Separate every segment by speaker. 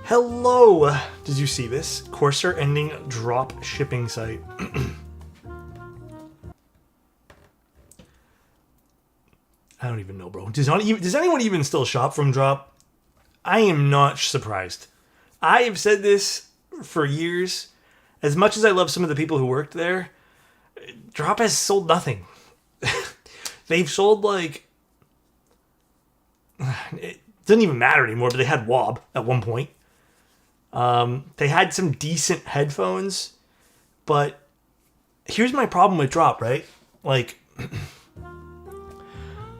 Speaker 1: Hello! Did you see this? Corsair ending drop shipping site. I don't even know, bro. Does anyone even still shop from Drop? I am not surprised. I have said this for years. As much as I love some of the people who worked there, Drop has sold nothing. They've sold like... It doesn't even matter anymore, but they had Wob at one point. They had some decent headphones, but here's my problem with Drop, right? Like,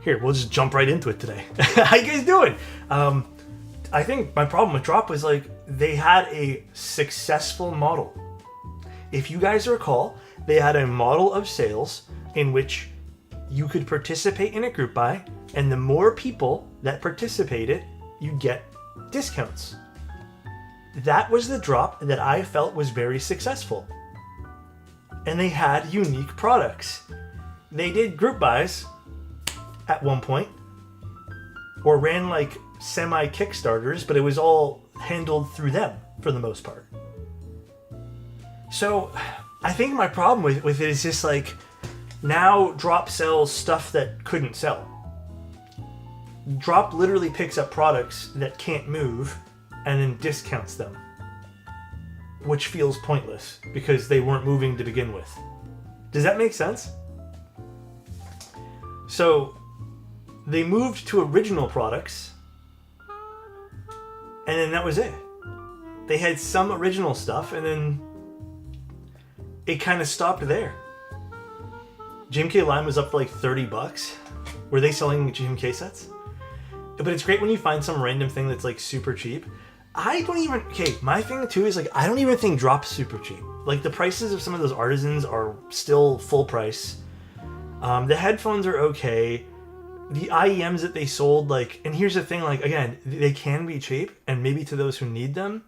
Speaker 1: here, we'll just jump right into it today. How you guys doing? I think my problem with Drop was like, they had a successful model. If you guys recall, they had a model of sales in which you could participate in a group buy, and the more people that participated, you get discounts. That was the Drop that I felt was very successful. And they had unique products. They did group buys at one point, or ran like semi-Kickstarters, but it was all handled through them for the most part. So I think my problem with it is just like, now Drop sells stuff that couldn't sell. Drop literally picks up products that can't move and then discounts them, which feels pointless because they weren't moving to begin with. Does that make sense? So they moved to original products, and then that was it. They had some original stuff, and then it kind of stopped there. GMK Line was up for like $30. Were they selling GMK sets? But it's great when you find some random thing that's like super cheap. I don't even... Okay, my thing too is like, I don't even think Drop's super cheap. Like the prices of some of those artisans are still full price. The headphones are okay. The IEMs that they sold, like... And here's the thing, like, again, they can be cheap, and maybe to those who need them.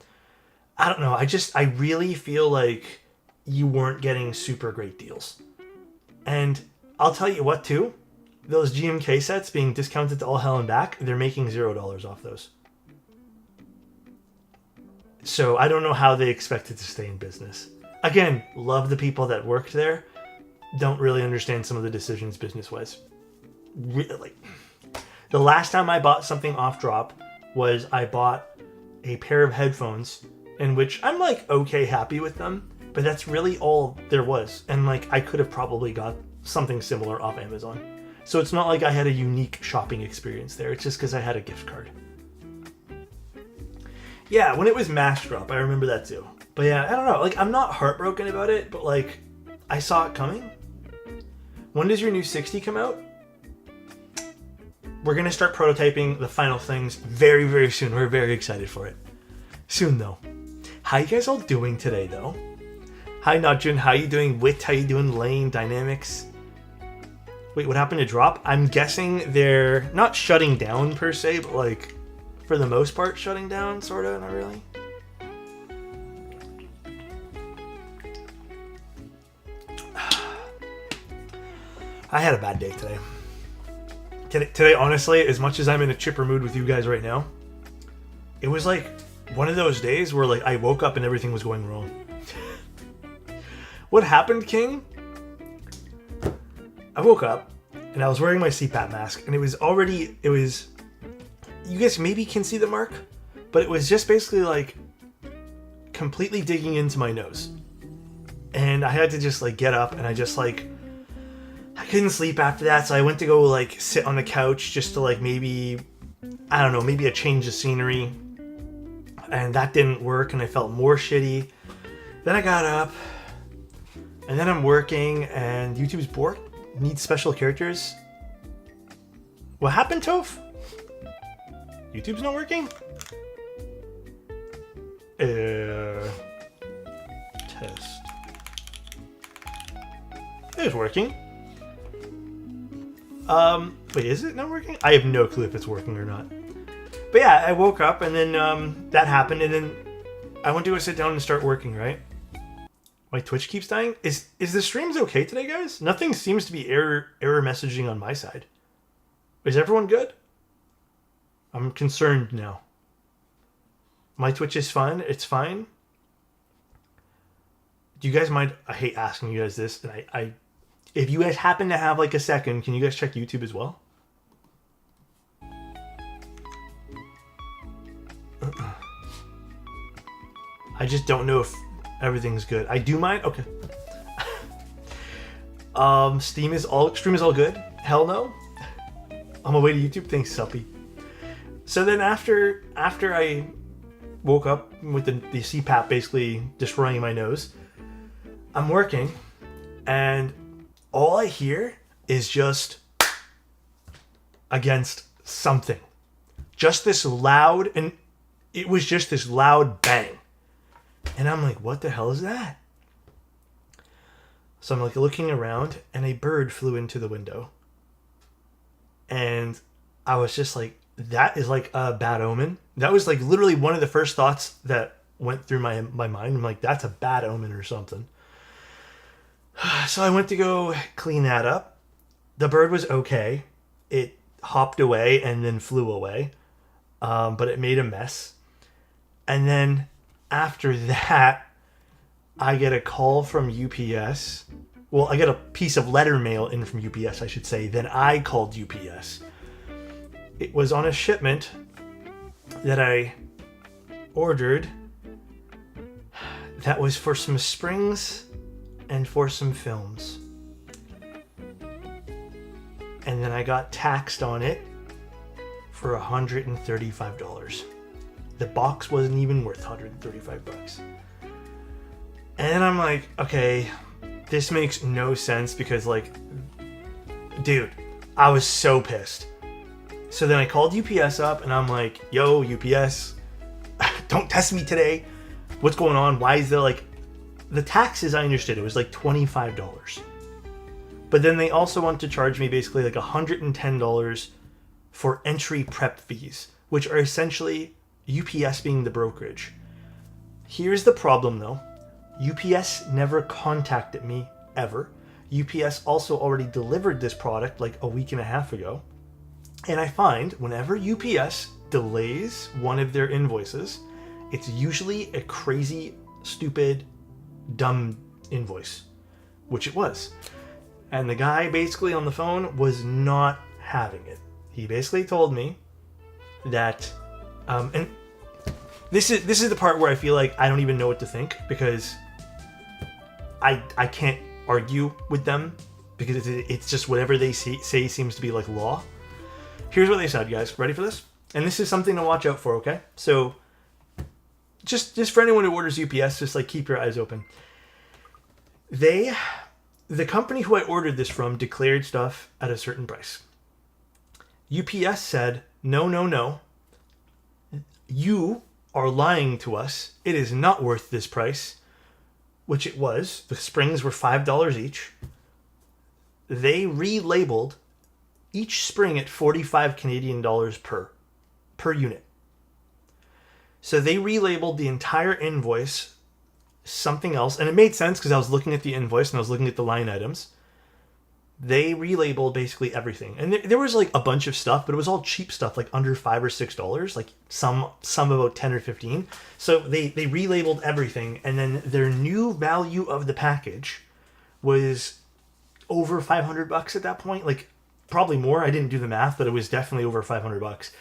Speaker 1: I don't know, I really feel like you weren't getting super great deals. And I'll tell you what too, those GMK sets being discounted to all hell and back, they're making $0 off those. So I don't know how they expected to stay in business. Again, love the people that worked there. Don't really understand some of the decisions business-wise. Really. The last time I bought something off Drop was I bought a pair of headphones in which I'm like okay happy with them, but that's really all there was. And like I could have probably got something similar off Amazon. So it's not like I had a unique shopping experience there. It's just because I had a gift card. Yeah, when it was mass drop, I remember that too. But yeah, I don't know. Like, I'm not heartbroken about it, but like, I saw it coming. When does your new 60 come out? We're going to start prototyping the final things very, very soon. We're very excited for it. Soon, though. How you guys all doing today, though? Hi, Najun. How you doing? Wit, how you doing? Lane, Dynamics. Wait, what happened to Drop? I'm guessing they're not shutting down per se, but like, for the most part, shutting down, sort of, not really. I had a bad day today. Today, honestly, as much as I'm in a chipper mood with you guys right now, it was like one of those days where like I woke up and everything was going wrong. What happened, King? I woke up and I was wearing my CPAP mask, and it was, you guys maybe can see the mark, but it was just basically like completely digging into my nose. And I had to just like get up, and I couldn't sleep after that, so I went to go like sit on the couch just to like maybe a change of scenery. And that didn't work, and I felt more shitty. Then I got up, and then I'm working, and YouTube's bored. Needs special characters. What happened, Toph? YouTube's not working? Test. It's working. Wait, is it not working? I have no clue if it's working or not. But yeah, I woke up, and then that happened, and then I went to go sit down and start working, right? My Twitch keeps dying. Is the streams okay today, guys? Nothing seems to be error messaging on my side. Is everyone good? I'm concerned now. My Twitch is fun. It's fine. Do you guys mind? I hate asking you guys this. And I if you guys happen to have like a second, can you guys check YouTube as well? I just don't know if everything's good. I do mind. Okay. Stream is all good. Hell no. On my way to YouTube. Thanks, Suppy. So then after I woke up with the CPAP basically destroying my nose, I'm working, and all I hear is just against something. Just this loud, and it was just this loud bang. And I'm like, what the hell is that? So I'm like looking around, and a bird flew into the window. And I was just like, that is like a bad omen. That was like literally one of the first thoughts that went through my mind. I'm like, that's a bad omen or something. So I went to go clean that up. The bird was okay. It hopped away and then flew away. But it made a mess. And then after that, I get a call from UPS. Well, I get a piece of letter mail in from UPS, I should say. Then I called UPS. It was on a shipment that I ordered that was for some springs and for some films. And then I got taxed on it for $135. The box wasn't even worth $135. And I'm like, okay, this makes no sense because, like, dude, I was so pissed. So then I called UPS up and I'm like, yo, UPS, don't test me today. What's going on? Why is there like, the taxes, I understood, it was like $25. But then they also want to charge me basically like $110 for entry prep fees, which are essentially UPS being the brokerage. Here's the problem though. UPS never contacted me ever. UPS also already delivered this product like a week and a half ago. And I find whenever UPS delays one of their invoices, it's usually a crazy, stupid, dumb invoice, which it was. And the guy basically on the phone was not having it. He basically told me that, and this is the part where I feel like I don't even know what to think, because I can't argue with them because it's just whatever they say seems to be like law. Here's what they said, guys. Ready for this? And this is something to watch out for, okay? So just for anyone who orders UPS, just like keep your eyes open. The company who I ordered this from declared stuff at a certain price. UPS said, no. You are lying to us. It is not worth this price, which it was. The springs were $5 each. They relabeled each spring at 45 Canadian dollars per unit. So they relabeled the entire invoice something else, and it made sense because I was looking at the invoice and I was looking at the line items. They relabeled basically everything, and there was like a bunch of stuff, but it was all cheap stuff, like under $5 or $6, like some about 10 or 15. So they relabeled everything, and then their new value of the package was over $500 at that point, like probably more. I didn't do the math, but it was definitely over $500.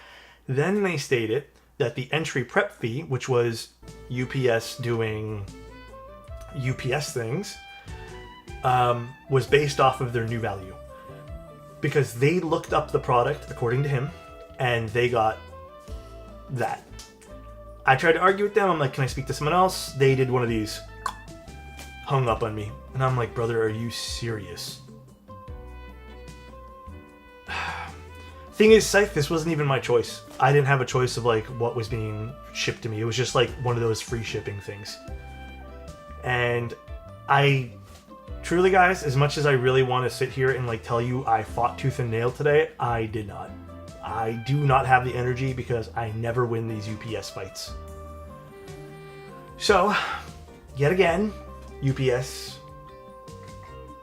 Speaker 1: Then they stated that the entry prep fee, which was UPS doing UPS things, was based off of their new value, because they looked up the product according to him and they got that. I tried to argue with them. I'm like, can I speak to someone else? They did one of these, hung up on me, and I'm like, brother, are you serious? Thing is, Scythe, this wasn't even my choice. I didn't have a choice of like what was being shipped to me. It was just like one of those free shipping things. And I truly, guys, as much as I really want to sit here and like tell you I fought tooth and nail today, I did not. I do not have the energy because I never win these UPS fights. So, yet again, UPS,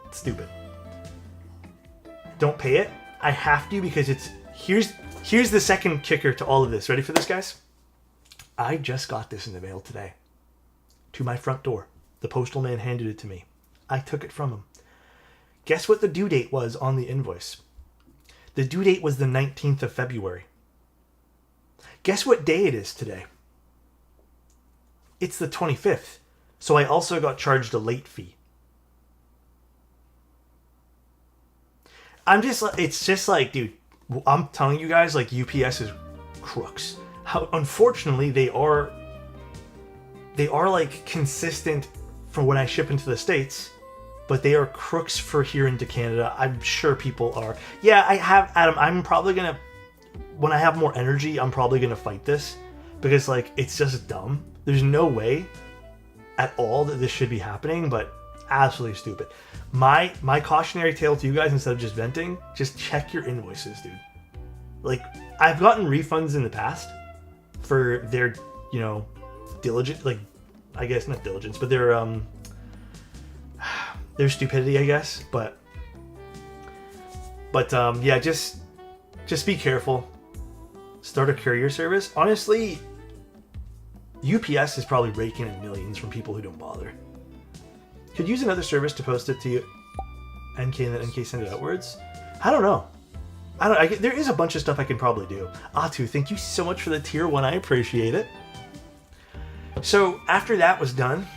Speaker 1: stupid. Don't pay it. I have to, because it's here's the second kicker to all of this. Ready for this, guys? I just got this in the mail today. To my front door. The postal man handed it to me. I took it from him. Guess what the due date was on the invoice? The due date was the 19th of February. Guess what day it is today? It's the 25th. So I also got charged a late fee. It's just like, dude, I'm telling you guys, like, UPS is crooks. How, unfortunately, they are like consistent for when I ship into the States, but they are crooks for here into Canada. I'm sure people are. Yeah, Adam, I'm probably gonna, when I have more energy, I'm probably gonna fight this, because like, it's just dumb. There's no way at all that this should be happening, but absolutely stupid. My cautionary tale to you guys, instead of just venting, just check your invoices, dude. Like, I've gotten refunds in the past for their, you know, diligent, like, I guess not diligence, but their stupidity, I guess. But yeah, just be careful. Start a courier service. Honestly, UPS is probably raking in millions from people who don't bother. Could use another service to post it to you, NK, and then NK send it outwards. I don't know. There is a bunch of stuff I can probably do. Atu, thank you so much for the tier 1. I appreciate it. So after that was done,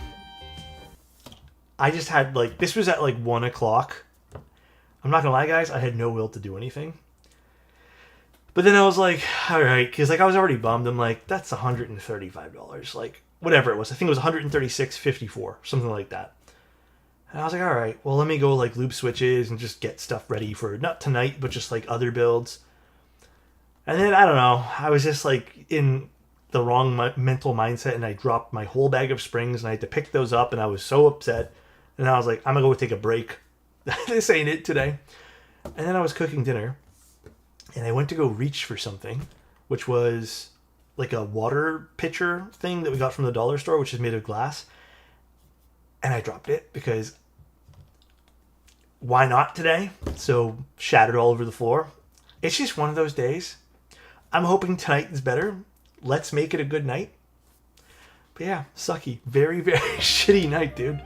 Speaker 1: I just had like, this was at like 1 o'clock. I'm not gonna lie, guys, I had no will to do anything. But then I was like, all right, because like I was already bummed. I'm like, that's $135. Like, whatever it was. I think it was $136.54, something like that. And I was like, all right, well, let me go like loop switches and just get stuff ready for, not tonight, but just like other builds. And then, I don't know, I was just like in the wrong mental mindset, and I dropped my whole bag of springs, and I had to pick those up, and I was so upset. And I was like, I'm gonna go take a break. This ain't it today. And then I was cooking dinner, and I went to go reach for something, which was like a water pitcher thing that we got from the dollar store, which is made of glass. And I dropped it because why not today? So shattered all over the floor. It's just one of those days. I'm hoping tonight is better. Let's make it a good night. But yeah, sucky. Very, very shitty night, dude.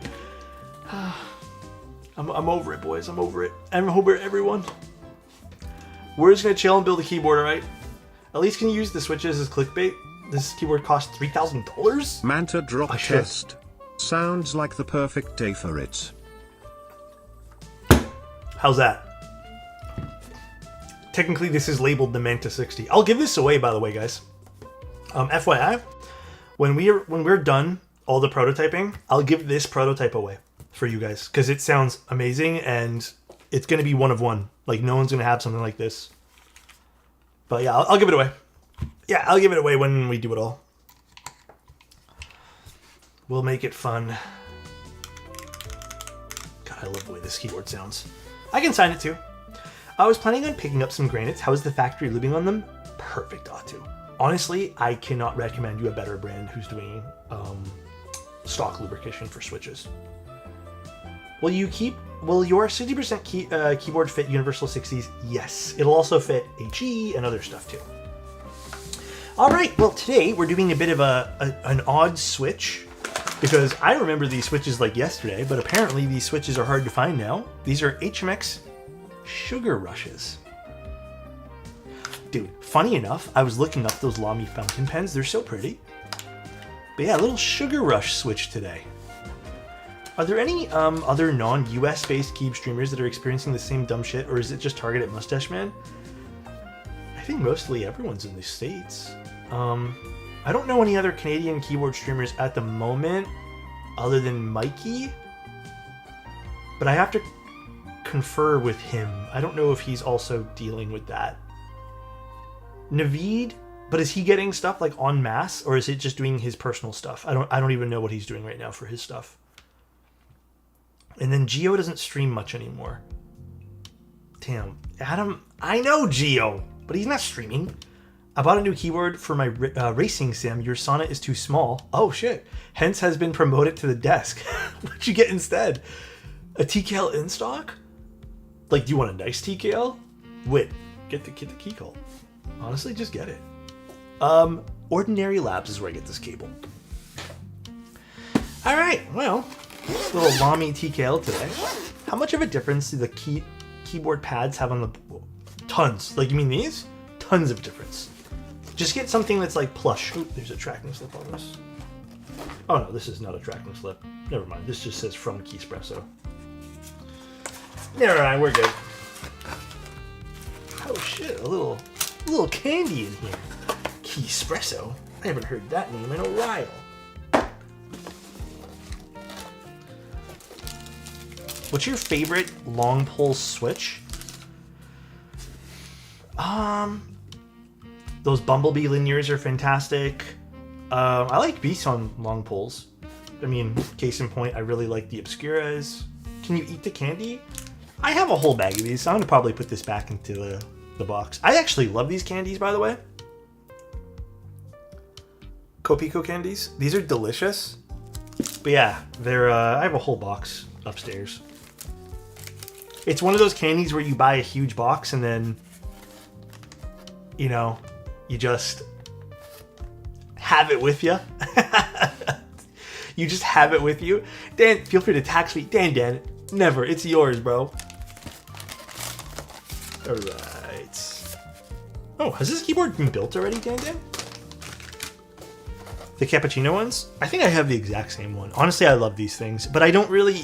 Speaker 1: I'm over it, boys. I'm over it. I'm over it, everyone. We're just going to chill and build a keyboard, alright? At least can you use the switches as clickbait? This keyboard costs $3,000?
Speaker 2: Manta drop test. Sounds like the perfect day for it.
Speaker 1: How's that? Technically, this is labeled the Manta 60. I'll give this away, by the way, guys. FYI, when we're done all the prototyping, I'll give this prototype away for you guys, because it sounds amazing, and it's going to be one of one. Like, no one's going to have something like this. But yeah, I'll give it away. Yeah, I'll give it away when we do it all. We'll make it fun. God, I love the way this keyboard sounds. I can sign it too. I was planning on picking up some granites. How is the factory lubing on them? Perfect, Atu. Honestly, I cannot recommend you a better brand who's doing stock lubrication for switches. Will your 60% keyboard fit Universal 60s? Yes. It'll also fit HE and other stuff too. All right, well, today we're doing a bit of an odd switch, because I remember these switches like yesterday, but apparently these switches are hard to find now. These are HMX Sugar Rushes. Dude, funny enough, I was looking up those Lami fountain pens. They're so pretty. But yeah, a little Sugar Rush switch today. Are there any other non-US based keyboard streamers that are experiencing the same dumb shit, or is it just targeted at Mustache Man? I think mostly everyone's in the States. I don't know any other Canadian keyboard streamers at the moment other than Mikey, but I have to confer with him. I don't know if he's also dealing with that. Naveed, but is he getting stuff like en masse, or is it just doing his personal stuff? I don't even know what he's doing right now for his stuff. And then Geo doesn't stream much anymore. Damn, Adam, I know Geo, but he's not streaming. I bought a new keyboard for my racing sim. Your Sonnet is too small. Oh shit. Hence has been promoted to the desk. What'd you get instead? A TKL in stock? Like, do you want a nice TKL? Wait, get the key call. Honestly, just get it. Ordinary Labs is where I get this cable. All right, well, little Lamy TKL today. How much of a difference do the keyboard pads have on the... Tons. Like, you mean these? Tons of difference. Just get something that's like plush. Oop, there's a tracking slip on this. Oh no, this is not a tracking slip. Never mind, this just says from Keyspresso. Never mind, we're good. Oh shit, a little candy in here. Keyspresso? I haven't heard that name in a while. What's your favorite long pole switch? Those Bumblebee linears are fantastic. I like beats on long poles. I mean, case in point, I really like the Obscuras. Can you eat the candy? I have a whole bag of these, so I'm gonna probably put this back into the box. I actually love these candies, by the way. Copico candies. These are delicious. But yeah, they're. I have a whole box upstairs. It's one of those candies where you buy a huge box and then, you know, you just have it with you. You just have it with you. Dan, feel free to tax me. Dan, never. It's yours, bro. All right. Oh, has this keyboard been built already, Dan? The cappuccino ones? I think I have the exact same one. Honestly, I love these things, but I don't really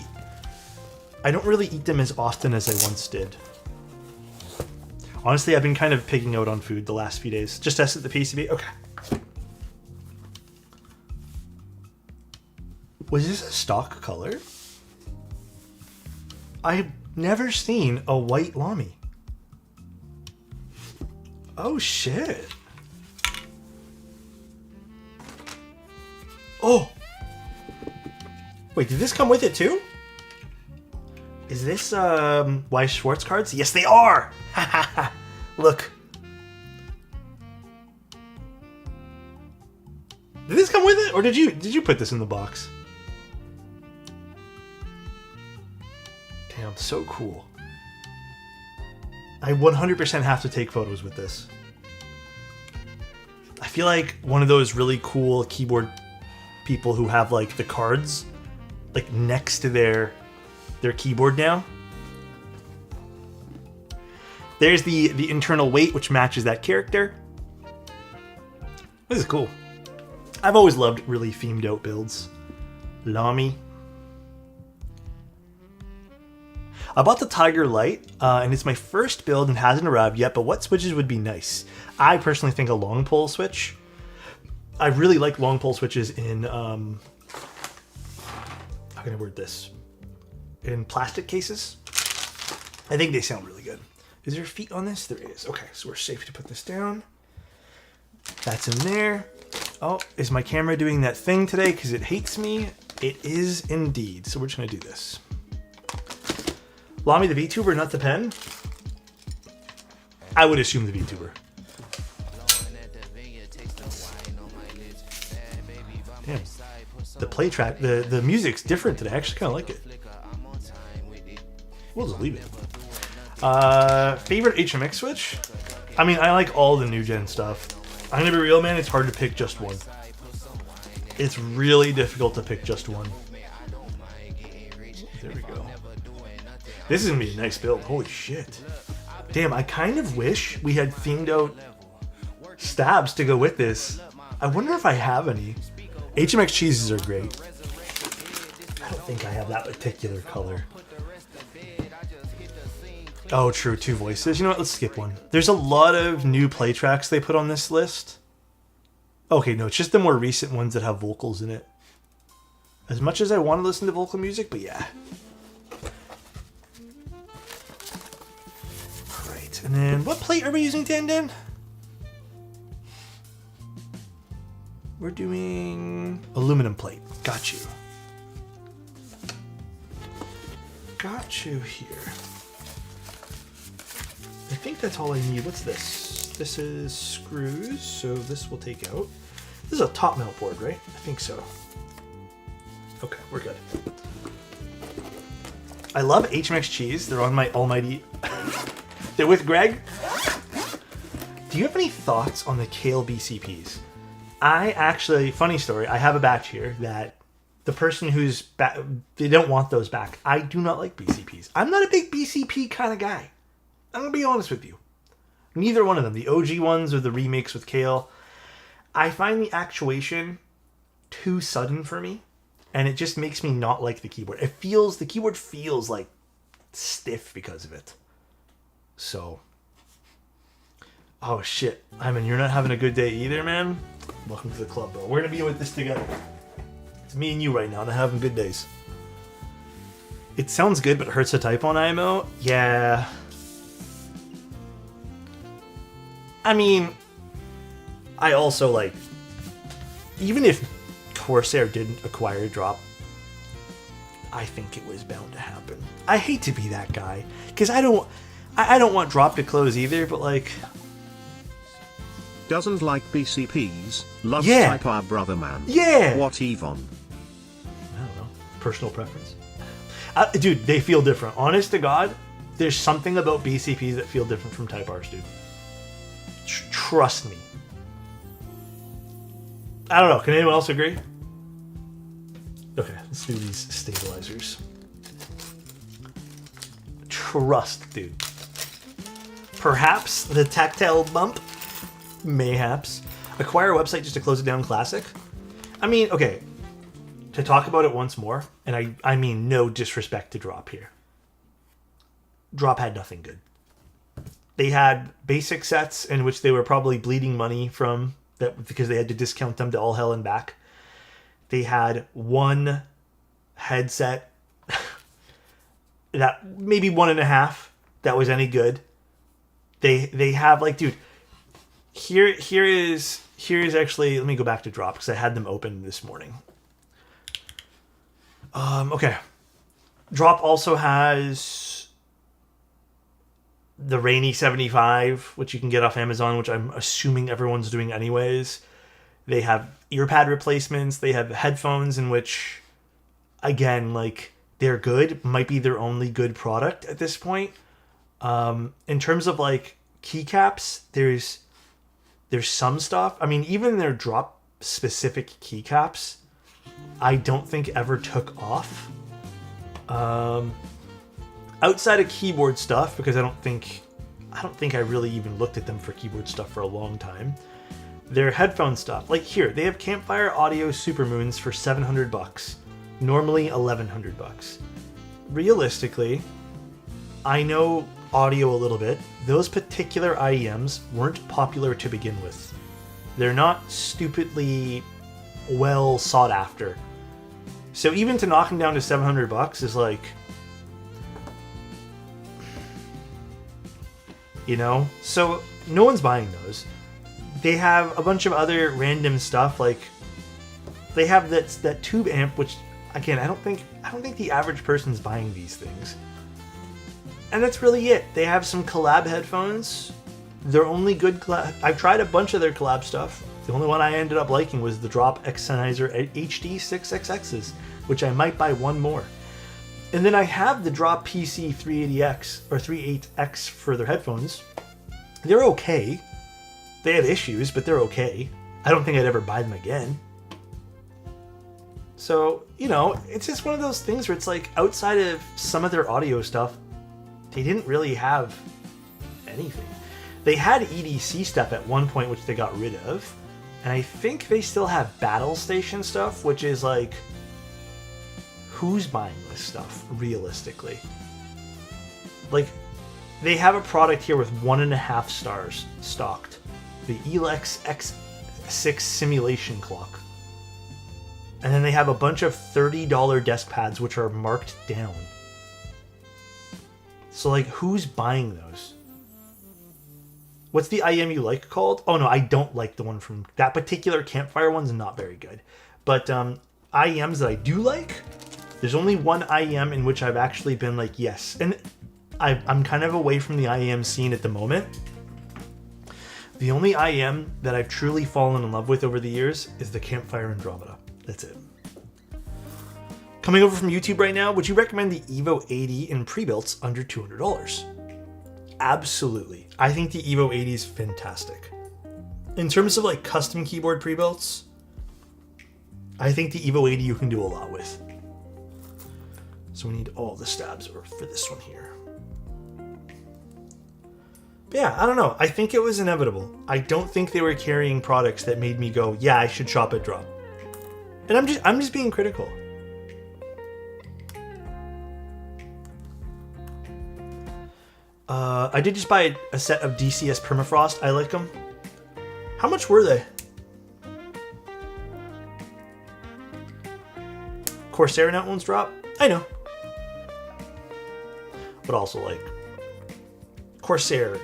Speaker 1: eat them as often as I once did. Honestly, I've been kind of pigging out on food the last few days. Just tested the PCB. Okay. Was this a stock color? I've never seen a white Lami. Oh shit. Oh! Wait, did this come with it too? Is this Weiss Schwarz cards? Yes, they are! Look. Did this come with it? Or did you put this in the box? Damn, so cool. I 100% have to take photos with this. I feel like one of those really cool keyboard people who have like the cards like next to their keyboard now. There's the internal weight, which matches that character. This is cool. I've always loved really themed out builds. Lami. I bought the Tiger Light, and it's my first build and hasn't arrived yet, but what switches would be nice? I personally think a long pole switch. I really like long pole switches in, how can I word this? In plastic cases. I think they sound really good. Is there feet on this? There is. Okay, so we're safe to put this down. That's in there. Oh, is my camera doing that thing today because it hates me? It is indeed. So we're just going to do this. Lami the VTuber, not the pen? I would assume the VTuber. Damn. The play track, the music's different today. I actually kind of like it. We'll just leave it. Favorite HMX switch? I mean, I like all the new gen stuff. I'm gonna be real, man, it's hard to pick just one. It's really difficult to pick just one. There we go. This is gonna be a nice build. Holy shit. Damn, I kind of wish we had themed out stabs to go with this. I wonder if I have any. HMX cheeses are great. I don't think I have that particular color. Oh, true, 2 voices. You know what? Let's skip one. There's a lot of new play tracks they put on this list. Okay, no, it's just the more recent ones that have vocals in it. As much as I want to listen to vocal music, but yeah. Alright, and then what plate are we using, Dan? We're doing aluminum plate. Got you. Got you here. I think that's all I need. What's this? This is screws, so this will take out. This is a top mount board, right? I think so. Okay, we're good. I love HMX cheese. They're on my almighty... They're with Greg. Do you have any thoughts on the kale BCPs? I actually, funny story, I have a batch here that the person who's they don't want those back. I do not like BCPs. I'm not a big BCP kind of guy. I'm going to be honest with you. Neither one of them, the OG ones or the remakes with kale. I find the actuation too sudden for me, and it just makes me not like the keyboard. The keyboard feels like stiff because of it. So, oh shit, Iman, you're not having a good day either, man. Welcome to the club, bro. We're gonna be with this together. It's me and you right now, not having good days. It sounds good, but it hurts to type on IMO. Yeah. I mean, I also like, even if Corsair didn't acquire Drop, I think it was bound to happen. I hate to be that guy, because I don't want Drop to close either, but like...
Speaker 2: Doesn't like BCPs, loves Type R brother man.
Speaker 1: Yeah!
Speaker 2: What Yvonne?
Speaker 1: I don't know. Personal preference. Dude, they feel different. Honest to God, there's something about BCPs that feel different from Type Rs, dude. Trust me. I don't know. Can anyone else agree? Okay, let's do these stabilizers. Trust, dude. Perhaps the tactile bump? Mayhaps. Acquire a website just to close it down classic? I mean, okay. To talk about it once more, and I mean no disrespect to Drop here. Drop had nothing good. They had basic sets in which they were probably bleeding money from that because they had to discount them to all hell and back. They had one headset that maybe 1.5 that was any good. They have like, dude, here is actually, let me go back to Drop because I had them open this morning. Okay. Drop also has the Rainy 75, which you can get off Amazon, which I'm assuming everyone's doing anyways. They have earpad replacements. They have headphones in which, again, like, they're good. Might be their only good product at this point. In terms of, like, keycaps, there's some stuff. I mean, even their Drop-specific keycaps, I don't think ever took off. Outside of keyboard stuff, because I don't think I really even looked at them for keyboard stuff for a long time. Their headphone stuff, like here, they have Campfire Audio Supermoons for $700. Normally $1,100. Realistically, I know audio a little bit. Those particular IEMs weren't popular to begin with. They're not stupidly well sought after. So even to knock them down to $700 is like, you know? So no one's buying those. They have a bunch of other random stuff, like they have that tube amp, which again, I don't think the average person's buying these things. And that's really it. They have some collab headphones. They're only good I've tried a bunch of their collab stuff. The only one I ended up liking was the Drop Xenizer HD 6XXs, which I might buy one more. And then I have the Drop PC 380X or 38X for their headphones. They're okay. They have issues, but they're okay. I don't think I'd ever buy them again. So, you know, it's just one of those things where it's like, outside of some of their audio stuff, they didn't really have anything. They had EDC stuff at one point, which they got rid of. And I think they still have Battle Station stuff, which is like, who's buying this stuff, realistically? Like, they have a product here with 1.5 stars stocked. The Elex X6 simulation clock. And then they have a bunch of $30 desk pads, which are marked down. So, like, who's buying those? What's the IEM you like called? Oh, no, I don't like the one from... That particular Campfire one's not very good. But IEMs that I do like, there's only one IEM in which I've actually been like, yes. And I'm kind of away from the IEM scene at the moment. The only IEM that I've truly fallen in love with over the years is the Campfire Andromeda. That's it. Coming over from YouTube right now, would you recommend the Evo 80 in pre-builts under $200? absolutely. I think the Evo 80 is fantastic. In terms of like custom keyboard pre-builts, I think the Evo 80 you can do a lot with. So we need all the stabs for this one here. But yeah, I don't know. I think it was inevitable. I don't think they were carrying products that made me go, yeah, I should shop at Drop. And I'm just being critical. I did just buy a set of DCS Permafrost. I like them. How much were they? Corsair now owns Drop? I know. But also, like, Corsair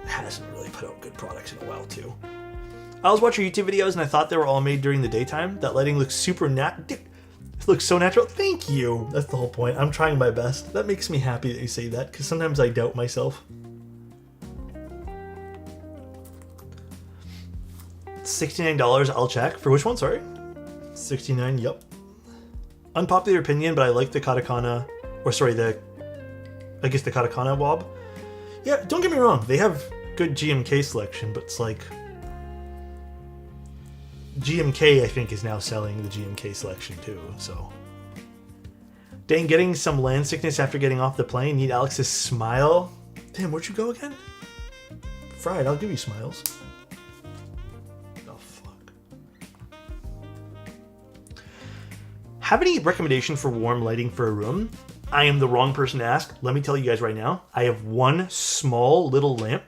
Speaker 1: hasn't really put out good products in a while, too. I was watching YouTube videos and I thought they were all made during the daytime. That lighting looks super It looks so natural. Thank you. That's the whole point. I'm trying my best. That makes me happy that you say that, because sometimes I doubt myself. $69, I'll check. For which one, sorry? 69, yep. Unpopular opinion, but I like the katakana, or sorry, I guess the katakana wob. Yeah, don't get me wrong, they have good GMK selection, but it's like, GMK I think is now selling the GMK selection too, so. Dang, getting some land sickness after getting off the plane. Need Alex's smile. Damn, where'd you go again? Fried, I'll give you smiles. Have any recommendation for warm lighting for a room? I am the wrong person to ask. Let me tell you guys right now. I have one small little lamp.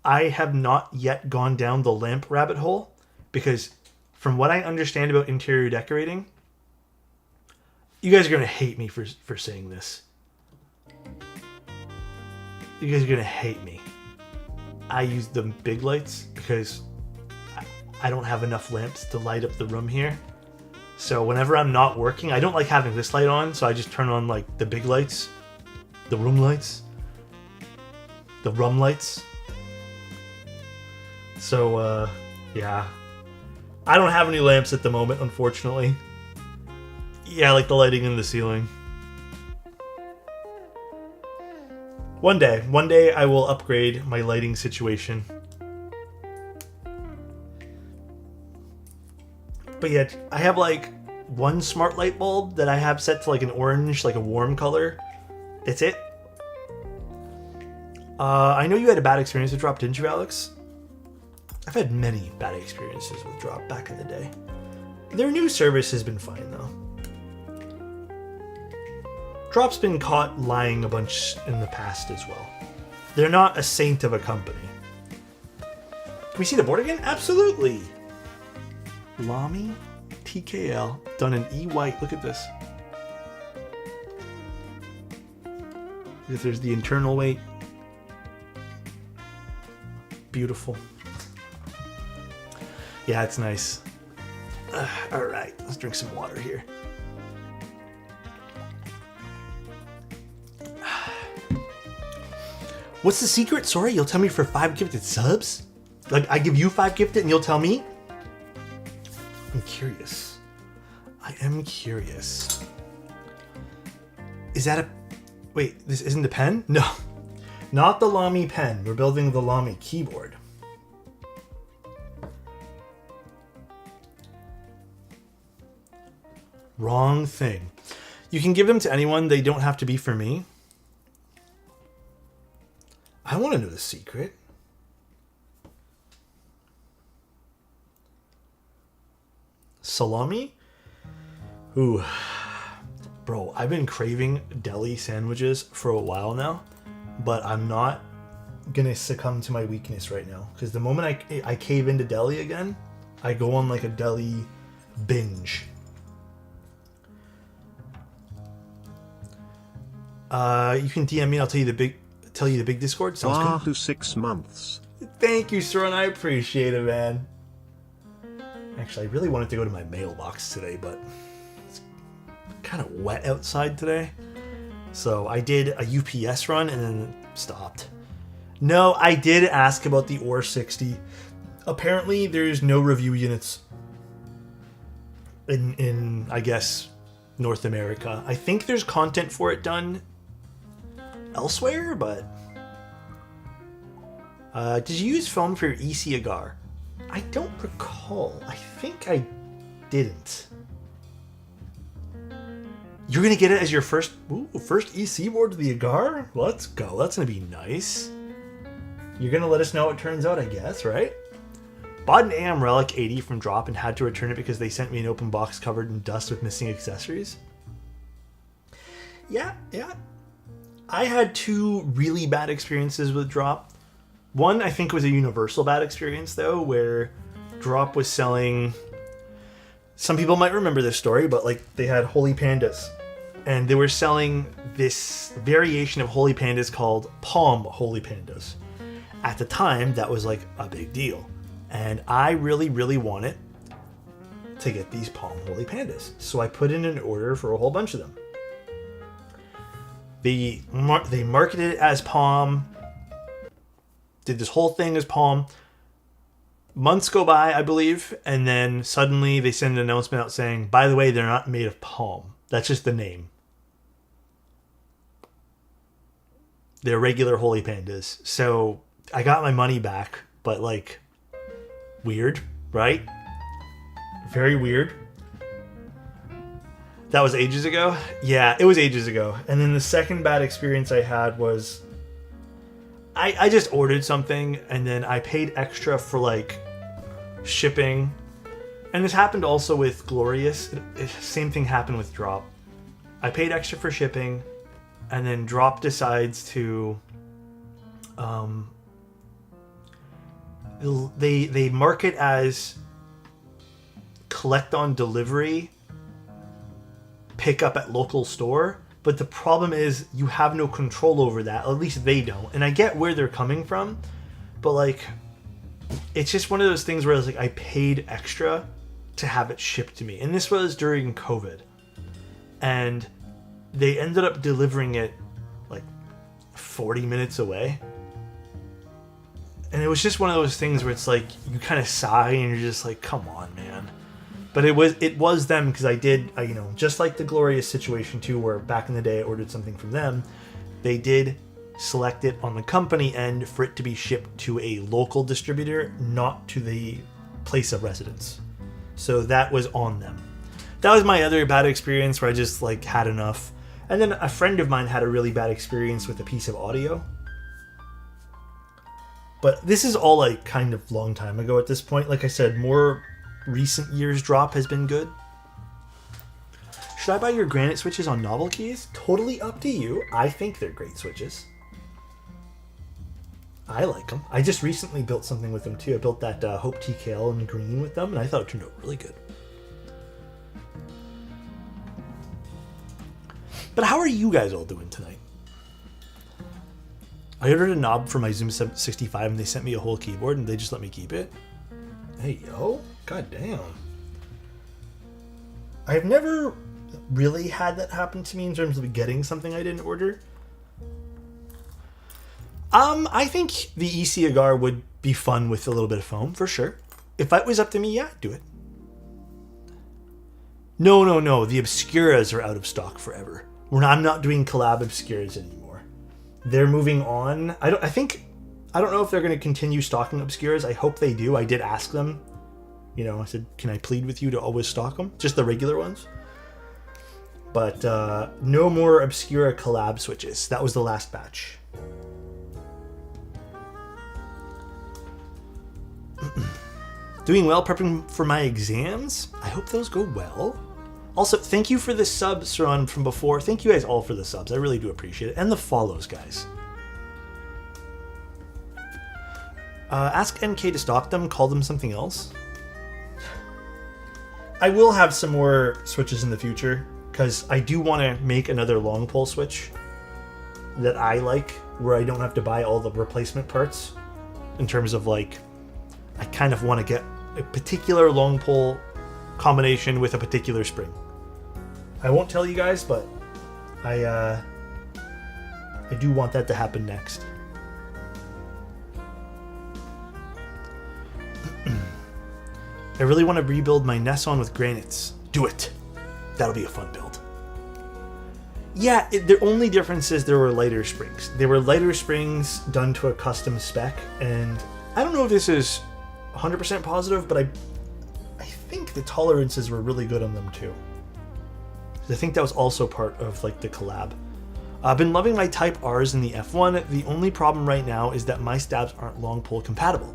Speaker 1: I have not yet gone down the lamp rabbit hole because from what I understand about interior decorating, you guys are going to hate me for saying this. You guys are going to hate me. I use the big lights because I don't have enough lamps to light up the room here. So whenever I'm not working, I don't like having this light on, so I just turn on like the big lights, the room lights, the rum lights. So yeah, I don't have any lamps at the moment, unfortunately. Yeah, I like the lighting in the ceiling. One day I will upgrade my lighting situation. But yeah, I have like one smart light bulb that I have set to like an orange, like a warm color. That's it. I know you had a bad experience with Drop, didn't you, Alex? I've had many bad experiences with Drop back in the day. Their new service has been fine though. Drop's been caught lying a bunch in the past as well. They're not a saint of a company. Can we see the board again? Absolutely. Lamy TKL done in E white. Look at this. There's the internal weight. Beautiful. Yeah, it's nice. All right, let's drink some water here. What's the secret? Sorry, you'll tell me for 5 gifted subs? Like, I give you 5 gifted and you'll tell me? I'm curious. I am curious. Is that a... Wait, this isn't the pen? No. Not the Lami pen. We're building the Lami keyboard. Wrong thing. You can give them to anyone. They don't have to be for me. I want to know the secret. Salami? Ooh. Bro, I've been craving deli sandwiches for a while now, but I'm not gonna succumb to my weakness right now. Because the moment I cave into deli again, I go on like a deli binge. You can DM me, I'll tell you the big Discord. Sounds good.
Speaker 2: Wahoo, 6 months.
Speaker 1: Thank you, Soren. I appreciate it, man. Actually, I really wanted to go to my mailbox today, but it's kind of wet outside today. So I did a UPS run and then stopped. No, I did ask about the OR 60. Apparently, there's no review units in I guess, North America. I think there's content for it done elsewhere, but Did you use foam for your EC agar? I don't recall. I think I didn't. You're gonna get it as your first EC board to the agar? Let's go. That's gonna be nice. You're gonna let us know how it turns out, I guess, right? Bought an AM Relic 80 from Drop and had to return it because they sent me an open box covered in dust with missing accessories. Yeah. I had 2 really bad experiences with Drop. One, I think, was a universal bad experience, though, where Drop was selling... Some people might remember this story, but like they had Holy Pandas. And they were selling this variation of Holy Pandas called Palm Holy Pandas. At the time, that was like a big deal. And I really, really wanted to get these Palm Holy Pandas. So I put in an order for a whole bunch of them. They marketed it as Palm. Did this whole thing as Palm. Months go by, I believe, and then suddenly they send an announcement out saying, by the way, they're not made of palm. That's just the name. They're regular Holy Pandas. So I got my money back, but like, weird, right? Very weird. That was ages ago? Yeah, it was ages ago. And then the second bad experience I had was I just ordered something and then I paid extra for like shipping. And this happened also with Glorious. Same thing happened with Drop. I paid extra for shipping and then Drop decides to they mark it as collect on delivery, pick up at local store. But the problem is you have no control over that. At least they don't. And I get where they're coming from. But like, it's just one of those things where I was like, I paid extra to have it shipped to me. And this was during COVID. And they ended up delivering it like 40 minutes away. And it was just one of those things where it's like, you kind of sigh and you're just like, come on, man. But it was them because I just like the Glorious situation too, where back in the day I ordered something from them, they did select it on the company end for it to be shipped to a local distributor, not to the place of residence. So that was on them. That was my other bad experience where I just like had enough. And then a friend of mine had a really bad experience with a piece of audio. But this is all like kind of long time ago at this point. Like I said, more recent years Drop has been good. Should I buy your granite switches on novel keys? Totally up to you. I think they're great switches. I like them. I just recently built something with them too. I built that Hope TKL in green with them, and I thought it turned out really good. But how are you guys all doing tonight? I ordered a knob for my Zoom 65 and they sent me a whole keyboard and they just let me keep it. Hey, yo. God damn. I've never really had that happen to me in terms of getting something I didn't order. I think the EC agar would be fun with a little bit of foam, for sure. If it was up to me, yeah, I'd do it. No. The Obscuras are out of stock forever. I'm not doing collab Obscuras anymore. They're moving on. I don't know if they're going to continue stocking Obscuras. I hope they do. I did ask them. You know, I said, can I plead with you to always stock them? Just the regular ones. But no more Obscura collab switches. That was the last batch. Doing well, prepping for my exams. I hope those go well. Also, thank you for the subs from before. Thank you guys all for the subs. I really do appreciate it. And the follows, guys. Ask NK to stock them. Call them something else. I will have some more switches in the future because I do want to make another long pole switch that I like, where I don't have to buy all the replacement parts. In terms of like, I kind of want to get a particular long pole combination with a particular spring. I won't tell you guys, but I do want that to happen next. I really want to rebuild my Nesson with granites. Do it. That'll be a fun build. Yeah, the only difference is there were lighter springs. They were lighter springs done to a custom spec, and I don't know if this is 100% positive, but I think the tolerances were really good on them too. I think that was also part of like the collab. I've been loving my Type Rs in the F1. The only problem right now is that my stabs aren't long pull compatible.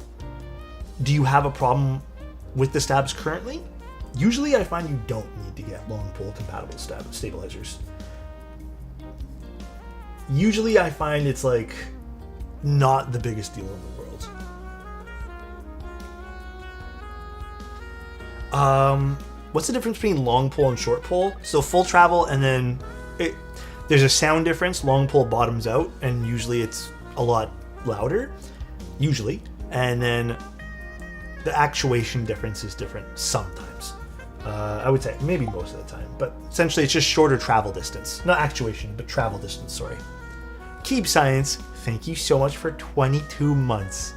Speaker 1: Do you have a problem with the stabs currently? Usually I find you don't need to get long pull compatible stabilizers. Usually I find it's like not the biggest deal in the world. What's the difference between long pull and short pull? So full travel, and then there's a sound difference. Long pull bottoms out, and usually it's a lot louder, usually. And then the actuation difference is different sometimes. I would say maybe most of the time, but essentially it's just shorter travel distance. Not actuation, but travel distance, sorry. Keep Science, thank you so much for 22 months.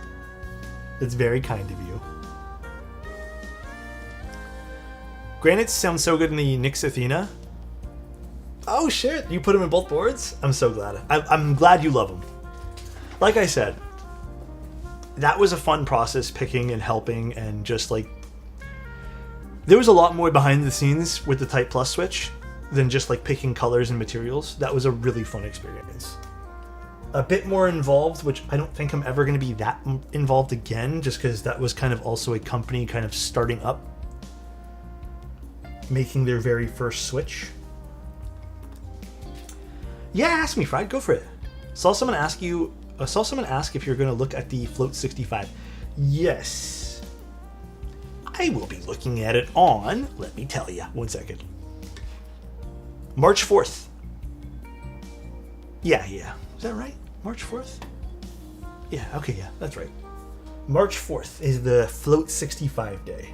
Speaker 1: That's very kind of you. Granites sound so good in the Nyx Athena. Oh shit, you put them in both boards? I'm so glad. I'm glad you love them. Like I said, that was a fun process, picking and helping, and just like, there was a lot more behind the scenes with the Type Plus switch than just like picking colors and materials. That was a really fun experience. A bit more involved, which I don't think I'm ever going to be that involved again, just because that was kind of also a company kind of starting up, making their very first switch. Yeah, ask me, Fried. Go for it. Saw someone ask if you're going to look at the Float 65. Yes. I will be looking at it on, let me tell you, 1 second. March 4th. Yeah. Is that right? March 4th? Yeah, okay, yeah, that's right. March 4th is the Float 65 day.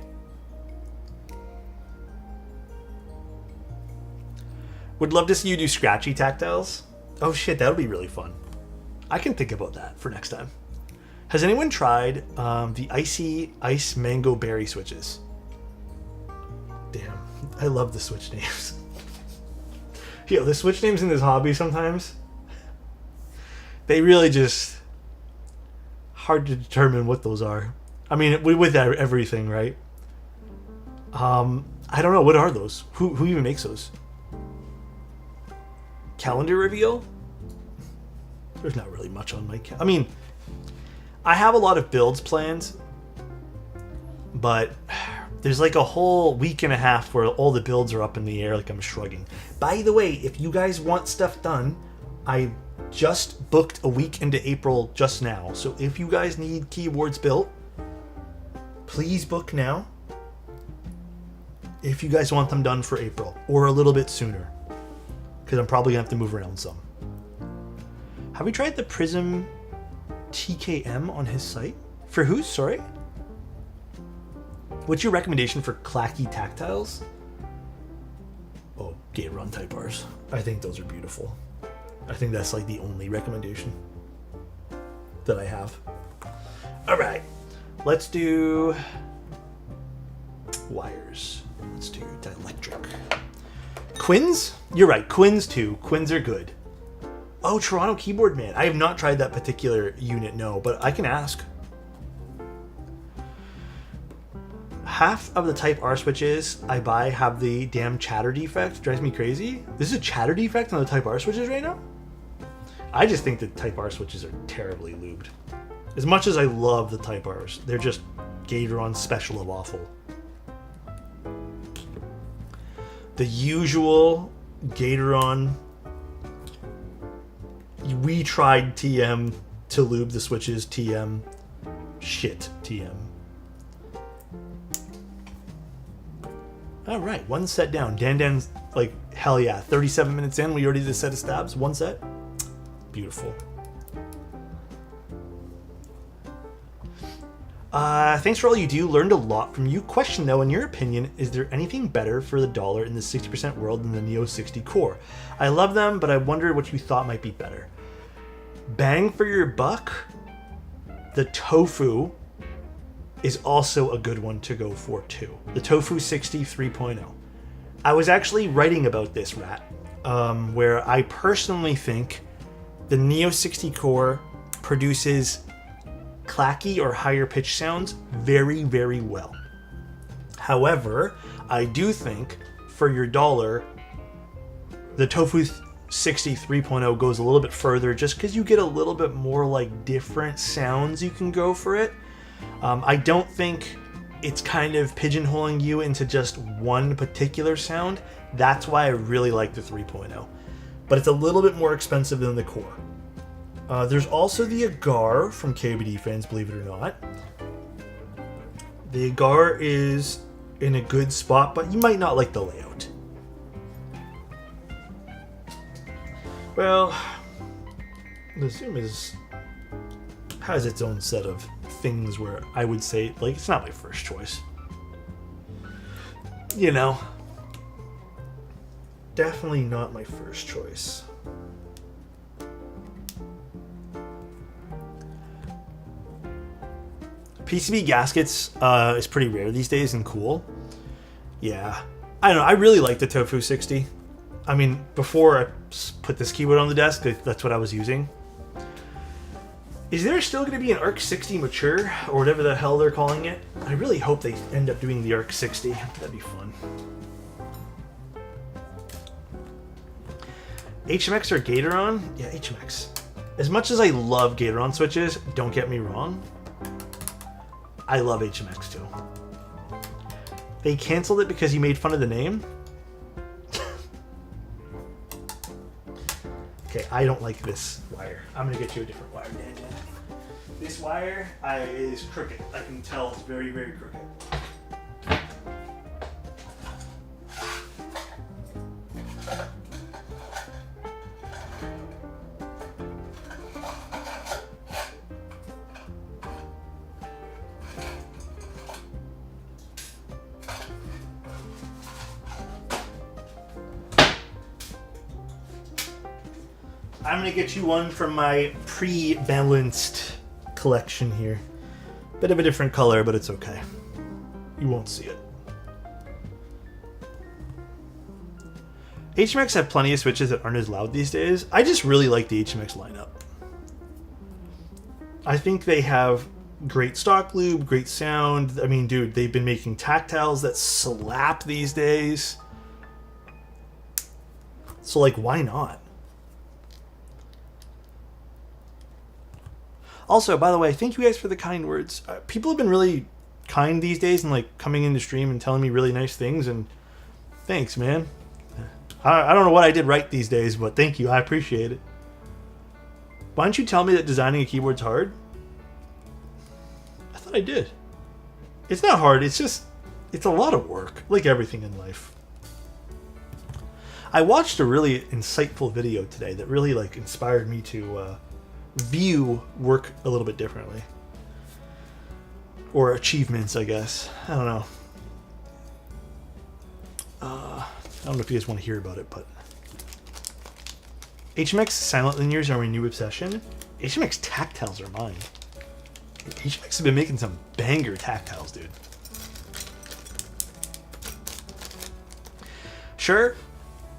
Speaker 1: Would love to see you do scratchy tactiles. Oh shit, that would be really fun. I can think about that for next time. Has anyone tried the Icy Ice Mango Berry switches? Damn, I love the switch names. Yo, the switch names in this hobby sometimes, they really just hard to determine what those are. I mean, with everything, right? I don't know, what are those? Who even makes those? Calendar reveal? There's not really much on my I mean, I have a lot of builds planned, but there's like a whole week and a half where all the builds are up in the air, like I'm shrugging. By the way, if you guys want stuff done, I just booked a week into April just now. So if you guys need keyboards built, please book now. If you guys want them done for April or a little bit sooner, because I'm probably gonna have to move around some. Have we tried the Prism TKM on his site? For whose? Sorry? What's your recommendation for clacky tactiles? Oh, Gate Run Type Rs. I think those are beautiful. I think that's like the only recommendation that I have. All right, let's do wires. Let's do dielectric. Quins? You're right, Quins too. Quins are good. Oh, Toronto Keyboard Man. I have not tried that particular unit, no, but I can ask. Half of the Type R switches I buy have the damn chatter defect. Drives me crazy. This is a chatter defect on the Type R switches right now? I just think the Type R switches are terribly lubed. As much as I love the Type Rs, they're just Gateron special of awful. The usual Gateron, we tried TM to lube the switches, TM, shit, TM. All right, one set down. Dan's like, hell yeah, 37 minutes in, we already did a set of stabs, one set. Beautiful. Thanks for all you do. Learned a lot from you. Question though, in your opinion, is there anything better for the dollar in the 60% world than the Neo 60 Core? I love them, but I wondered what you thought might be better. Bang for your buck, the Tofu is also a good one to go for too. The Tofu 60 3.0. I was actually writing about this, Rat, where I personally think the Neo 60 core produces clacky or higher pitch sounds very, very well. However, I do think for your dollar, the Tofu 60 3.0 goes a little bit further just because you get a little bit more like different sounds you can go for it. I don't think it's kind of pigeonholing you into just one particular sound. That's why I really like the 3.0. But it's a little bit more expensive than the core. There's also the Agar from KBD fans, believe it or not. The Agar is in a good spot, but you might not like the layout. Well, the Zoom has its own set of things where I would say, like, it's not my first choice. You know, definitely not my first choice. PCB gaskets is pretty rare these days and cool. Yeah, I don't know. I really like the Tofu 60. I mean, before I put this keyboard on the desk, that's what I was using. Is there still going to be an ARC 60 Mature, or whatever the hell they're calling it? I really hope they end up doing the ARC 60. That'd be fun. HMX or Gatoron? Yeah, HMX. As much as I love Gatoron switches, don't get me wrong, I love HMX too. They canceled it because you made fun of the name? Okay, I don't like this wire. I'm gonna get you a different wire, Dan. This wire is crooked. I can tell it's very, very crooked. I'm gonna get you one from my pre-balanced collection here. Bit of a different color, but it's okay. You won't see it. HMX have plenty of switches that aren't as loud these days. I just really like the HMX lineup. I think they have great stock lube, great sound. I mean, dude, they've been making tactiles that slap these days. So, like, why not? Also, by the way, thank you guys for the kind words. People have been really kind these days and like coming into stream and telling me really nice things, and thanks, man. I don't know what I did right these days, but thank you. I appreciate it. Why don't you tell me that designing a keyboard's hard? I thought I did. It's not hard. It's a lot of work, like everything in life. I watched a really insightful video today that really like inspired me to view work a little bit differently, or achievements, I guess. I don't know. I don't know if you guys want to hear about it, but HMX silent linears are my new obsession. HMX tactiles are mine. HMX have been making some banger tactiles, dude. Sure.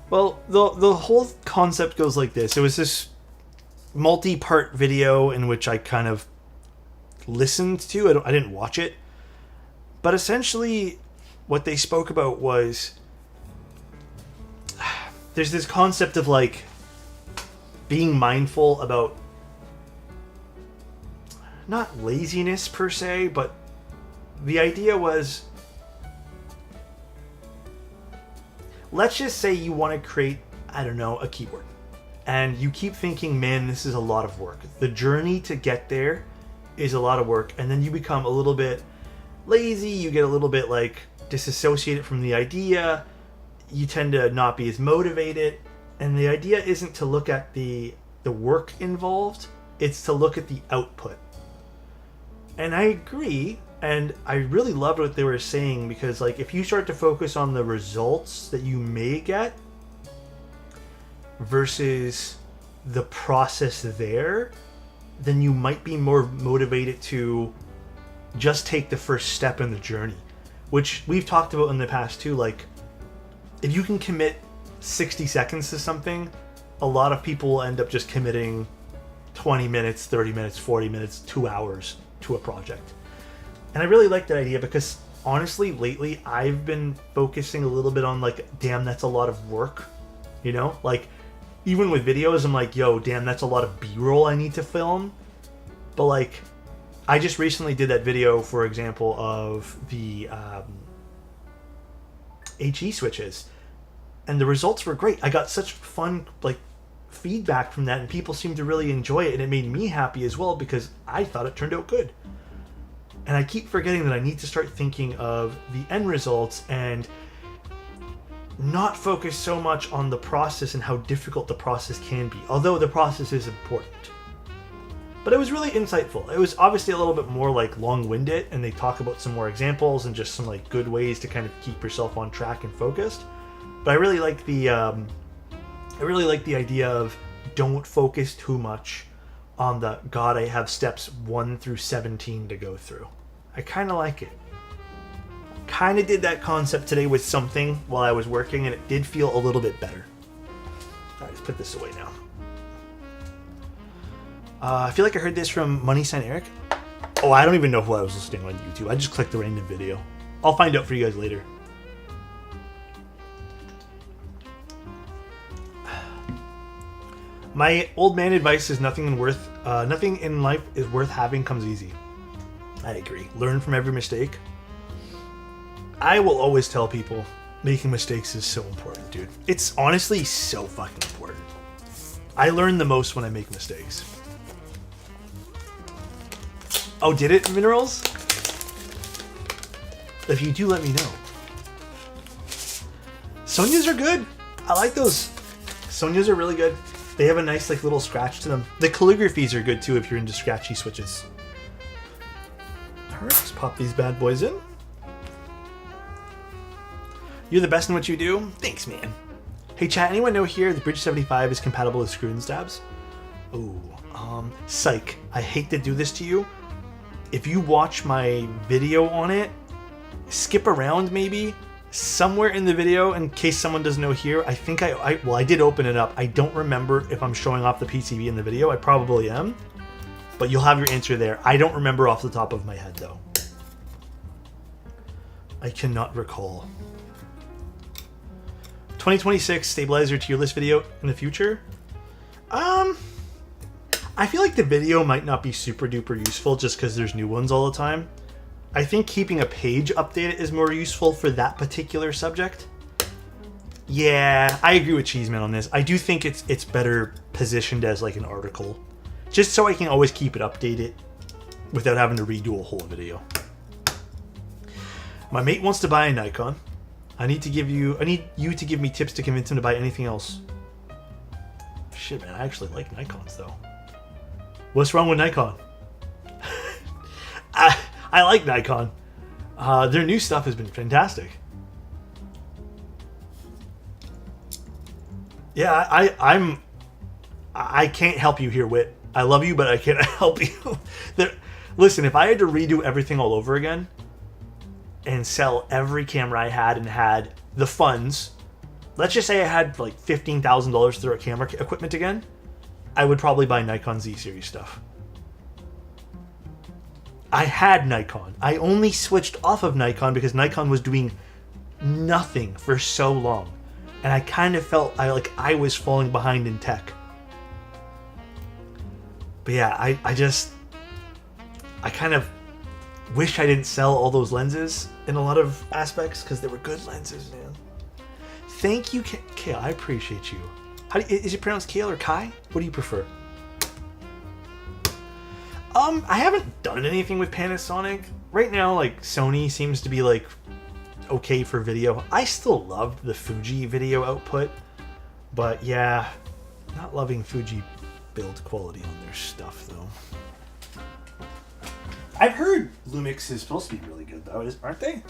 Speaker 1: Well, the whole concept goes like this. It was this multi-part video in which I kind of listened to. I didn't watch it. But essentially, what they spoke about was there's this concept of like being mindful about not laziness per se, but the idea was, let's just say you want to create, I don't know, a keyboard. And you keep thinking, man, this is a lot of work. The journey to get there is a lot of work. And then you become a little bit lazy. You get a little bit like disassociated from the idea. You tend to not be as motivated. And the idea isn't to look at the work involved. It's to look at the output. And I agree. And I really loved what they were saying, because like if you start to focus on the results that you may get versus the process there, then you might be more motivated to just take the first step in the journey, which we've talked about in the past too. Like if you can commit 60 seconds to something, a lot of people will end up just committing 20 minutes, 30 minutes, 40 minutes, 2 hours to a project. And I really like that idea because honestly, lately I've been focusing a little bit on like, damn, that's a lot of work. You know, like even with videos, I'm like, yo, damn, that's a lot of B-roll I need to film. But like, I just recently did that video, for example, of the HE switches, and the results were great. I got such fun like feedback from that, and people seemed to really enjoy it, and it made me happy as well because I thought it turned out good. And I keep forgetting that I need to start thinking of the end results and not focus so much on the process and how difficult the process can be, although the process is important. But it was really insightful. It was obviously a little bit more like long-winded, and they talk about some more examples and just some like good ways to kind of keep yourself on track and focused. But I really like the idea of don't focus too much on the God, I have steps 1 through 17 to go through. I kind of like it. Kind of did that concept today with something while I was working, and it did feel a little bit better. All right, let's put this away now. I feel like I heard this from Money Sign Eric. Oh, I don't even know who I was listening on YouTube. I just clicked the random video. I'll find out for you guys later. My old man advice is nothing in life is worth having comes easy. I agree. Learn from every mistake. I will always tell people making mistakes is so important, dude. It's honestly so fucking important. I learn the most when I make mistakes. Oh, did it, Minerals? If you do, let me know. Sonias are good. I like those. Sonias are really good. They have a nice like little scratch to them. The calligraphies are good too if you're into scratchy switches. Alright, let's pop these bad boys in. You're the best in what you do? Thanks, man. Hey chat, anyone know here the Bridge 75 is compatible with screw and stabs? Ooh, psych. I hate to do this to you. If you watch my video on it, skip around maybe somewhere in the video in case someone doesn't know here. I think I did open it up. I don't remember if I'm showing off the PCB in the video. I probably am, but you'll have your answer there. I don't remember off the top of my head though. I cannot recall. 2026 stabilizer tier list video in the future. I feel like the video might not be super duper useful just because there's new ones all the time. I think keeping a page updated is more useful for that particular subject. Yeah, I agree with Cheeseman on this. I do think it's better positioned as like an article, just so I can always keep it updated without having to redo a whole video. My mate wants to buy a Nikon. I need you to give me tips to convince him to buy anything else. Shit, man, I actually like Nikons though. What's wrong with Nikon? I like Nikon. Their new stuff has been fantastic. Yeah, I can't help you here, Wit. I love you, but I can't help you. Listen, if I had to redo everything all over again and sell every camera I had and had the funds, let's just say I had like $15,000 to throw at camera equipment again, I would probably buy Nikon Z series stuff. I had Nikon. I only switched off of Nikon because Nikon was doing nothing for so long. And I kind of felt like I was falling behind in tech. But yeah, I kind of wish I didn't sell all those lenses in a lot of aspects because they were good lenses, man. Thank you, Kale. I appreciate you. Is it pronounced Kale or Kai? What do you prefer? I haven't done anything with Panasonic. Right now, like, Sony seems to be, like, okay for video. I still loved the Fuji video output. But, yeah, not loving Fuji build quality on their stuff, though. I've heard Lumix is supposed to be really good, though, aren't they?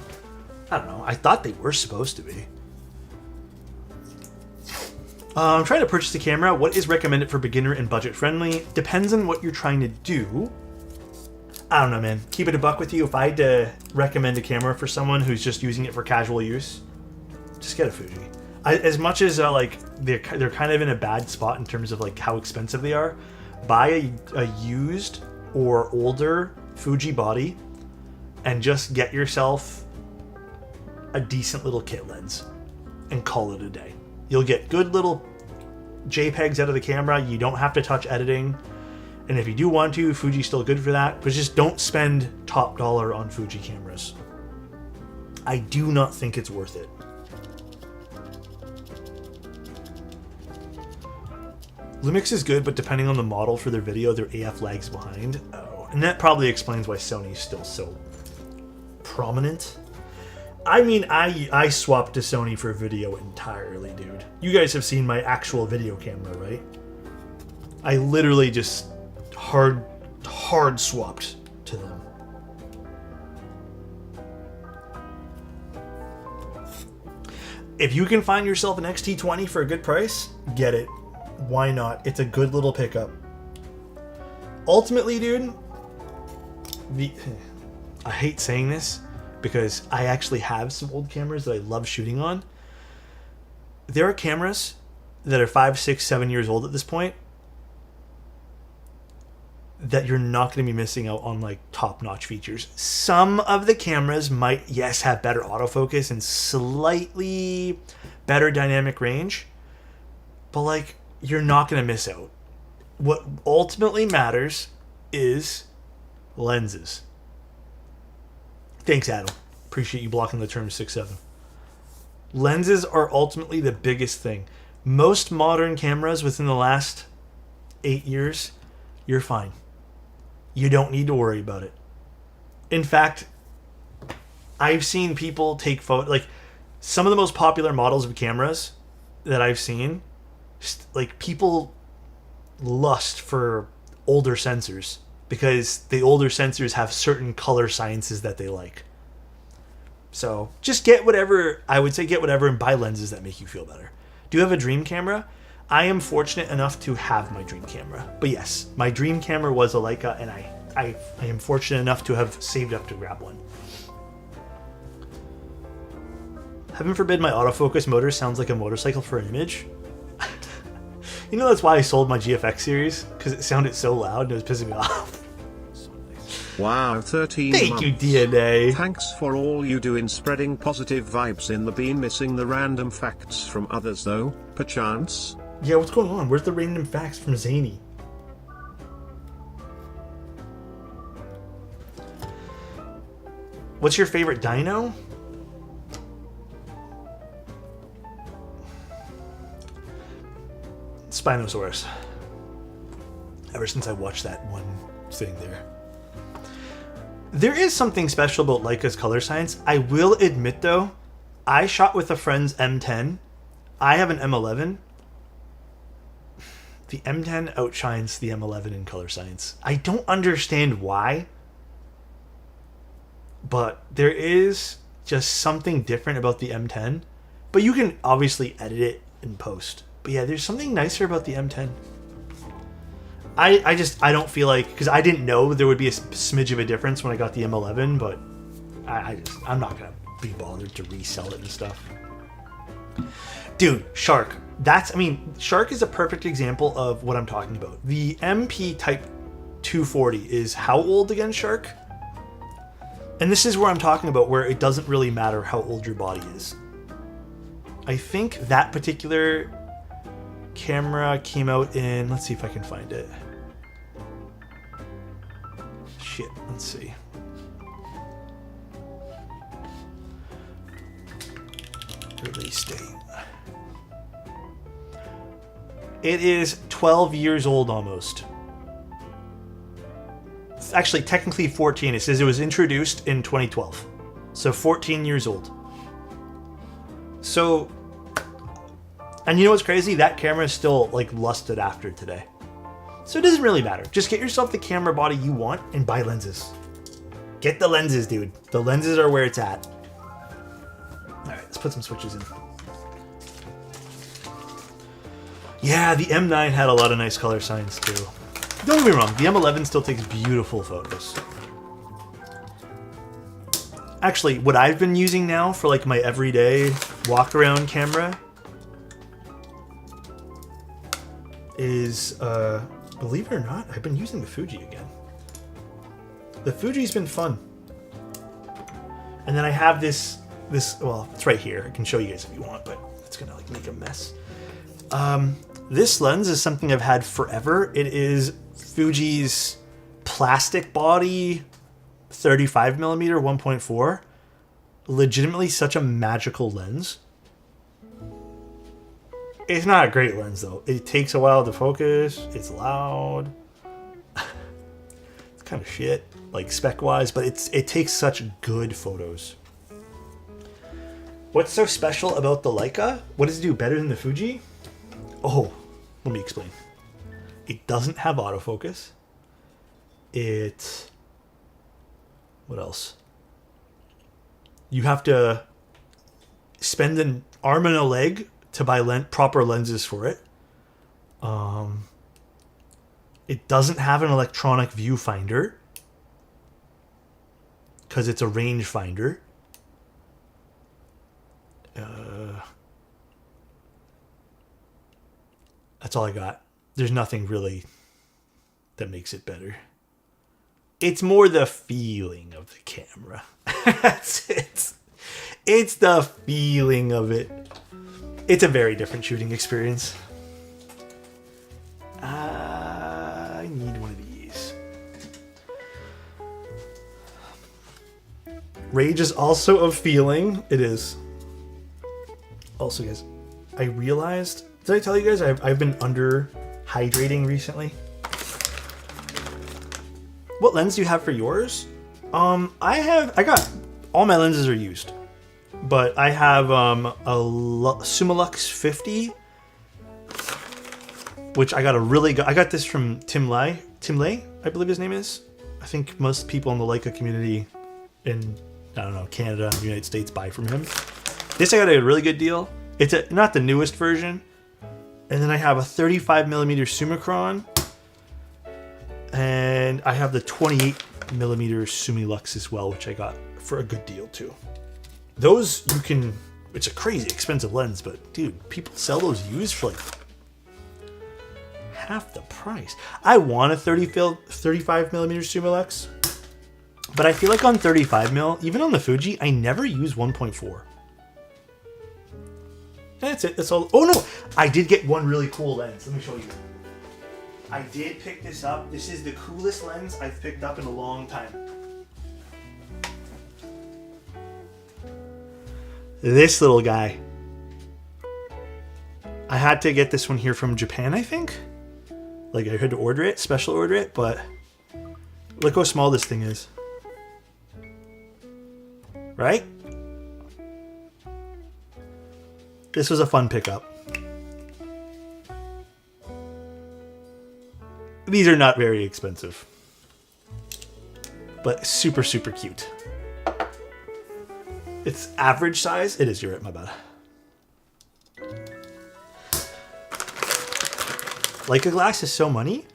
Speaker 1: I don't know. I thought they were supposed to be. I'm trying to purchase a camera. What is recommended for beginner and budget friendly? Depends on what you're trying to do. I don't know, man. Keep it a buck with you. If I had to recommend a camera for someone who's just using it for casual use, just get a Fuji. As much as like they're kind of in a bad spot in terms of like how expensive they are, buy a used or older Fuji body and just get yourself a decent little kit lens and call it a day. You'll get good little JPEGs out of the camera. You don't have to touch editing. And if you do want to, Fuji's still good for that, but just don't spend top dollar on Fuji cameras. I do not think it's worth it. Lumix is good, but depending on the model for their video, their AF lags behind. Oh, and that probably explains why Sony's still so prominent. I mean, I swapped to Sony for video entirely, dude. You guys have seen my actual video camera, right? I literally just hard swapped to them. If you can find yourself an XT20 for a good price, get it. Why not? It's a good little pickup. Ultimately, dude, I hate saying this because I actually have some old cameras that I love shooting on. There are cameras that are 5, 6, 7 years old at this point that you're not going to be missing out on like top-notch features. Some of the cameras might, yes, have better autofocus and slightly better dynamic range, but like you're not going to miss out. What ultimately matters is lenses. Thanks, Adam. Appreciate you blocking the term 6-7. Lenses are ultimately the biggest thing. Most modern cameras within the last 8 years, you're fine. You don't need to worry about it. In fact, I've seen people take photos, like some of the most popular models of cameras that I've seen, like people lust for older sensors because the older sensors have certain color sciences that they like. So just get whatever, I would say get whatever and buy lenses that make you feel better. Do you have a dream camera? I am fortunate enough to have my dream camera. But yes, my dream camera was a Leica, and I am fortunate enough to have saved up to grab one. Heaven forbid my autofocus motor sounds like a motorcycle for an image. You know that's why I sold my GFX series? Because it sounded so loud and it was pissing me off.
Speaker 2: Wow, 13
Speaker 1: Thank
Speaker 2: months.
Speaker 1: you, DNA.
Speaker 2: Thanks for all you do in spreading positive vibes in the bean. Missing the random facts from others though, perchance?
Speaker 1: Yeah, what's going on? Where's the random facts from Zany? What's your favorite dino? Spinosaurus. Ever since I watched that one thing there. There is something special about Leica's color science. I will admit though, I shot with a friend's M10. I have an M11. The M10 outshines the M11 in color science. I don't understand why, but there is just something different about the M10. But you can obviously edit it in post. But yeah, there's something nicer about the M10. I don't feel like, because I didn't know there would be a smidge of a difference when I got the M11, but I'm not gonna be bothered to resell it and stuff. Dude, Shark. Shark is a perfect example of what I'm talking about. The MP Type 240 is how old again, Shark? And this is where I'm talking about where it doesn't really matter how old your body is. I think that particular camera came out in, let's see if I can find it. Shit, let's see. Release date. It is 12 years old almost. It's actually technically 14. It says it was introduced in 2012. So 14 years old. So, and you know what's crazy? That camera is still like lusted after today. So it doesn't really matter. Just get yourself the camera body you want and buy lenses. Get the lenses, dude. The lenses are where it's at. All right, let's put some switches in. Yeah, the M9 had a lot of nice color science too. Don't get me wrong, the M11 still takes beautiful photos. Actually, what I've been using now for like my everyday walk around camera is, believe it or not, I've been using the Fuji again. The Fuji's been fun. And then I have this, well, it's right here. I can show you guys if you want, but it's gonna like make a mess. This lens is something I've had forever. It is Fuji's plastic body 35mm 1.4. Legitimately such a magical lens. It's not a great lens though. It takes a while to focus. It's loud. It's kind of shit, like spec wise, but it takes such good photos. What's so special about the Leica? What does it do better than the Fuji? Oh, let me explain. It doesn't have autofocus. What else? You have to spend an arm and a leg to buy proper lenses for it. It doesn't have an electronic viewfinder because it's a rangefinder. That's all I got. There's nothing really that makes it better. It's more the feeling of the camera. That's it. It's the feeling of it. It's a very different shooting experience. I need one of these. Rage is also of feeling. It is. Also, guys, I realized... Did I tell you guys I've been under hydrating recently? What lens do you have for yours? I got all my lenses are used, but I have a Summilux 50, which I got I got this from Tim Lay, I believe his name is. I think most people in the Leica community in, I don't know, Canada and the United States buy from him. This I got a really good deal. It's not the newest version. And then I have a 35mm Summicron. And I have the 28mm Summilux as well, which I got for a good deal too. Those you can, it's a crazy expensive lens, but dude, people sell those used for like half the price. I want a 35mm Summilux, but I feel like on 35mm, even on the Fuji, I never use 1.4. That's it. That's all. Oh no, I did get one really cool lens. Let me show you. I did pick this up. This is the coolest lens I've picked up in a long time. This little guy. I had to get this one here from Japan, I think. Like I had to order it, special order it, but look how small this thing is. Right? This was a fun pickup. These are not very expensive, but super, super cute. It's average size. It is, you're right, my bad. Leica glass is so money.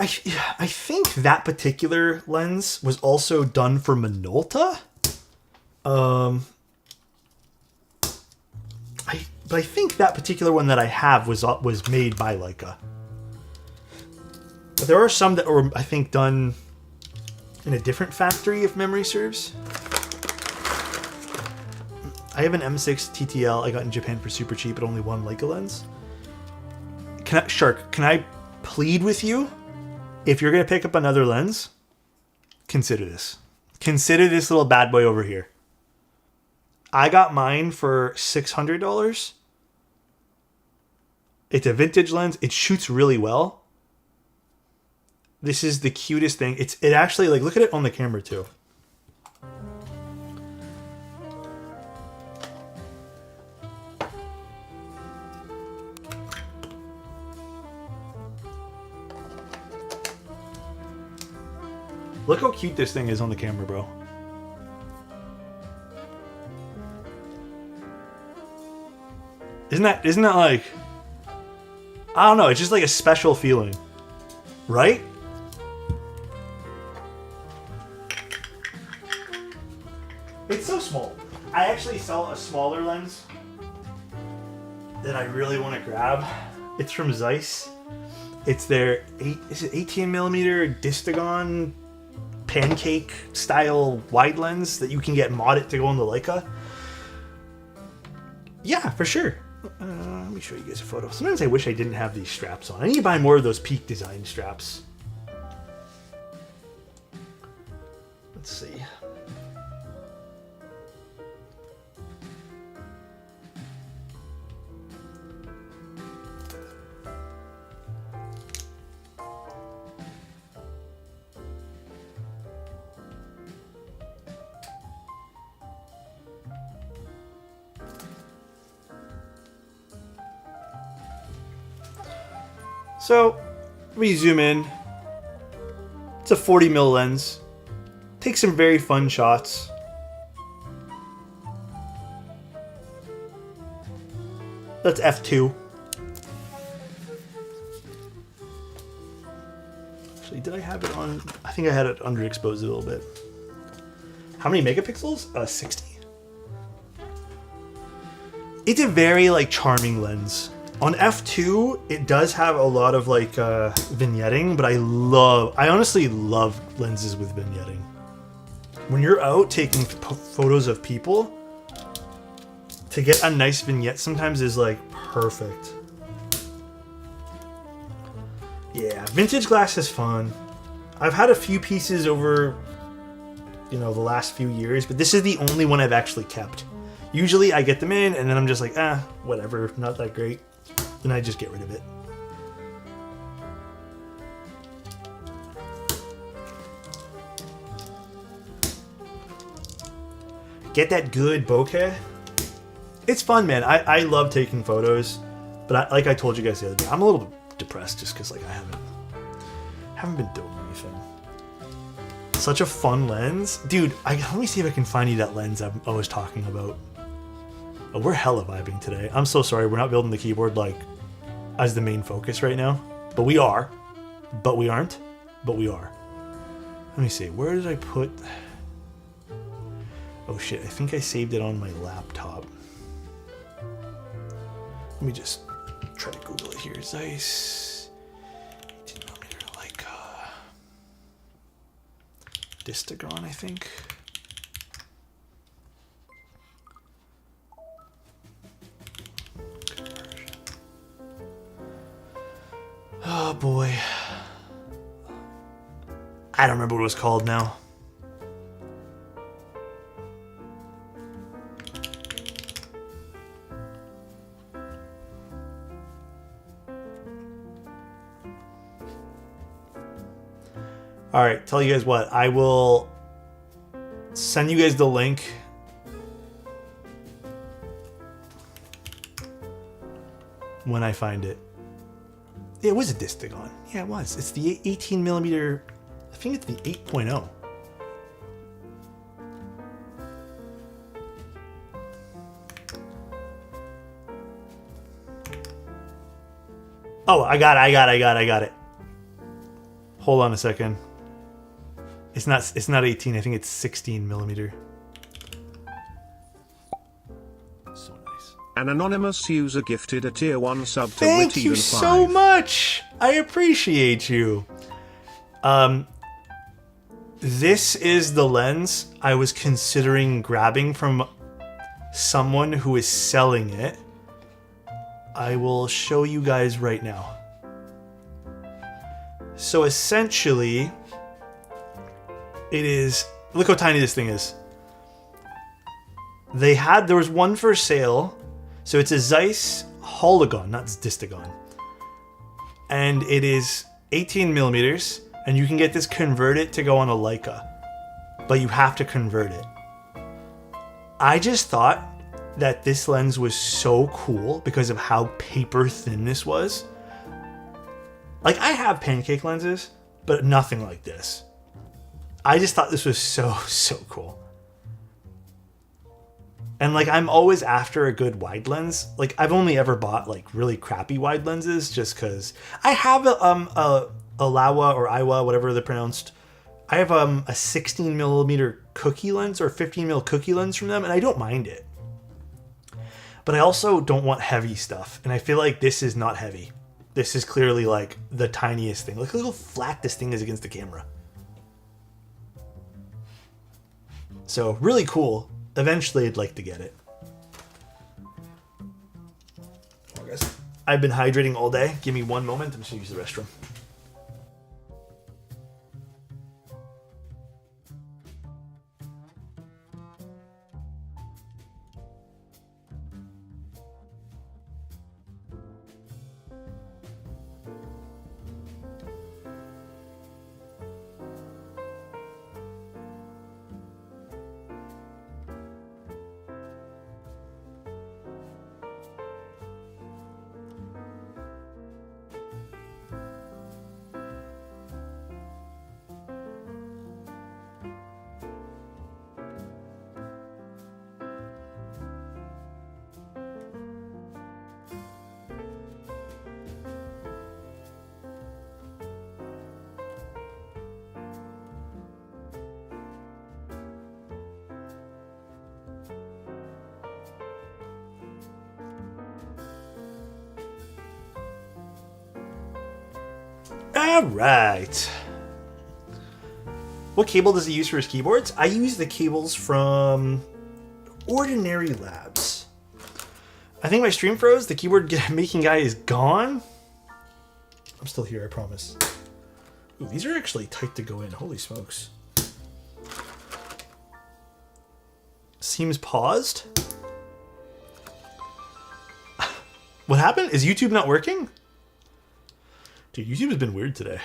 Speaker 1: I think that particular lens was also done for Minolta. But I think that particular one that I have was made by Leica. But there are some that were, I think, done in a different factory, if memory serves. I have an M6 TTL I got in Japan for super cheap, but only one Leica lens. Shark, can I plead with you? If you're going to pick up another lens, consider this. Consider this little bad boy over here. I got mine for $600. It's a vintage lens. It shoots really well. This is the cutest thing. It actually, like, look at it on the camera too. Look how cute this thing is on the camera, bro. Isn't that like, I don't know, it's just like a special feeling, right? well a smaller lens that I really want to grab. It's from Zeiss. It's their 18mm Distagon Pancake style wide lens that you can get modded to go on the Leica. Yeah, for sure. Let me show you guys a photo. Sometimes I wish I didn't have these straps on. I need to buy more of those Peak Design straps. Let's see. So, let me zoom in. It's a 40mm lens. Take some very fun shots. That's f2. Actually, did I have it on? I think I had it underexposed a little bit. How many megapixels? 60. It's a very like charming lens. On f2, it does have a lot of like vignetting, but I honestly love lenses with vignetting. When you're out taking photos of people, to get a nice vignette sometimes is like perfect. Yeah, vintage glass is fun. I've had a few pieces over, the last few years, but this is the only one I've actually kept. Usually I get them in and then I'm just like, whatever, not that great. Then I just get rid of it. Get that good bokeh. It's fun, man. I love taking photos, but like I told you guys the other day, I'm a little bit depressed just because like I haven't been doing anything. Such a fun lens, dude. Let me see if I can find you that lens I was talking about. Oh, we're hella vibing today. I'm so sorry we're not building the keyboard like as the main focus right now, but we are, but we aren't, but we are. Let me see, where did I put? Oh shit, I think I saved it on my laptop. Let me just try to Google it here. Zeiss 18mm Leica Distagon, I think. Oh boy. I don't remember what it was called now. Alright, tell you guys what, I will send you guys the link. When I find it. It was a Distagon. Yeah, it was. It's the 18mm. I think it's the 8.0. Oh, I got it. Hold on a second. It's not 18. I think it's 16mm. So nice.
Speaker 2: An anonymous user gifted a tier 1 sub to
Speaker 1: Thank you so much. I appreciate you. This is the lens I was considering grabbing from someone who is selling it. I will show you guys right now. So essentially, it is, look how tiny this thing is. There was one for sale. So it's a Zeiss Hologon, not Distagon. And it is 18mm, and you can get this converted to go on a Leica. But you have to convert it. I just thought that this lens was so cool because of how paper thin this was. Like, I have Pancake lenses, but nothing like this. I just thought this was so cool. And like, I'm always after a good wide lens. Like, I've only ever bought like really crappy wide lenses just because I have a Lawa or Iwa, whatever they're pronounced. I have a 16mm cookie lens or 15mm cookie lens from them, and I don't mind it. But I also don't want heavy stuff. And I feel like this is not heavy. This is clearly like the tiniest thing. Look how flat this thing is against the camera. So really cool. Eventually I'd like to get it. Oh, guys. I've been hydrating all day. Give me one moment. I'm just gonna use the restroom. All right. What cable does he use for his keyboards? I use the cables from Ordinary Labs. I think my stream froze. The keyboard making guy is gone. I'm still here, I promise. Ooh, these are actually tight to go in. Holy smokes. Seems paused. What happened? Is YouTube not working? Dude, YouTube has been weird today.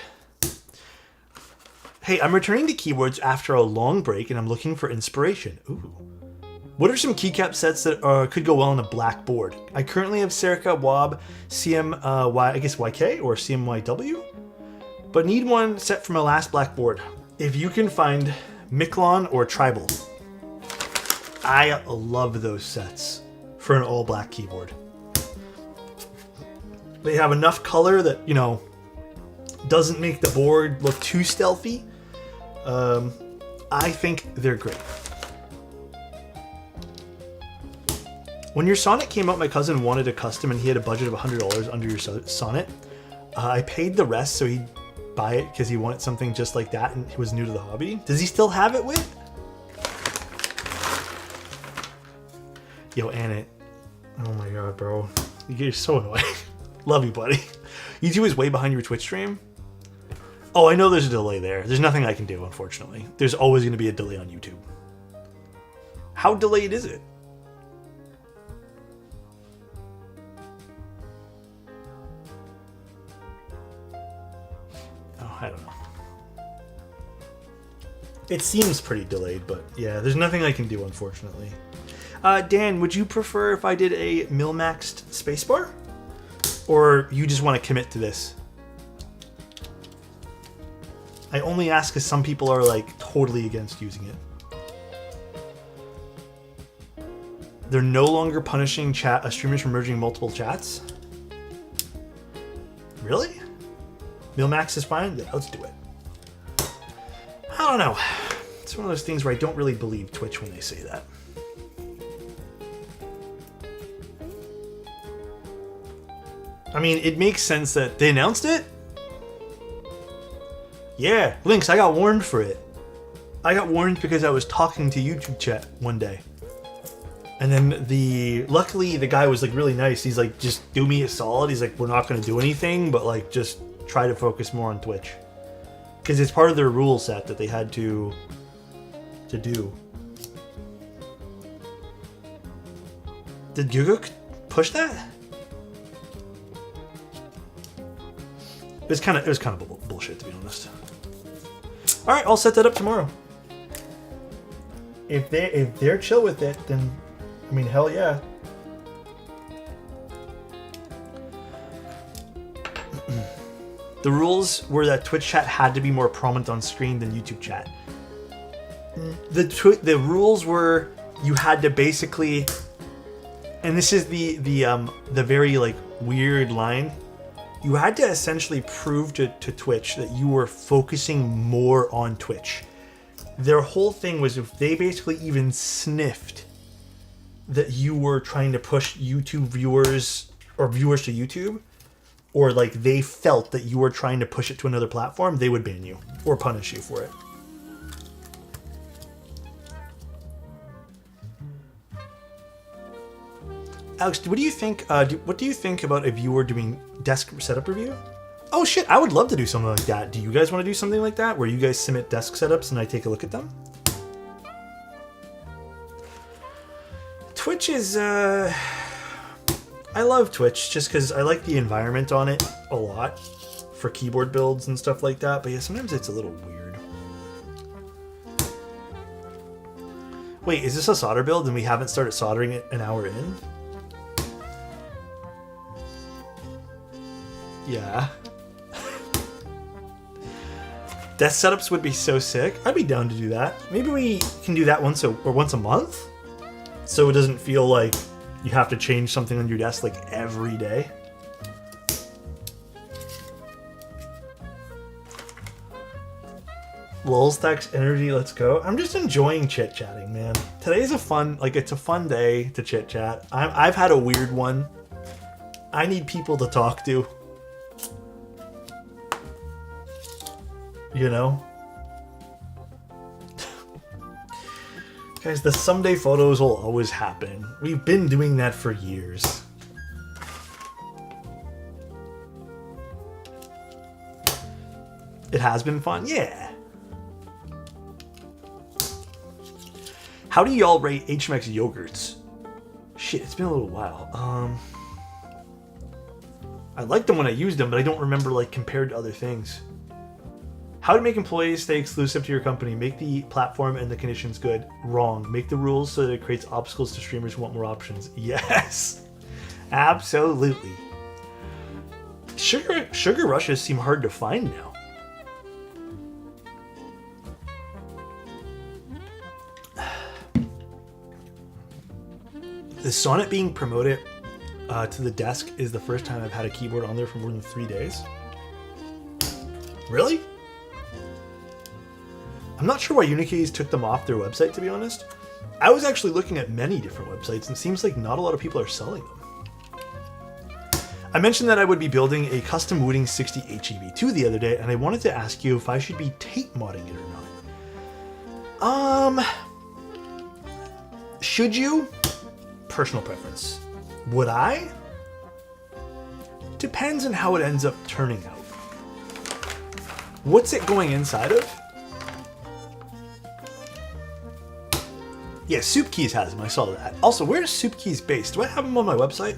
Speaker 1: Hey, I'm returning to keyboards after a long break and I'm looking for inspiration. Ooh. What are some keycap sets that could go well on a black board? I currently have Serica, WAB, CMY, I guess YK or CMYW, but need one set from my last black board. If you can find Miklon or Tribal. I love those sets for an all black keyboard. They have enough color that, you know, doesn't make the board look too stealthy. I think they're great. When your Sonnet came out, my cousin wanted a custom and he had a budget of $100 under your Sonnet. I paid the rest so he'd buy it because he wanted something just like that and he was new to the hobby. Does he still have it with? Yo, Annette. Oh my god, bro. You're so annoying. Love you, buddy. YouTube is way behind your Twitch stream. Oh, I know there's a delay there. There's nothing I can do, unfortunately. There's always going to be a delay on YouTube. How delayed is it? Oh, I don't know. It seems pretty delayed, but yeah, there's nothing I can do, unfortunately. Dan, would you prefer if I did a mil-maxed spacebar? Or you just want to commit to this? I only ask because some people are like totally against using it. They're no longer punishing streamers for merging multiple chats. Really? Mil-max is fine? Yeah, let's do it. I don't know. It's one of those things where I don't really believe Twitch when they say that. I mean, it makes sense that they announced it. Yeah, Lynx, I got warned for it. I got warned because I was talking to YouTube chat one day. And then luckily the guy was like really nice. He's like, just do me a solid. He's like, we're not going to do anything, but like, just try to focus more on Twitch. Because it's part of their rule set that they had to do. Did Guguk push that? It was kind of bullshit, to be honest. All right, I'll set that up tomorrow. If they're chill with it, then I mean, hell yeah. The rules were that Twitch chat had to be more prominent on screen than YouTube chat. The rules were you had to basically, and this is the very like weird line. You had to essentially prove to Twitch that you were focusing more on Twitch. Their whole thing was if they basically even sniffed that you were trying to push YouTube viewers or viewers to YouTube, or like they felt that you were trying to push it to another platform, they would ban you or punish you for it. Alex, what do you think? What do you think about a viewer doing desk setup review? Oh shit, I would love to do something like that. Do you guys want to do something like that, where you guys submit desk setups and I take a look at them? Twitch is, I love Twitch just because I like the environment on it a lot for keyboard builds and stuff like that. But yeah, sometimes it's a little weird. Wait, is this a solder build and we haven't started soldering it an hour in? Yeah. Desk setups would be so sick. I'd be down to do that. Maybe we can do that once a month, so it doesn't feel like you have to change something on your desk like every day. Lulz Tax Energy, let's go. I'm just enjoying chit-chatting, man. Today's it's a fun day to chit-chat. I've had a weird one. I need people to talk to. You know? Guys, the someday photos will always happen. We've been doing that for years. It has been fun? Yeah. How do y'all rate HMX yogurts? Shit, it's been a little while. I liked them when I used them, but I don't remember like compared to other things. How to make employees stay exclusive to your company. Make the platform and the conditions good. Wrong. Make the rules so that it creates obstacles to streamers who want more options. Yes. Absolutely. Sugar rushes seem hard to find now. The Sonnet being promoted to the desk is the first time I've had a keyboard on there for more than 3 days. Really? I'm not sure why Unikeys took them off their website, to be honest. I was actually looking at many different websites, and it seems like not a lot of people are selling them. I mentioned that I would be building a custom Wooting 60 HEV2 the other day, and I wanted to ask you if I should be tape modding it or not. Should you? Personal preference. Would I? Depends on how it ends up turning out. What's it going inside of? Yeah, Soup Keys has them. I saw that. Also, where is Soup Keys based? Do I have them on my website?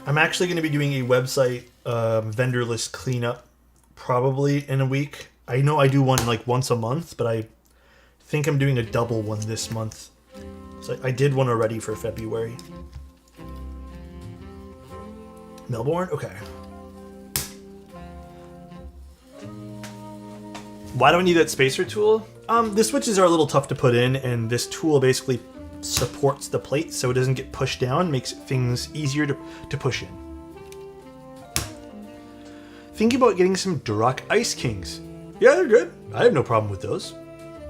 Speaker 1: I'm actually going to be doing a website vendor list cleanup probably in a week. I know I do one like once a month, but I think I'm doing a double one this month. So I did one already for February. Melbourne? Okay. Why do I need that spacer tool? The switches are a little tough to put in, and this tool basically supports the plate so it doesn't get pushed down, makes things easier to push in. Thinking about getting some Duroc Ice Kings. Yeah, they're good. I have no problem with those.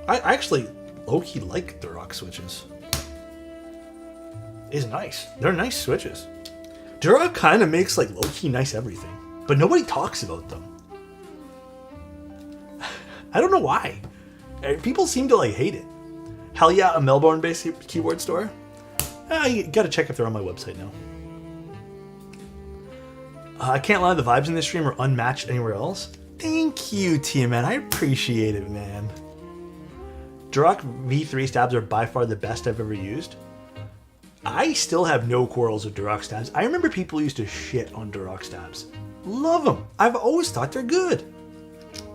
Speaker 1: I actually low-key like Duroc switches. It's nice. They're nice switches. Duroc kind of makes like low-key nice everything, but nobody talks about them. I don't know why. People seem to like hate it. Hell yeah, a Melbourne-based keyboard store? You gotta check if they're on my website now. I can't lie, the vibes in this stream are unmatched anywhere else. Thank you, TMN. I appreciate it, man. Duroc V3 stabs are by far the best I've ever used. I still have no quarrels with Duroc stabs. I remember people used to shit on Duroc stabs. Love them. I've always thought they're good.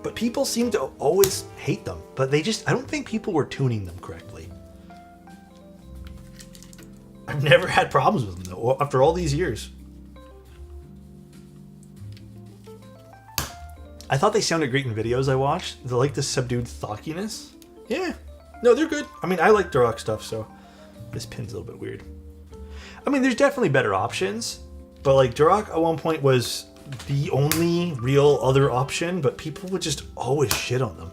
Speaker 1: But people seem to always hate them. But I don't think people were tuning them correctly. I've never had problems with them though, after all these years. I thought they sounded great in videos I watched. They like the subdued thockiness. Yeah. No, they're good. I mean, I like Duroc stuff, so this pin's a little bit weird. I mean, there's definitely better options, but like Duroc at one point was the only real other option, but people would just always shit on them.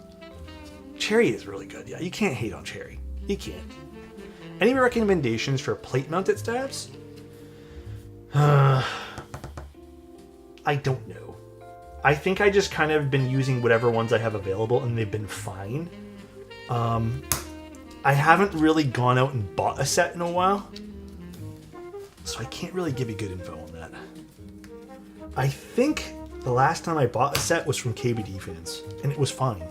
Speaker 1: Cherry is really good. Yeah, you can't hate on cherry. You can't. Any recommendations for plate-mounted stabs? I don't know. I think I just kind of been using whatever ones I have available, and they've been fine. I haven't really gone out and bought a set in a while, so I can't really give you good info on that. I think the last time I bought a set was from KBD Fans, and it was fine.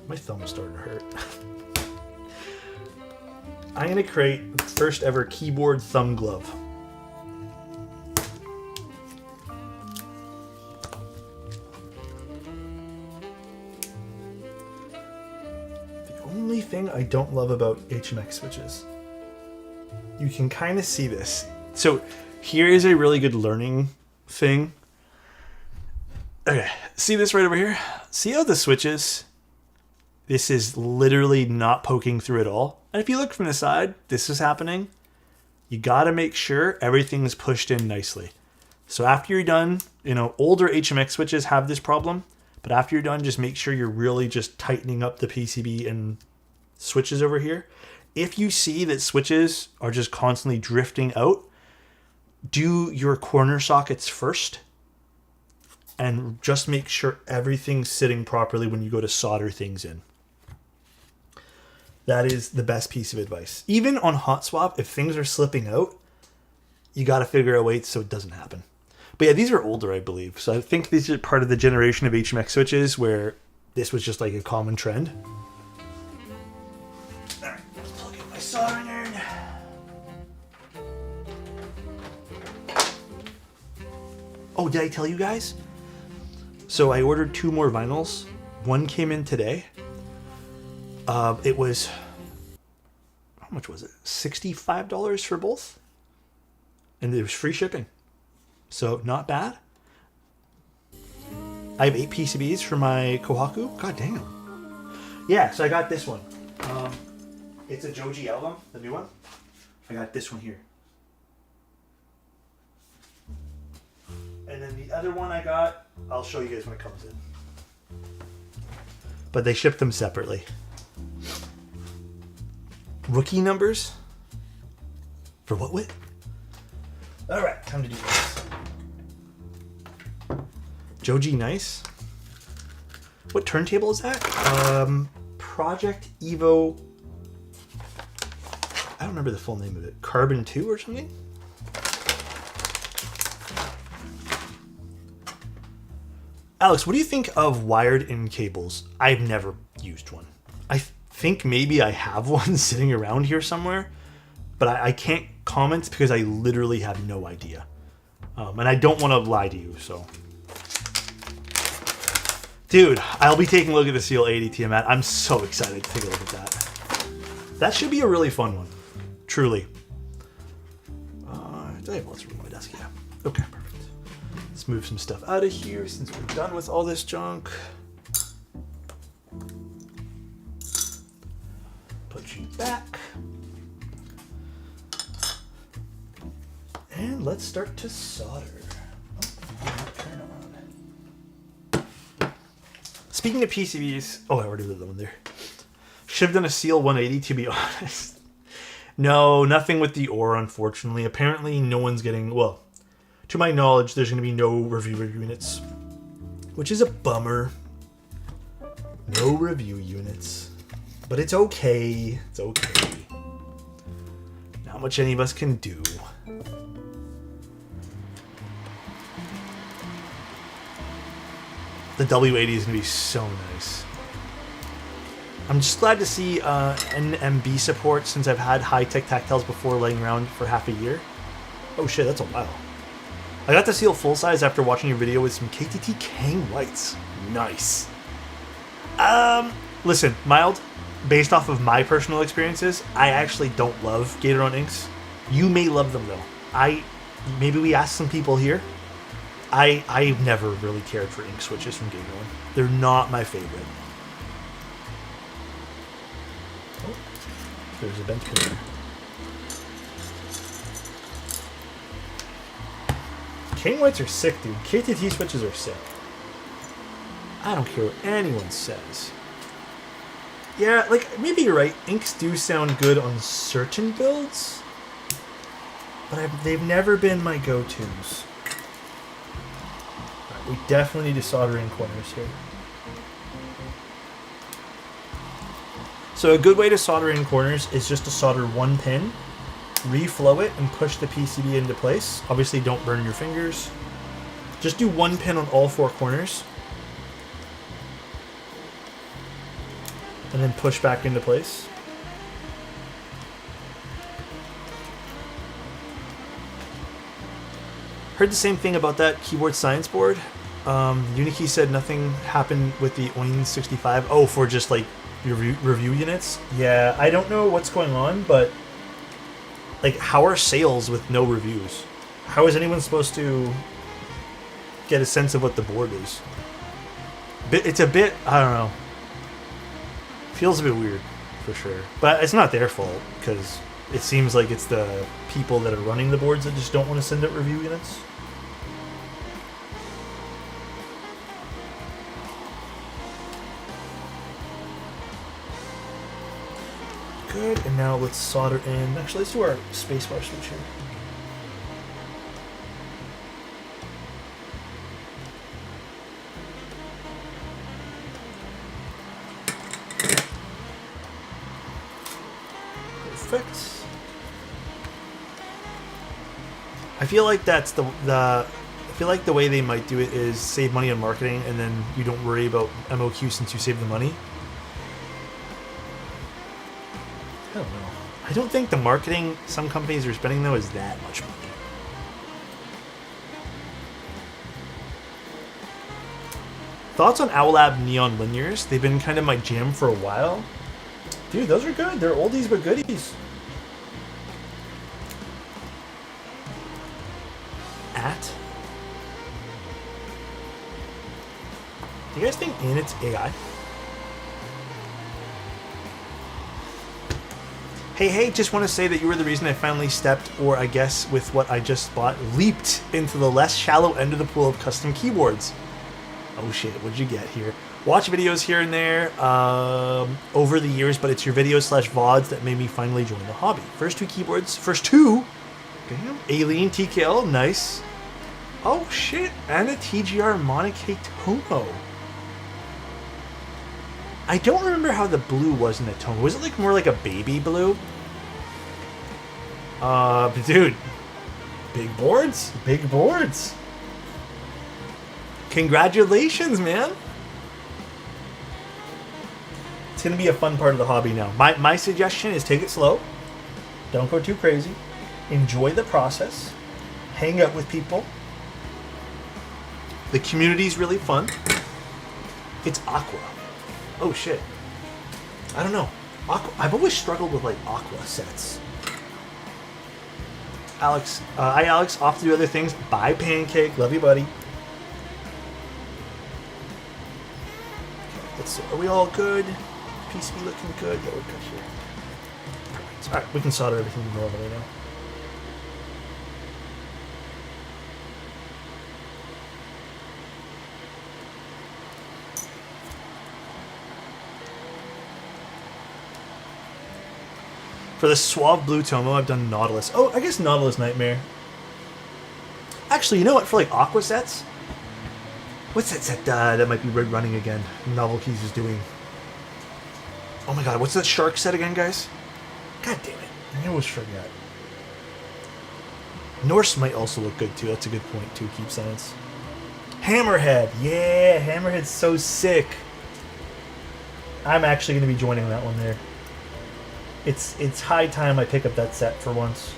Speaker 1: My thumb is starting to hurt. I'm going to create the first ever keyboard thumb glove. The only thing I don't love about HMX switches, you can kind of see this. So here is a really good learning thing. Okay, see this right over here? See how the switches, this is literally not poking through at all. And if you look from the side, this is happening. You got to make sure everything's pushed in nicely. So after you're done, you know, older HMX switches have this problem, but after you're done, just make sure you're really just tightening up the PCB and switches over here. If you see that switches are just constantly drifting out, do your corner sockets first and just make sure everything's sitting properly when you go to solder things in. That is the best piece of advice. Even on hot swap, if things are slipping out, you got to figure out ways so it doesn't happen. But yeah, these are older, I believe. So I think these are part of the generation of HMX switches where this was just like a common trend. All right, let's plug in my soldering iron. Oh, did I tell you guys? So I ordered 2 more vinyls. One came in today. It was, how much was it? $65 for both. And it was free shipping. So not bad. I have 8 PCBs for my Kohaku. God damn. Yeah, so I got this one. It's a Joji album, the new one. I got this one here. And then the other one I got, I'll show you guys when it comes in. But they shipped them separately. Rookie numbers? For what width? Alright, time to do this. Joji Nice. What turntable is that? Project Evo. I don't remember the full name of it. Carbon 2 or something? Alex, what do you think of wired-in cables? I've never used one. I think maybe I have one sitting around here somewhere, but I can't comment because I literally have no idea. And I don't want to lie to you, so. Dude, I'll be taking a look at the Seal 80 Tiamat. I'm so excited to take a look at that. That should be a really fun one. Truly. Do I have lots of room on my desk? Yeah. Okay, perfect. Let's move some stuff out of here since we're done with all this junk. Put you back. And let's start to solder. Oh, turn on. Speaking of PCBs, oh, I already did that one there. Should have done a Seal 180 to be honest. No, nothing with the ore, unfortunately. Apparently, no one's getting, well, to my knowledge, there's going to be no review units, which is a bummer. No review units, but it's okay. It's okay. Not much any of us can do. The W80 is going to be so nice. I'm just glad to see NMB support since I've had high-tech tactiles before laying around for half a year. Oh shit, that's a while. I got the Seal full size after watching your video with some KTT Kang whites. Nice. Listen, mild, based off of my personal experiences, I actually don't love Gatoron inks. You may love them though. Maybe we ask some people here. I've never really cared for ink switches from Gatoron. They're not my favorite. Oh, there's a bench there. King whites are sick, dude. KTT switches are sick. I don't care what anyone says. Yeah, like, maybe you're right. Inks do sound good on certain builds, but they've never been my go-tos. Right, we definitely need to solder in corners here. So a good way to solder in corners is just to solder one pin, reflow it, and push the PCB into place. Obviously, don't burn your fingers. Just do one pin on all 4 corners. And then push back into place. Heard the same thing about that keyboard science board. Unikey said nothing happened with the OIN 65. Oh, for just like your review units? Yeah, I don't know what's going on, but like, how are sales with no reviews? How is anyone supposed to get a sense of what the board is? It's a bit, I don't know. Feels a bit weird, for sure. But it's not their fault, because it seems like it's the people that are running the boards that just don't want to send out review units. Good, and now let's solder in. Actually, let's do our spacebar switch here. Perfect. I feel like that's I feel like the way they might do it is save money on marketing, and then you don't worry about MOQ since you save the money. I don't know. I don't think the marketing some companies are spending, though, is that much money. Thoughts on Owlab Neon Linears? They've been kind of my jam for a while. Dude, those are good. They're oldies but goodies. At? Do you guys think it's AI? Hey, just want to say that you were the reason I finally stepped, or I guess with what I just bought, leaped into the less shallow end of the pool of custom keyboards. Oh shit, what'd you get here? Watch videos here and there over the years, but it's your videos / VODs that made me finally join the hobby. First two keyboards, damn, Lamy TKL, nice. Oh shit, and a TGR Monoke Tomo. I don't remember how the blue was in the Tomo. Was it like more like a baby blue? But dude, big boards, big boards. Congratulations, man. It's going to be a fun part of the hobby now. My suggestion is take it slow. Don't go too crazy. Enjoy the process. Hang out with people. The community's really fun. It's Aqua. Oh, shit. I don't know. Aqua. I've always struggled with, like, Aqua sets. Alex. Hi, Alex. Off to do other things. Bye, Pancake. Love you, buddy. Okay, are we all good? PCB looking good. Yeah, we're good here. Perfect. All right, we can solder everything normally now. For the Suave Blue Tomo, I've done Nautilus. Oh, I guess Nautilus Nightmare. Actually, you know what? For like Aqua sets, what's that set that might be running again? Novelties is doing. Oh my god, what's that shark set again, guys? God damn it. I always forget. Norse might also look good too. That's a good point too. Keep science. Hammerhead. Yeah, Hammerhead's so sick. I'm actually going to be joining that one there. It's high time I pick up that set for once.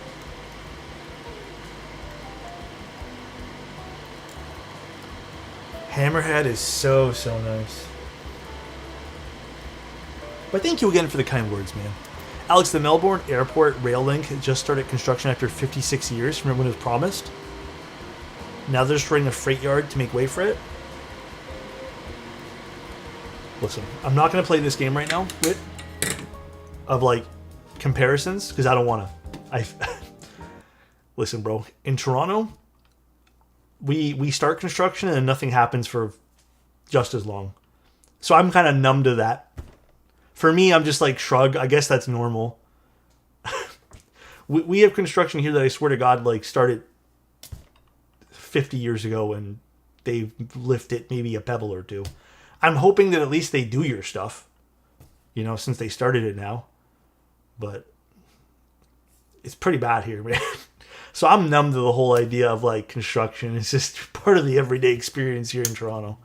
Speaker 1: Hammerhead is so nice. But thank you again for the kind words, man. Alex, the Melbourne Airport rail link just started construction after 56 years. Remember when it was promised? Now they're destroying a freight yard to make way for it. Listen, I'm not going to play this game right now of like comparisons because I don't want to. Listen, bro. In Toronto, we start construction and nothing happens for just as long. So I'm kind of numb to that. For me, I'm just like, shrug. I guess that's normal. we have construction here that I swear to God, like, started 50 years ago and they've lifted maybe a pebble or two. I'm hoping that at least they do your stuff, you know, since they started it now. But it's pretty bad here, man. So I'm numb to the whole idea of, like, construction. It's just part of the everyday experience here in Toronto.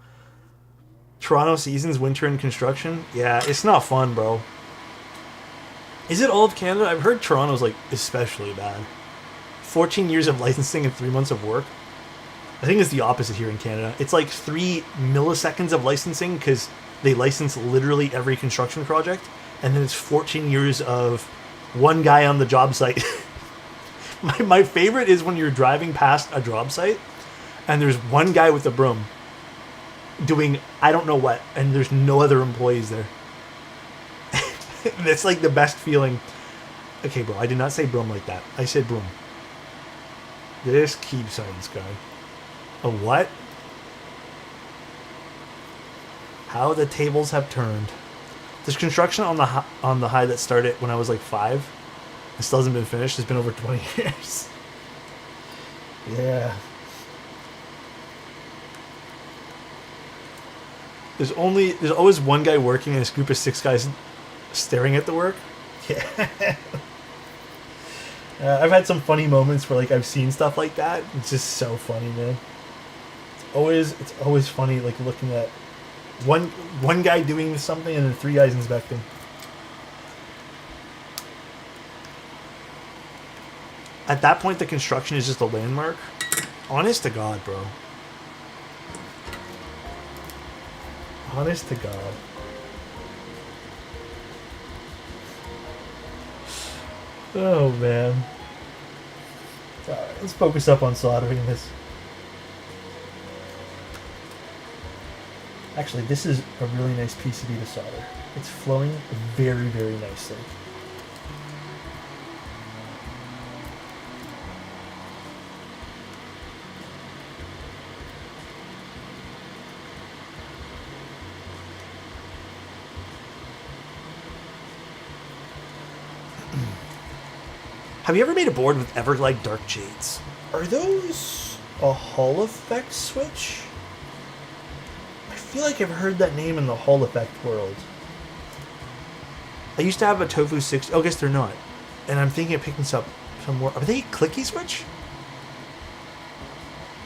Speaker 1: Toronto seasons, winter and construction. Yeah, it's not fun, bro. Is it all of Canada? I've heard Toronto's, like, especially bad. 14 years of licensing and 3 months of work. I think it's the opposite here in Canada. It's like 3 milliseconds of licensing because they license literally every construction project. And then it's 14 years of one guy on the job site. my favorite is when you're driving past a job site and there's one guy with a broom doing I don't know what, and there's no other employees there. That's like the best feeling. Okay, bro, I did not say broom like that. I said broom. This keeps on, Sky. A what? How the tables have turned. There's construction on the high that started when I was like 5. It still hasn't been finished. It's been over 20 years. Yeah. There's always one guy working and a group of 6 guys staring at the work. Yeah. I've had some funny moments where, like, I've seen stuff like that. It's just so funny, man. It's always funny, like, looking at one guy doing something and then 3 guys inspecting. At that point, the construction is just a landmark. Honest to God, bro. Honest to God. Oh, man. Alright, let's focus up on soldering this. Actually, this is a really nice PCB to solder. It's flowing very, very nicely. Have you ever made a board with Everglide Dark Jades? Are those a Hall Effect switch? I feel like I've heard that name in the Hall Effect world. I used to have a Tofu 6. Oh, I guess they're not. And I'm thinking of picking up some more. Are they clicky switch?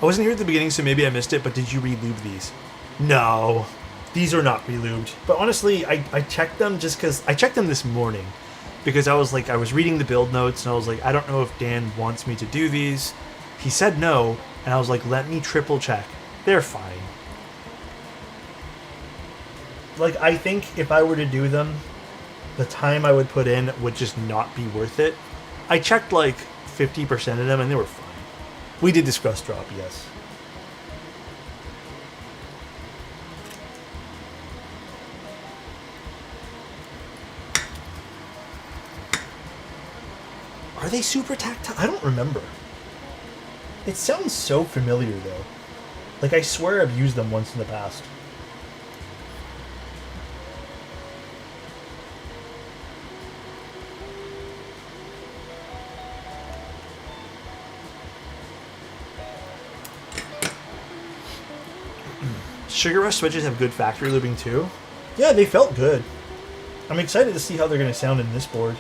Speaker 1: I wasn't here at the beginning, so maybe I missed it, but did you re-lube these? No. These are not re-lubed. But honestly, I checked them just because... I checked them this morning. Because I was reading the build notes, and I was like, I don't know if Dan wants me to do these. He said no, and I was like, let me triple check. They're fine. Like, I think if I were to do them, the time I would put in would just not be worth it. I checked like 50% of them, and they were fine. We did discuss drop, yes. Are they super tactile? I don't remember. It sounds so familiar, though. Like, I swear I've used them once in the past. Sugar Rush switches have good factory lubing, too. Yeah, they felt good. I'm excited to see how they're going to sound in this board.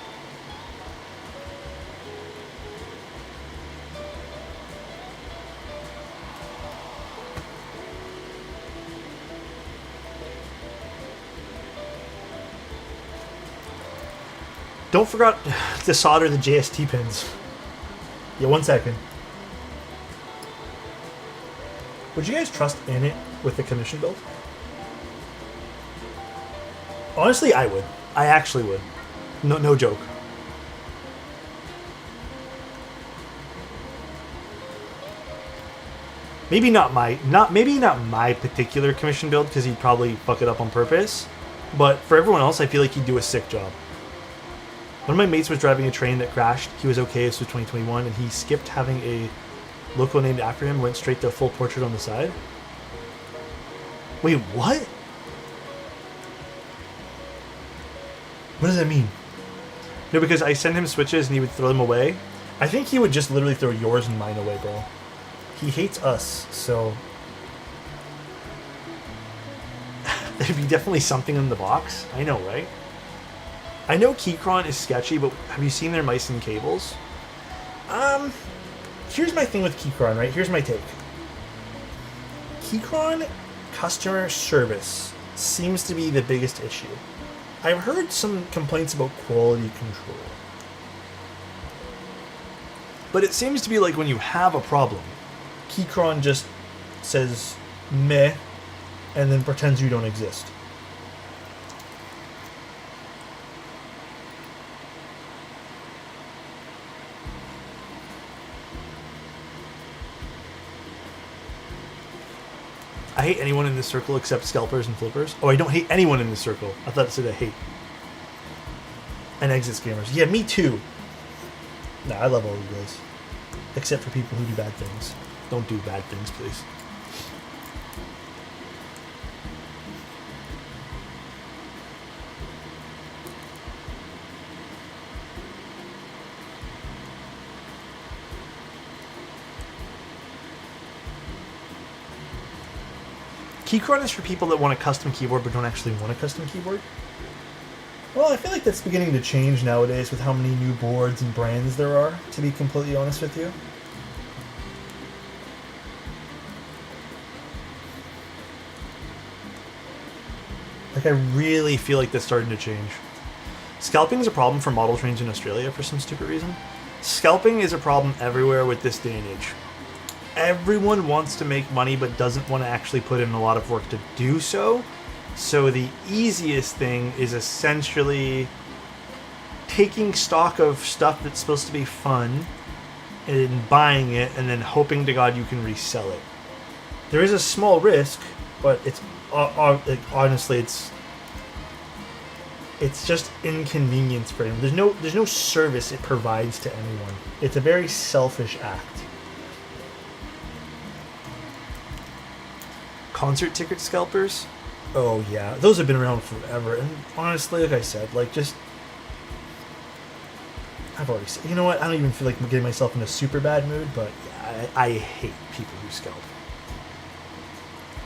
Speaker 1: Don't forget to solder the JST pins. Yeah, 1 second. Would you guys trust in it with the commission build? Honestly, I would. I actually would. No joke. Maybe not my particular commission build because he'd probably fuck it up on purpose. But for everyone else, I feel like he'd do a sick job. One of my mates was driving a train that crashed. He was okay. This was 2021, and he skipped having a logo named after him, went straight to full portrait on the side. Wait, what? What does that mean? No, because I send him switches and he would throw them away. I think he would just literally throw yours and mine away, bro. He hates us, so... There'd be definitely something in the box. I know, right? I know Keychron is sketchy, but have you seen their mice and cables? Here's my thing with Keychron, right? Here's my take. Keychron customer service seems to be the biggest issue. I've heard some complaints about quality control. But it seems to be like when you have a problem, Keychron just says meh and then pretends you don't exist. I hate anyone in this circle except scalpers and flippers. Oh, I don't hate anyone in this circle. I thought it said I hate. And exit scammers. Yeah, me too. Nah, I love all you guys. Except for people who do bad things. Don't do bad things, please. Keychron is for people that want a custom keyboard but don't actually want a custom keyboard. Well, I feel like that's beginning to change nowadays with how many new boards and brands there are, to be completely honest with you. Like, I really feel like that's starting to change. Scalping is a problem for model trains in Australia for some stupid reason. Scalping is a problem everywhere with this day and age. Everyone wants to make money but doesn't want to actually put in a lot of work to do so. So the easiest thing is essentially taking stock of stuff that's supposed to be fun and buying it and then hoping to God you can resell it. There is a small risk, but it's honestly it's just inconvenience for him. There's no service it provides to anyone. It's a very selfish act. Concert ticket scalpers? Oh yeah, those have been around forever. And honestly, like I said, like just... I've already said... You know what? I don't even feel like I'm getting myself in a super bad mood, but yeah, I hate people who scalp.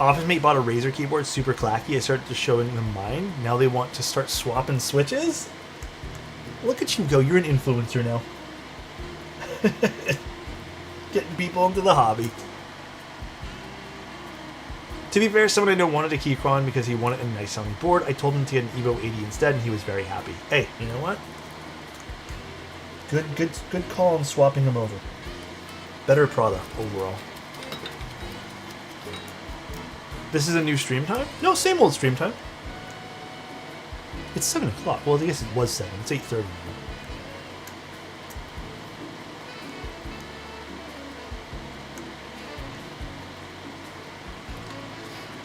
Speaker 1: Office mate bought a Razer keyboard, super clacky. I started to show them mine. Now they want to start swapping switches? Look at you go, you're an influencer now. Getting people into the hobby. To be fair, someone I know wanted a Keychron because he wanted a nice sounding board. I told him to get an Evo 80 instead, and he was very happy. Hey, you know what? Good call on swapping him over. Better product overall. This is a new stream time? No, same old stream time. It's 7 o'clock. Well, I guess it was 7. It's 8:30 now.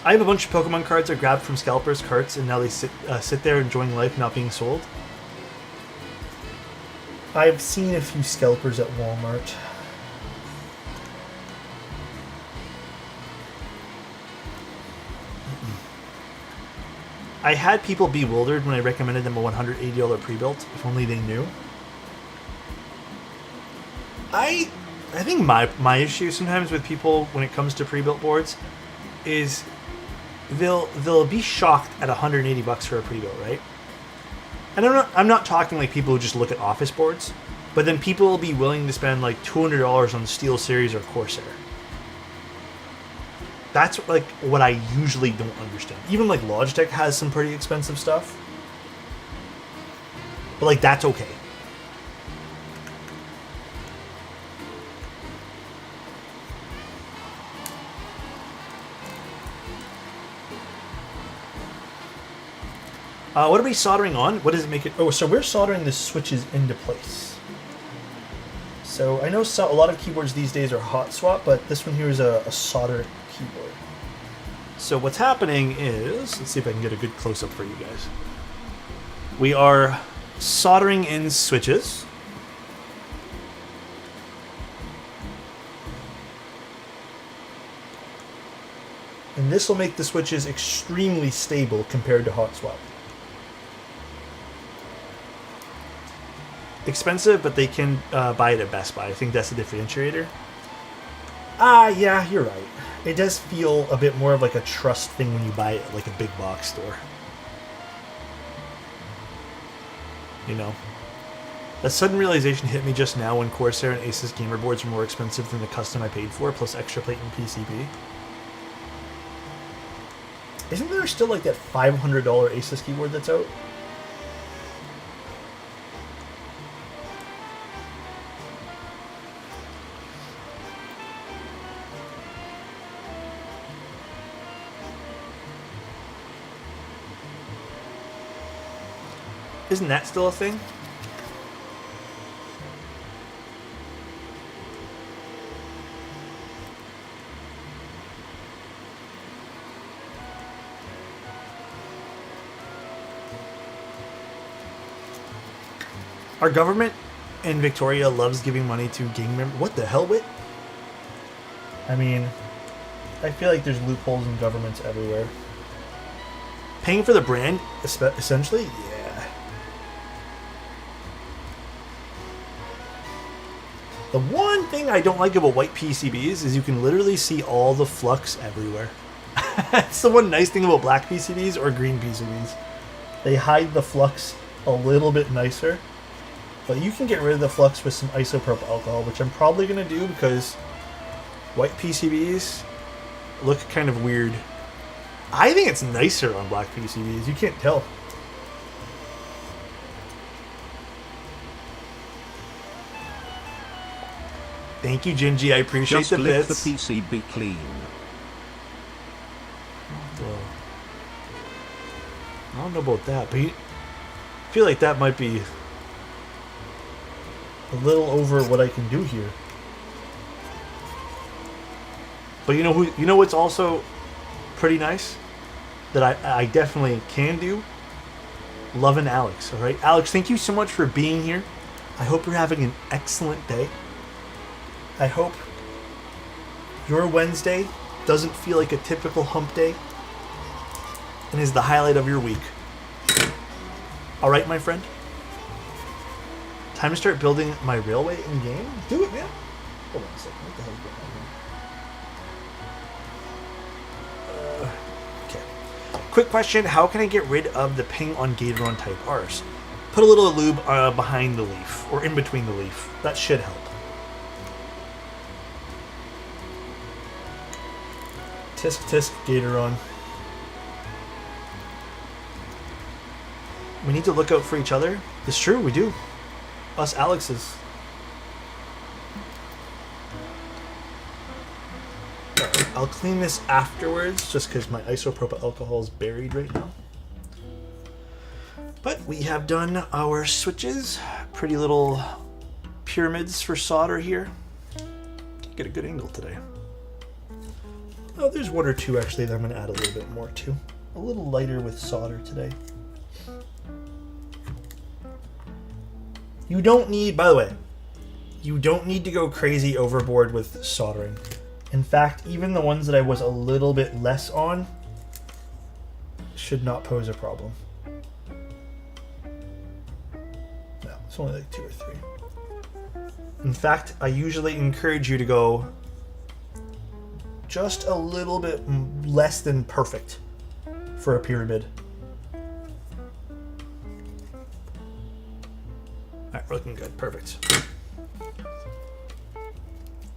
Speaker 1: I have a bunch of Pokemon cards I grabbed from scalpers' carts, and now they sit there enjoying life, not being sold. I've seen a few scalpers at Walmart. I had people bewildered when I recommended them a $180 pre-built, if only they knew. I think my issue sometimes with people when it comes to pre-built boards is they'll be shocked at $180 for a pre-built, right? And I'm not talking like people who just look at office boards, but then people will be willing to spend like $200 on Steel Series or Corsair. That's like what I usually don't understand. Even like Logitech has some pretty expensive stuff, but like that's okay. What are we soldering on? What does it make it? Oh, so we're soldering the switches into place. So I know a lot of keyboards these days are hot swap, but this one here is a solder keyboard. So what's happening is, let's see if I can get a good close-up for you guys. We are soldering in switches. And this will make the switches extremely stable compared to hot swap. Expensive, but they can buy it at Best Buy. I think that's the differentiator. Yeah, you're right. It does feel a bit more of like a trust thing when you buy it at like a big box store. You know? That sudden realization hit me just now when Corsair and Asus gamer boards are more expensive than the custom I paid for, plus extra plate and PCB. Isn't there still like that $500 Asus keyboard that's out? Isn't that still a thing? Our government in Victoria loves giving money to gang members. What the hell, Wit? I mean, I feel like there's loopholes in governments everywhere. Paying for the brand, essentially? Yeah. The one thing I don't like about white PCBs is you can literally see all the flux everywhere. That's the one nice thing about black PCBs or green PCBs. They hide the flux a little bit nicer. But you can get rid of the flux with some isopropyl alcohol, which I'm probably going to do because white PCBs look kind of weird. I think it's nicer on black PCBs. You can't tell. Thank you, Gingy. I appreciate
Speaker 2: Just
Speaker 1: the
Speaker 2: lick
Speaker 1: bits.
Speaker 2: the PCB clean.
Speaker 1: I don't know about that, but I feel like that might be a little over what I can do here. But you know what's also pretty nice that I definitely can do? Love and Alex. All right, Alex, thank you so much for being here. I hope you're having an excellent day. I hope your Wednesday doesn't feel like a typical hump day and is the highlight of your week. All right, my friend. Time to start building my railway in game. Do it, man. Hold on a second. What the hell's going on here? Okay. Quick question: how can I get rid of the ping on Gatoron Type R's? Put a little lube behind the leaf or in between the leaf. That should help. Tisk tisk Gatoron. We need to look out for each other. It's true, we do. Us Alexes. I'll clean this afterwards just because my isopropyl alcohol is buried right now. But we have done our switches. Pretty little pyramids for solder here. Get a good angle today. Oh, there's one or two actually that I'm going to add a little bit more to. A little lighter with solder today. You don't need, by the way, you don't need to go crazy overboard with soldering. In fact, even the ones that I was a little bit less on should not pose a problem. No, it's only like 2 or 3. In fact, I usually encourage you to go just a little bit less than perfect for a pyramid. Alright, we're looking good. Perfect.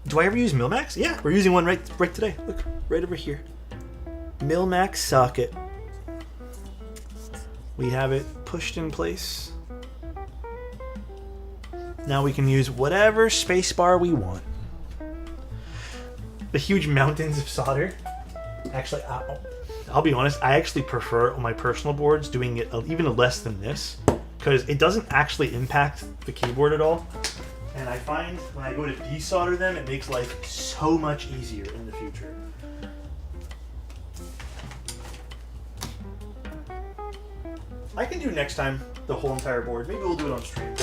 Speaker 1: Do I ever use Milmax? Yeah, we're using one right today. Look, right over here. Milmax socket. We have it pushed in place. Now we can use whatever spacebar we want. The huge mountains of solder. Actually, I'll be honest, I actually prefer on my personal boards doing it even less than this, because it doesn't actually impact the keyboard at all. And I find when I go to desolder them, it makes life so much easier in the future. I can do next time the whole entire board. Maybe we'll do it on stream.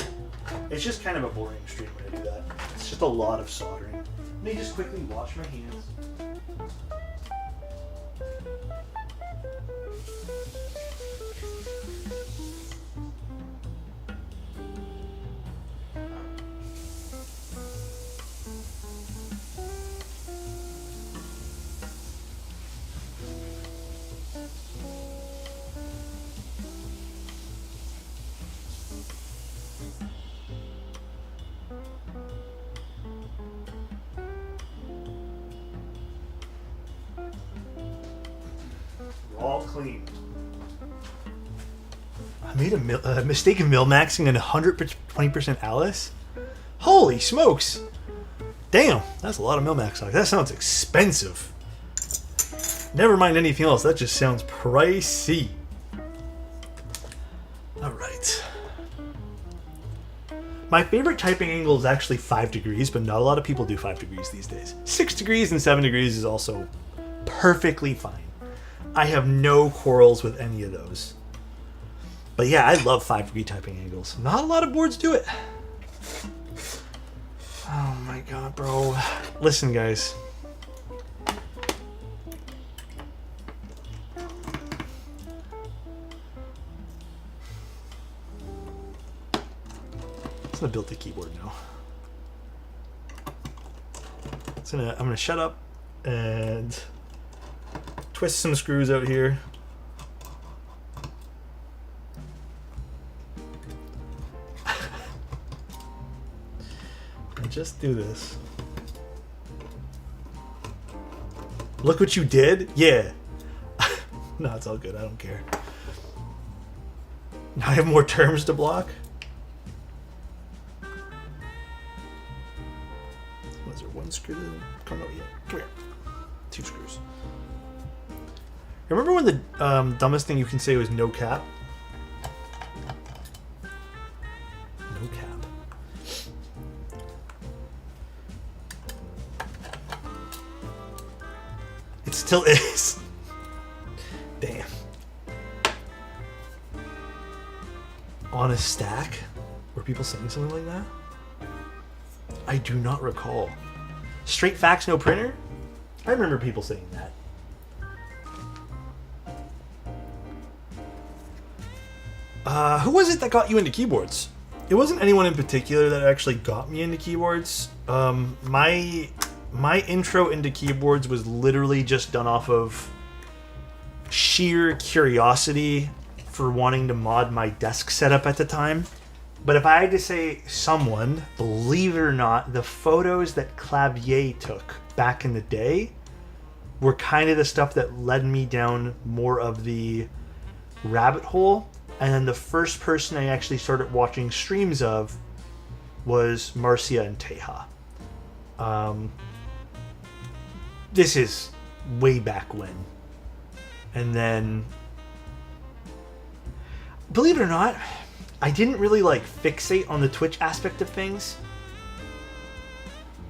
Speaker 1: It's just kind of a boring stream when I do that. It's just a lot of soldering. Let me just quickly wash my hands. All clean. I made a mistake of mil-maxing and 120% Alice. Holy smokes! Damn, that's a lot of mil-max. That sounds expensive. Never mind anything else, that just sounds pricey. Alright. My favorite typing angle is actually 5 degrees, but not a lot of people do 5 degrees these days. 6 degrees and 7 degrees is also perfectly fine. I have no quarrels with any of those. But yeah, I love 5 degree typing angles. Not a lot of boards do it. Oh my god, bro. Listen, guys. I'm gonna build the keyboard now. I'm gonna shut up and twist some screws out here. And just do this. Look what you did? Yeah. No, it's all good. I don't care. Now I have more terms to block. Was there one screw that come out yet? Come here. 2 screws. Remember when the dumbest thing you can say was no cap? No cap. It still is. Damn. On a stack? Were people saying something like that? I do not recall. Straight fax, no printer? I remember people saying that. Who was it that got you into keyboards? It wasn't anyone in particular that actually got me into keyboards. My intro into keyboards was literally just done off of sheer curiosity for wanting to mod my desk setup at the time. But if I had to say someone, believe it or not, the photos that Clavier took back in the day were kind of the stuff that led me down more of the rabbit hole. And then the first person I actually started watching streams of was Marcia and Teja. This is way back when. And then, believe it or not, I didn't really like fixate on the Twitch aspect of things.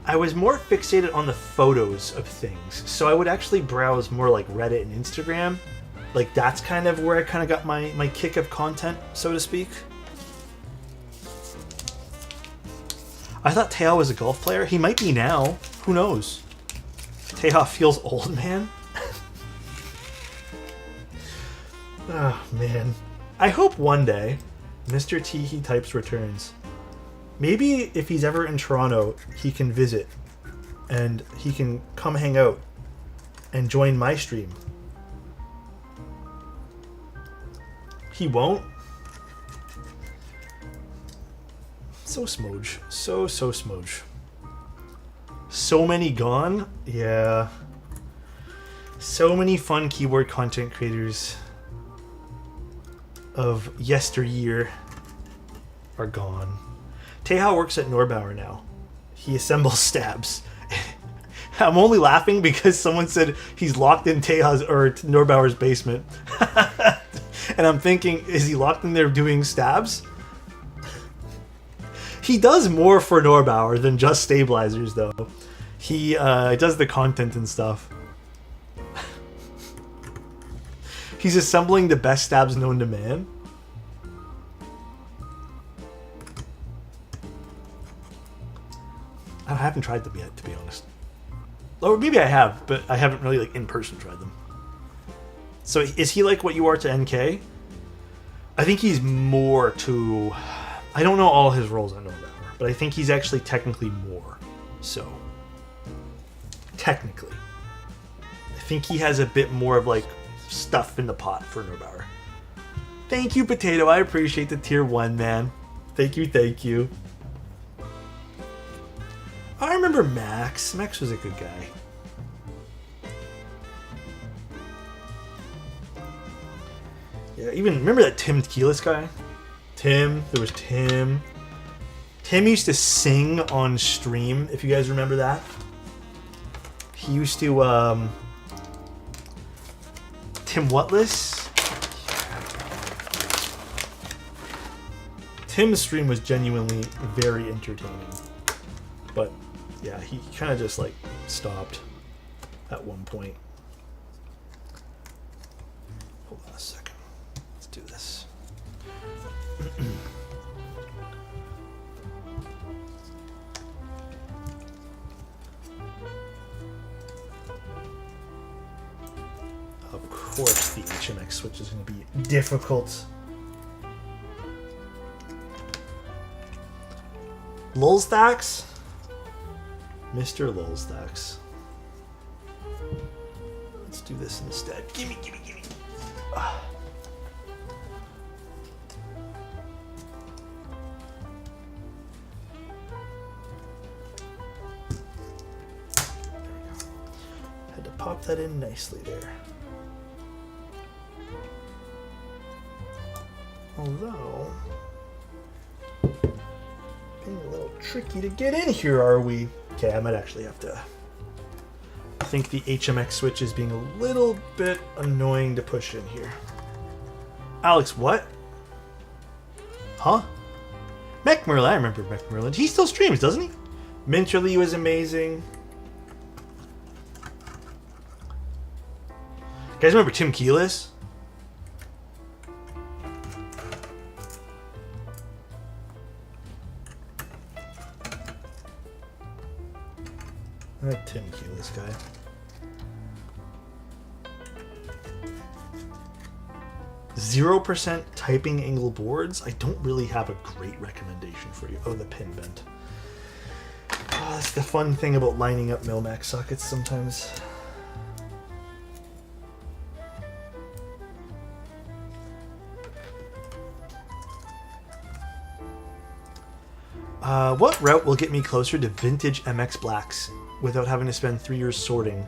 Speaker 1: I was more fixated on the photos of things. So I would actually browse more like Reddit and Instagram. Like that's kind of where I kind of got my kick of content, so to speak. I thought Teja was a golf player. He might be now. Who knows? Teja feels old, man. Oh, man. I hope one day Mr. T He Types returns. Maybe if he's ever in Toronto, he can visit and he can come hang out and join my stream. He won't? So smooge. So smooge. So many gone? Yeah. So many fun keyboard content creators of yesteryear are gone. Teja works at Norbauer now. He assembles stabs. I'm only laughing because someone said he's locked in Teja's or Norbauer's basement. And I'm thinking, is he locked in there doing stabs? He does more for Norbauer than just stabilizers, though. He does the content and stuff. He's assembling the best stabs known to man. I haven't tried them yet, to be honest. Or maybe I have, but I haven't really like in person tried them. So is he like what you are to NK? I think he's more to... I don't know all his roles at Norbauer, but I think he's actually technically more. So, technically. I think he has a bit more of like stuff in the pot for Norbauer. Thank you, Potato. I appreciate the tier 1, man. Thank you, thank you. I remember Max. Max was a good guy. Yeah, even remember that Tim Keyless guy? Tim, there was Tim. Tim used to sing on stream, if you guys remember that. He used to, Tim Whatless? Tim's stream was genuinely very entertaining. But, yeah, he kind of just, like, stopped at one point. Hold on a second. Let's do this. Of course the HMX switch is going to be difficult. Lulstacks? Mr. Lulstacks. Let's do this instead. Gimme. Had to pop that in nicely there. Although, being a little tricky to get in here, are we? Okay, I might actually have to. I think the HMX switch is being a little bit annoying to push in here. Alex, what? Huh? McMerlin, I remember McMerlin. He still streams, doesn't he? Minterly was amazing. You guys remember Tim Keyless? That Tim Keyless guy. %0 typing angle boards. I don't really have a great recommendation for you. Oh, the pin bent. Oh, that's the fun thing about lining up Milmax sockets sometimes. What route will get me closer to vintage MX blacks without having to spend 3 years sorting?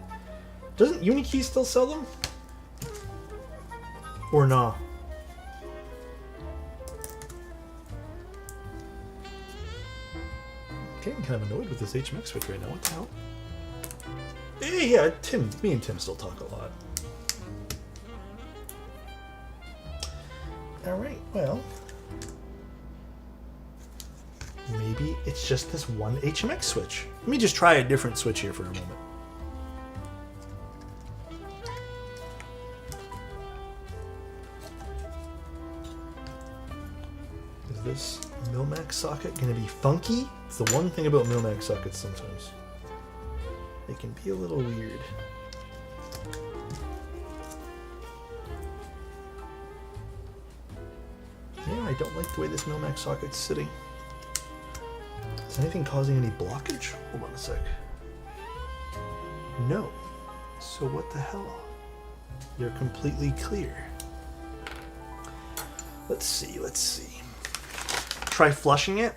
Speaker 1: Doesn't Unikey still sell them? Or no? Okay, I'm kind of annoyed with this HMX switch right now. What the hell? Hey, yeah, Tim. Me and Tim still talk a lot. Alright, well. Maybe it's just this one HMX switch. Let me just try a different switch here for a moment. Is this Milmax socket going to be funky? It's the one thing about Milmax sockets sometimes. They can be a little weird. Yeah, I don't like the way this Milmax socket's sitting. Is anything causing any blockage? Hold on a sec. No. So what the hell? They're completely clear. Let's see. Try flushing it.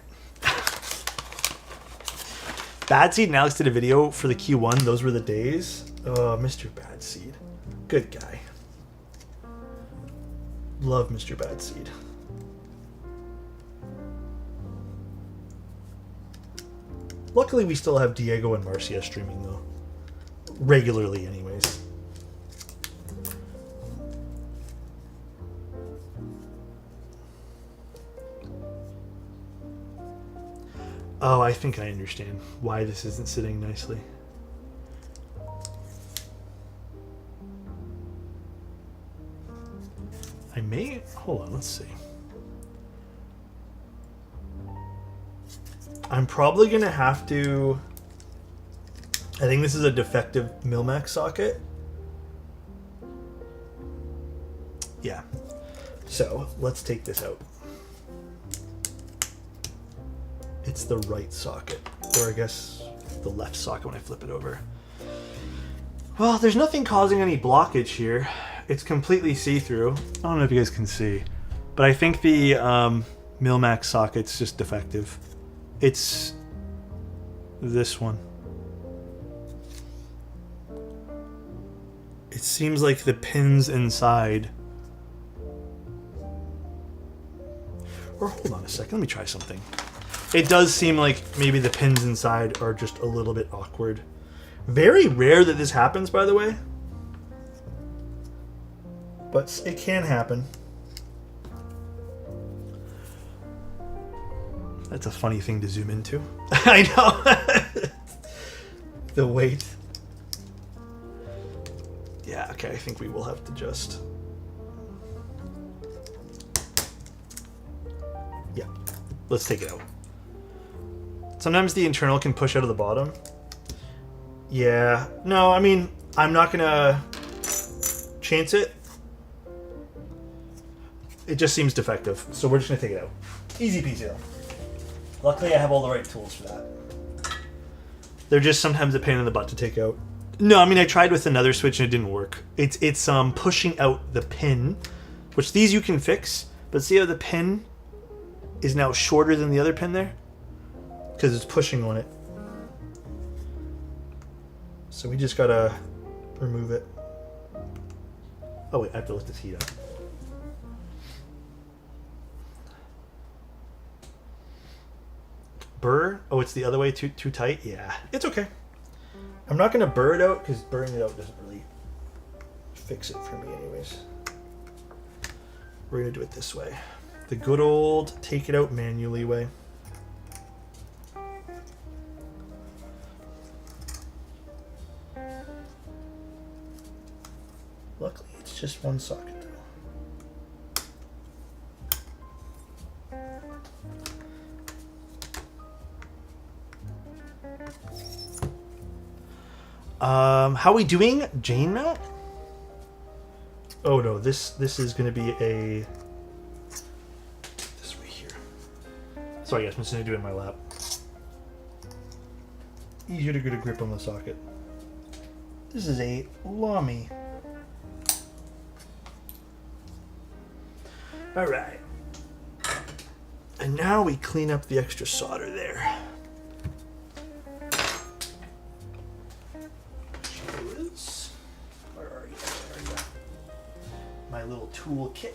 Speaker 1: Bad Seed and Alex did a video for the Q1. Those were the days. Oh, Mr. Bad Seed. Good guy. Love Mr. Bad Seed. Luckily, we still have Diego and Marcia streaming, though. Regularly, anyways. Oh, I think I understand why this isn't sitting nicely. I may... Hold on, let's see. I'm probably going to have to... I think this is a defective Milmax socket. Yeah. So, let's take this out. It's the right socket. Or I guess the left socket when I flip it over. Well, there's nothing causing any blockage here. It's completely see-through. I don't know if you guys can see. But I think the Milmax socket's just defective. It's this one. It seems like the pins inside Or hold on a second, let me try something. It does seem like maybe the pins inside are just a little bit awkward. Very rare that this happens, by the way. But it can happen. That's a funny thing to zoom into. I know. The weight. Yeah, okay, I think we will have to just... Yeah, let's take it out. Sometimes the internal can push out of the bottom. Yeah, no, I mean, I'm not gonna chance it. It just seems defective, so we're just gonna take it out. Easy peasy though. Luckily I have all the right tools for that. They're just sometimes a pain in the butt to take out. No, I mean, I tried with another switch and it didn't work. It's pushing out the pin, which these you can fix, but see how the pin is now shorter than the other pin there? Because it's pushing on it. So we just gotta remove it. Oh wait, I have to lift this heat up. Burr? Oh, it's the other way, too tight? Yeah, it's okay. I'm not gonna burr it out because burring it out doesn't really fix it for me anyways. We're gonna do it this way. The good old take it out manually way. Luckily, it's just one socket though. How we doing, Jane Matt? Oh no, this is gonna be a this way here. Sorry guys, I'm just gonna do it in my lap. Easier to get a grip on the socket. This is a Lami. All right. And now we clean up the extra solder there. Where are you? There you go. My little tool kit.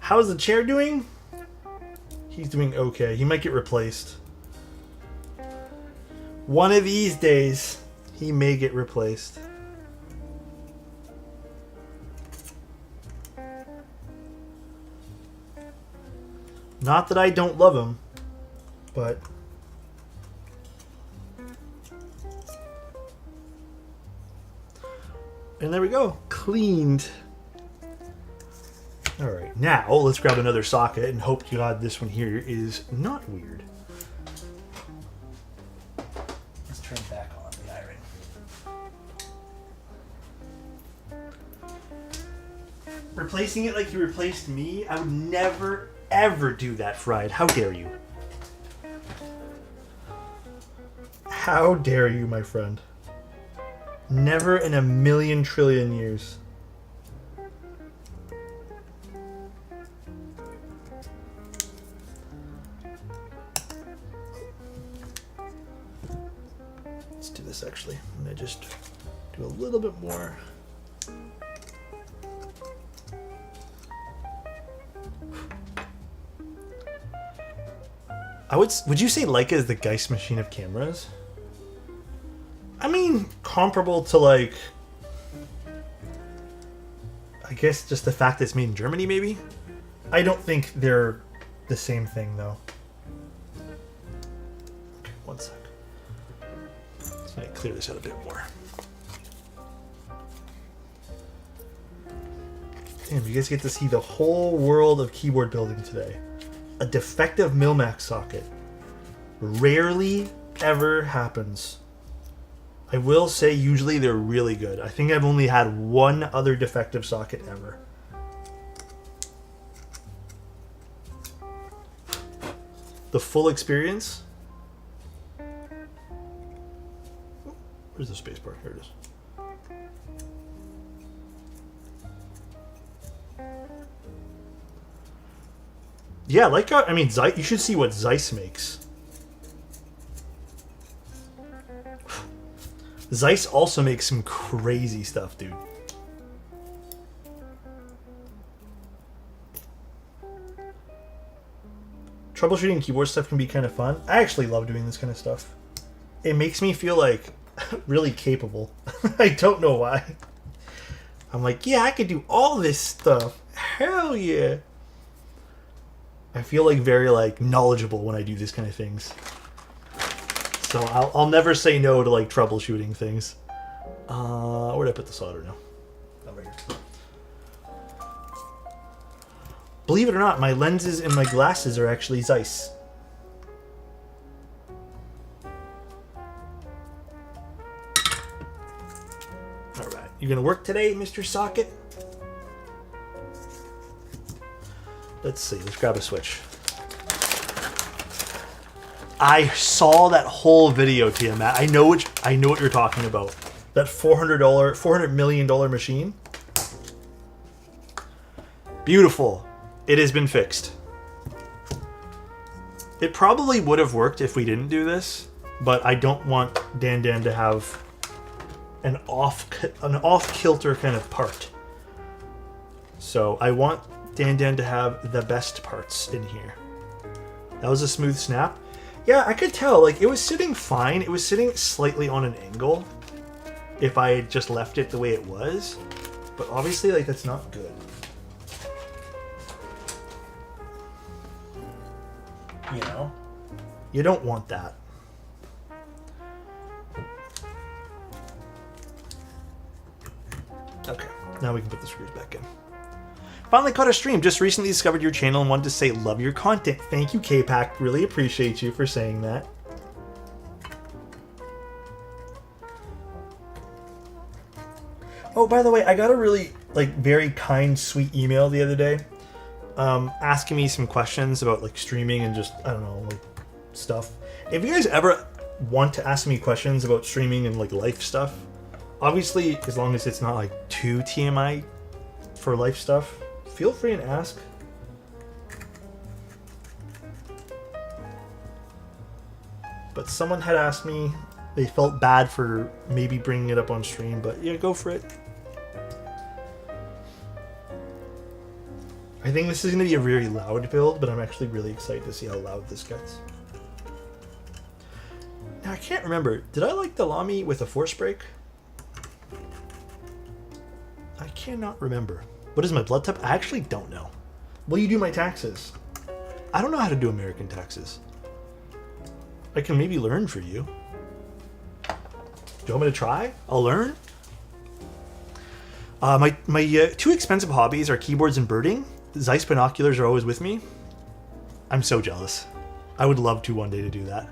Speaker 1: How's the chair doing? He's doing okay. He might get replaced. One of these days, he may get replaced. Not that I don't love him, but... And there we go. Cleaned. Alright, now let's grab another socket and hope to God this one here is not weird. Let's turn back on the iron. Replacing it like you replaced me? I would never, ever do that, Fried. How dare you? How dare you, my friend? Never in a million trillion years. Actually, I'm gonna just do a little bit more. Would you say Leica is the Geist machine of cameras? I mean, comparable to like, I guess just the fact that it's made in Germany, maybe. I don't think they're the same thing though. Okay, one sec. Let me clear this out a bit more. Damn, you guys get to see the whole world of keyboard building today. A defective Milmax socket. Rarely ever happens. I will say usually they're really good. I think I've only had one other defective socket ever. The full experience. Where's the space bar? Here it is. Yeah, Leica, I mean, Zeiss, you should see what Zeiss makes. Zeiss also makes some crazy stuff, dude. Troubleshooting keyboard stuff can be kind of fun. I actually love doing this kind of stuff. It makes me feel like really capable. I don't know why. I'm like, yeah, I could do all this stuff. Hell yeah. I feel like very like knowledgeable when I do these kind of things. So I'll never say no to like troubleshooting things. Where'd I put the solder now? Oh, right here. Believe it or not, my lenses and my glasses are actually Zeiss. Alright, you gonna work today, Mr. Socket? Let's see, let's grab a switch. I saw that whole video, Tiamat. I know what you're talking about. That $400 million machine. Beautiful. It has been fixed. It probably would have worked if we didn't do this, but I don't want Dan to have an off-kilter kind of part. So I want Dan to have the best parts in here. That was a smooth snap. Yeah, I could tell, like, it was sitting fine. It was sitting slightly on an angle if I had just left it the way it was. But obviously, like, that's not good. You know? You don't want that. Okay, now we can put the screws back in. Finally caught a stream. Just recently discovered your channel and wanted to say love your content. Thank you, Keycap. Really appreciate you for saying that. Oh, by the way, I got a really like very kind, sweet email the other day, asking me some questions about like streaming and just I don't know like stuff. If you guys ever want to ask me questions about streaming and like life stuff, obviously as long as it's not like too TMI for life stuff. Feel free and ask. But someone had asked me, they felt bad for maybe bringing it up on stream, but yeah, go for it. I think this is going to be a very loud build, but I'm actually really excited to see how loud this gets. Now, I can't remember. Did I like the Lami with a force brake? I cannot remember. What is my blood type? I actually don't know. Will you do my taxes? I don't know how to do American taxes. I can maybe learn for you. Do you want me to try? I'll learn. My two expensive hobbies are keyboards and birding. Zeiss binoculars are always with me. I'm so jealous. I would love to one day to do that.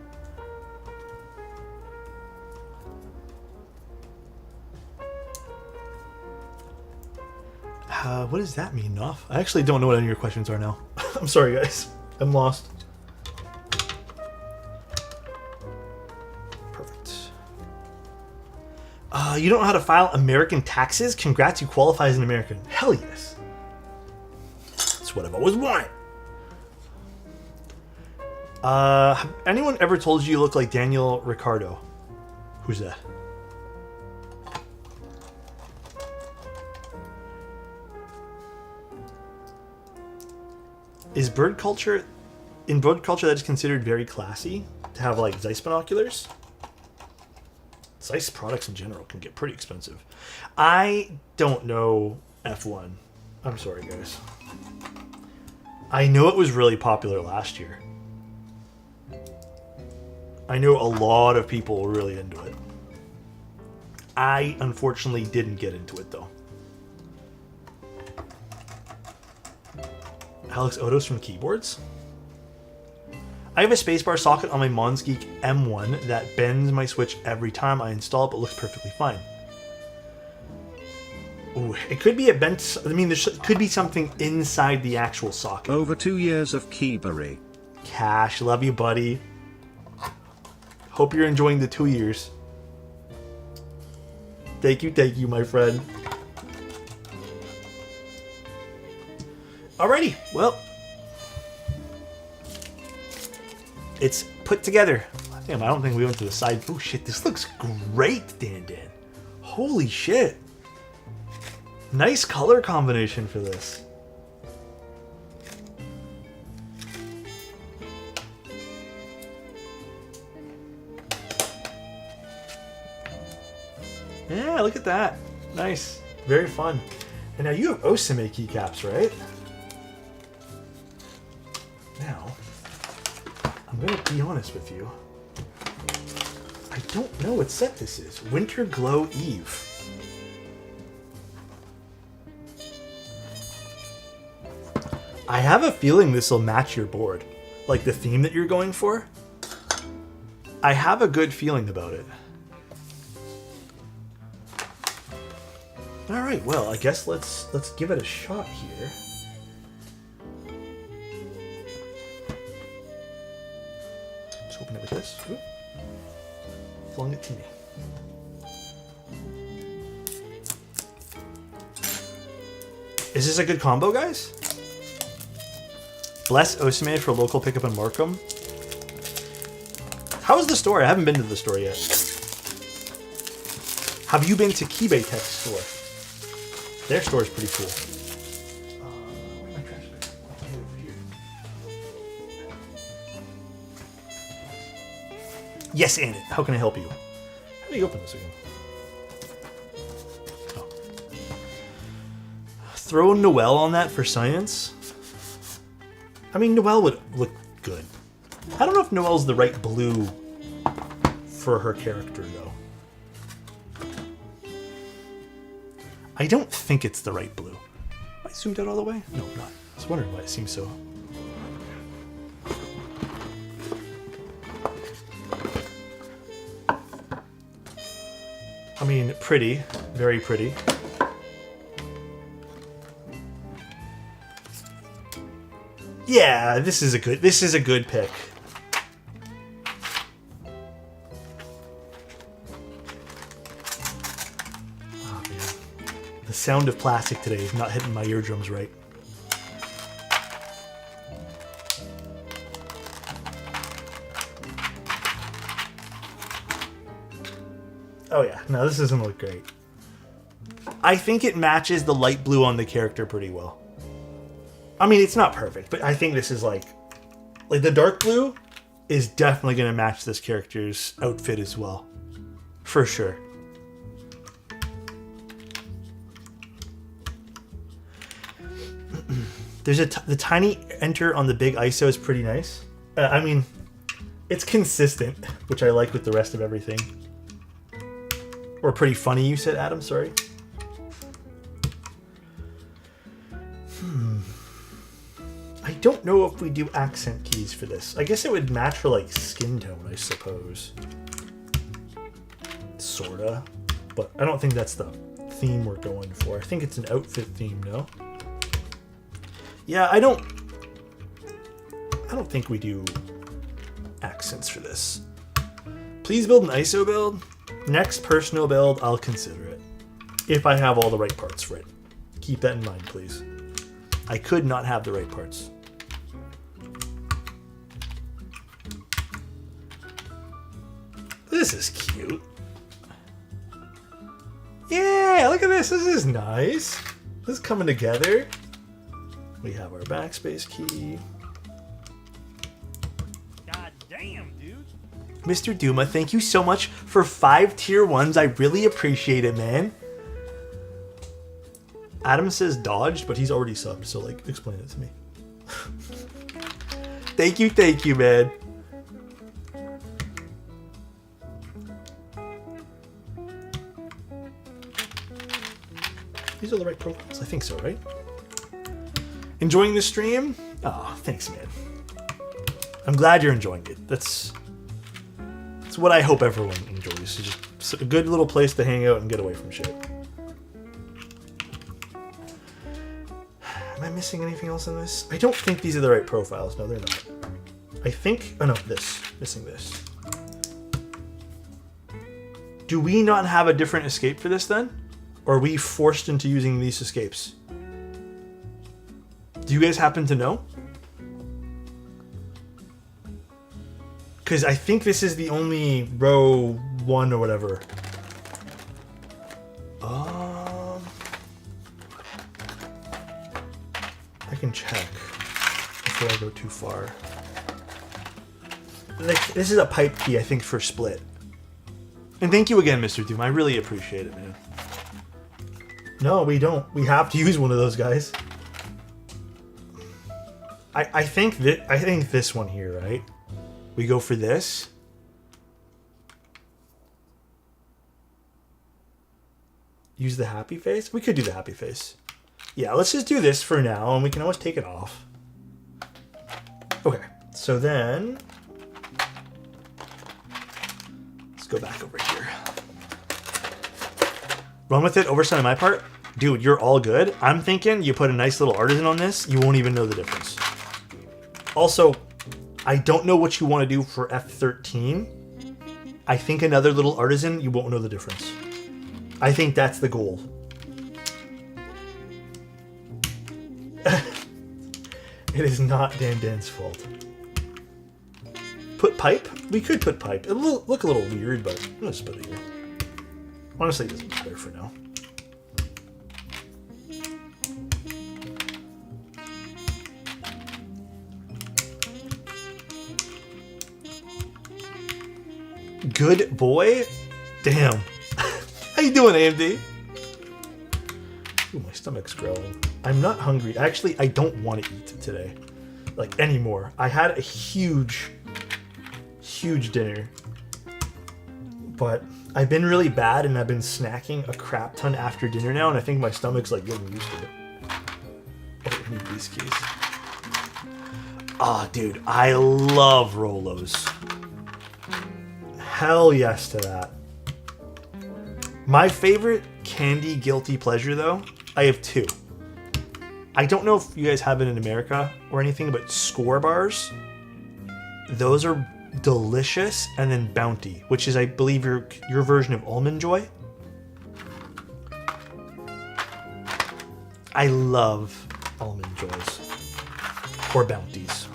Speaker 1: What does that mean, Noff? I actually don't know what any of your questions are now. I'm sorry, guys. I'm lost. Perfect. You don't know how to file American taxes? Congrats, you qualify as an American. Hell yes. That's what I've always wanted. Have anyone ever told you look like Daniel Ricciardo? Who's that? Is bird culture, in bird culture that is considered very classy to have like Zeiss binoculars? Zeiss products in general can get pretty expensive. I don't know F1. I'm sorry, guys. I know it was really popular last year. I know a lot of people were really into it. I unfortunately didn't get into it though. alexotos from keyboards? I have a spacebar socket on my Monsgeek M1 that bends my Switch every time I install it, but looks perfectly fine. Ooh, it could be a bent... I mean, there could be something inside the actual socket.
Speaker 2: Over 2 years of Keyberry.
Speaker 1: Cash, love you, buddy. Hope you're enjoying the 2 years. Thank you, my friend. Alrighty, well... It's put together. Damn, I don't think we went to the side. Oh shit, this looks great, Dan. Holy shit. Nice color combination for this. Yeah, look at that. Nice. Very fun. And now you have Osame keycaps, right? Now, I'm going to be honest with you. I don't know what set this is. Winter Glow Eve. I have a feeling this will match your board. Like the theme that you're going for. I have a good feeling about it. Alright, well, I guess let's give it a shot here. Let's open it with this. Ooh. Flung it to me. Is this a good combo, guys? Bless Osame for local pickup in Markham. How is the store? I haven't been to the store yet. Have you been to Keybay Tech's store? Their store is pretty cool. Where's my trash bag? Okay, over here. Yes, Anit. How can I help you? How do you open this again? Oh. Throw Noelle on that for science. I mean, Noelle would look good. I don't know if Noelle's the right blue for her character, though. I don't think it's the right blue. I zoomed out all the way? No, not. I was wondering why it seems so. I mean, pretty. Very pretty. Yeah, this is a good pick. Oh man. The sound of plastic today is not hitting my eardrums right. Oh yeah, no, this doesn't look great. I think it matches the light blue on the character pretty well. I mean, it's not perfect, but I think this is like the dark blue is definitely going to match this character's outfit as well. For sure. There's the tiny enter on the big ISO is pretty nice. I mean, it's consistent, which I like with the rest of everything. Or pretty funny, you said, Adam, sorry. I don't know if we do accent keys for this. I guess it would match for like skin tone, I suppose. Sorta. But I don't think that's the theme we're going for. I think it's an outfit theme, no? Yeah, I don't think we do accents for this. Please build an ISO build. Next personal build, I'll consider it. If I have all the right parts for it. Keep that in mind, please. I could not have the right parts. This is cute. Yeah, look at this. This is nice. This is coming together. We have our backspace key.
Speaker 3: God damn, dude.
Speaker 1: Mr. Duma, thank you so much for 5 tier 1s. I really appreciate it, man. Adam says dodged, but he's already subbed, so like, explain it to me. Thank you, man. These are the right profiles? I think so, right? Enjoying the stream? Oh, thanks, man. I'm glad you're enjoying it. That's what I hope everyone enjoys. It's just a good little place to hang out and get away from shit. Am I missing anything else in this? I don't think these are the right profiles. No, they're not. I think... Oh, no, this. Missing this. Do we not have a different escape for this, then? Or are we forced into using these escapes? Do you guys happen to know? Because I think this is the only row 1 or whatever. I can check before I go too far. Like, this is a pipe key, I think, for split. And thank you again, Mr. Doom. I really appreciate it, man. No, we don't. We have to use one of those guys. I think this one here, right? We go for this. Use the happy face? We could do the happy face. Yeah, let's just do this for now, and we can always take it off. Okay, so then... Let's go back over here. Run with it, oversight on my part. Dude, you're all good. I'm thinking you put a nice little artisan on this, you won't even know the difference. Also, I don't know what you want to do for F13. I think another little artisan, you won't know the difference. I think that's the goal. It is not Dan Dan's fault. Put pipe? We could put pipe. It'll look a little weird, but I'm just put it here. Honestly, it doesn't matter for now. Good boy? Damn. How you doing, AMD? Ooh, my stomach's growling. I'm not hungry. Actually, I don't want to eat today. Like, anymore. I had a huge dinner. But I've been really bad, and I've been snacking a crap ton after dinner now, and I think my stomach's, like, getting used to it. Oh, I need these keys. Ah, dude. I love Rolos. Hell yes to that. My favorite candy guilty pleasure, though, I have two. I don't know if you guys have it in America or anything, but Score bars, those are delicious. And then Bounty, which is, I believe, your version of Almond Joy. I love Almond Joys or Bounties.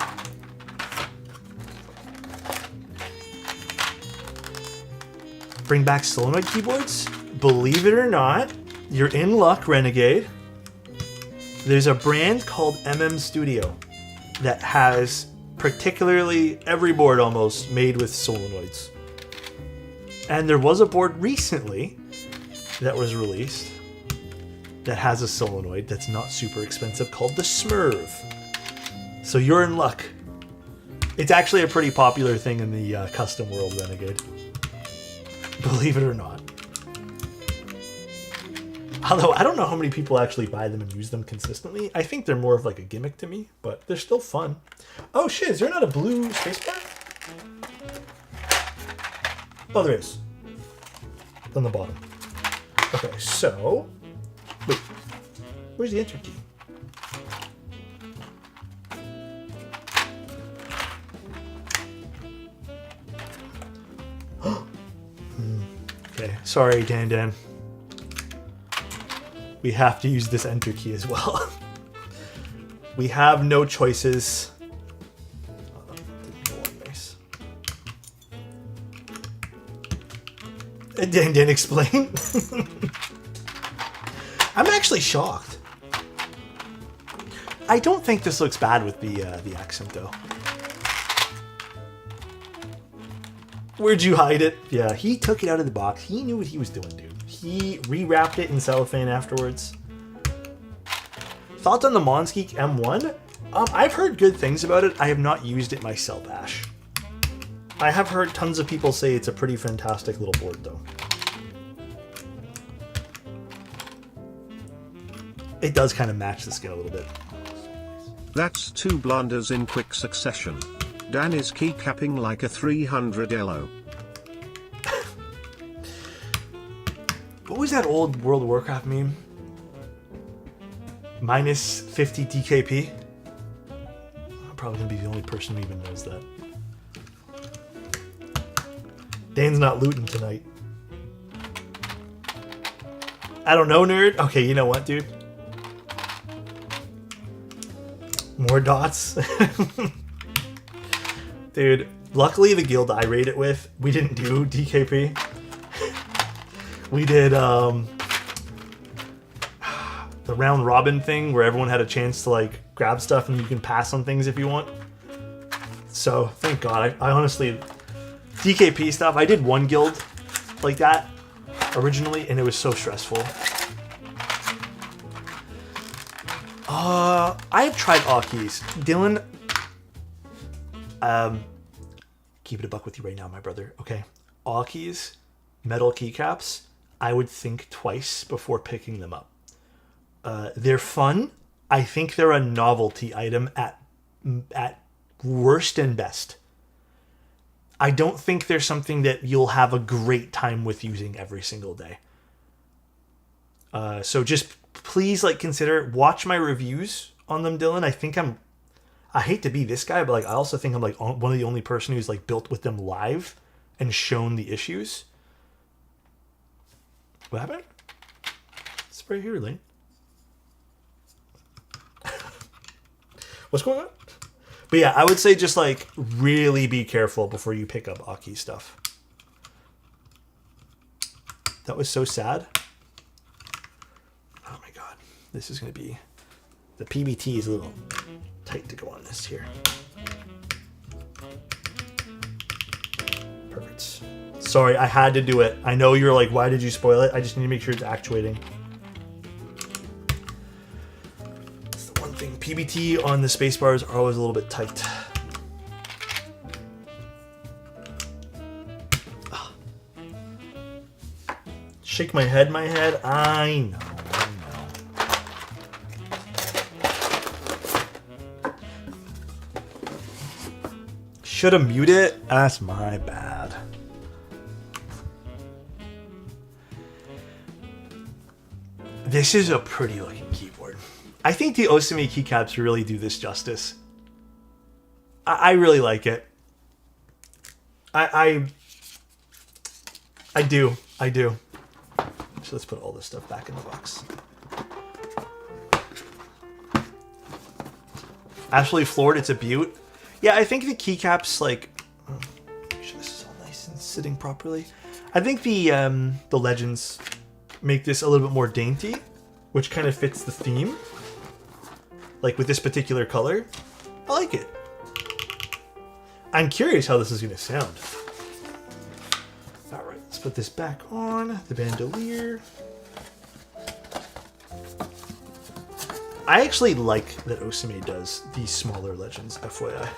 Speaker 1: Bring back solenoid keyboards? Believe it or not, you're in luck, Renegade. There's a brand called Studio that has particularly every board almost made with solenoids. And there was a board recently that was released that has a solenoid that's not super expensive called the Smurv. So you're in luck. It's actually a pretty popular thing in the custom world, Renegade. Believe it or not. Although, I don't know how many people actually buy them and use them consistently. I think they're more of like a gimmick to me, but they're still fun. Oh shit, is there not a blue spacebar? Oh, there is. On the bottom. Okay, so... Wait. Where's the enter key? Okay, sorry, Dan Dan. We have to use this enter key as well. We have no choices. Oh, that didn't go on nice. Dan Dan, explain. I'm actually shocked. I don't think this looks bad with the accent though. Where'd you hide it? Yeah, he took it out of the box. He knew what he was doing, dude. He rewrapped it in cellophane afterwards. Thoughts on the Monsgeek M1? I've heard good things about it. I have not used it myself, Ash. I have heard tons of people say it's a pretty fantastic little board, though. It does kind of match the scale a little bit.
Speaker 2: That's two blunders in quick succession. Dan is keycapping like a 300 LO.
Speaker 1: What was that old World of Warcraft meme? Minus 50 DKP? I'm probably gonna be the only person who even knows that. Dan's not looting tonight. I don't know, nerd. Okay, you know what, dude? More dots. Dude, luckily the guild I raid it with, we didn't do DKP. We did the round robin thing where everyone had a chance to like grab stuff and you can pass on things if you want. So thank God. I honestly, DKP stuff, I did one guild like that originally and it was so stressful. I have tried all keys. Dylan, keep it a buck with you right now, my brother. Okay. All keys, metal keycaps, I would think twice before picking them up. They're fun. I think they're a novelty item at worst and best. I don't think they're something that you'll have a great time with using every single day. So just please watch my reviews on them, Dylan. I hate to be this guy, but like I also think I'm like one of the only person who's like built with them live and shown the issues. What happened? It's right here, Lane. What's going on? But yeah, I would say just like really be careful before you pick up Aki stuff. That was so sad. Oh my God. This is going to be... The PBT is a little tight to go on this here. Perfect. Sorry, I had to do it. I know you're like, why did you spoil it? I just need to make sure it's actuating. That's the one thing. PBT on the space bars are always a little bit tight. Shake my head, I know. Should have muted it? That's my bad. This is a pretty looking keyboard. I think the Osumi keycaps really do this justice. I really like it. I do. So let's put all this stuff back in the box. Absolutely floored. It's a beaut. Yeah, I think the keycaps, like, make sure this is all nice and sitting properly. I think the legends make this a little bit more dainty, which kind of fits the theme. Like with this particular color, I like it. I'm curious how this is going to sound. All right, let's put this back on the bandolier. I actually like that Osumi does these smaller legends, FYI.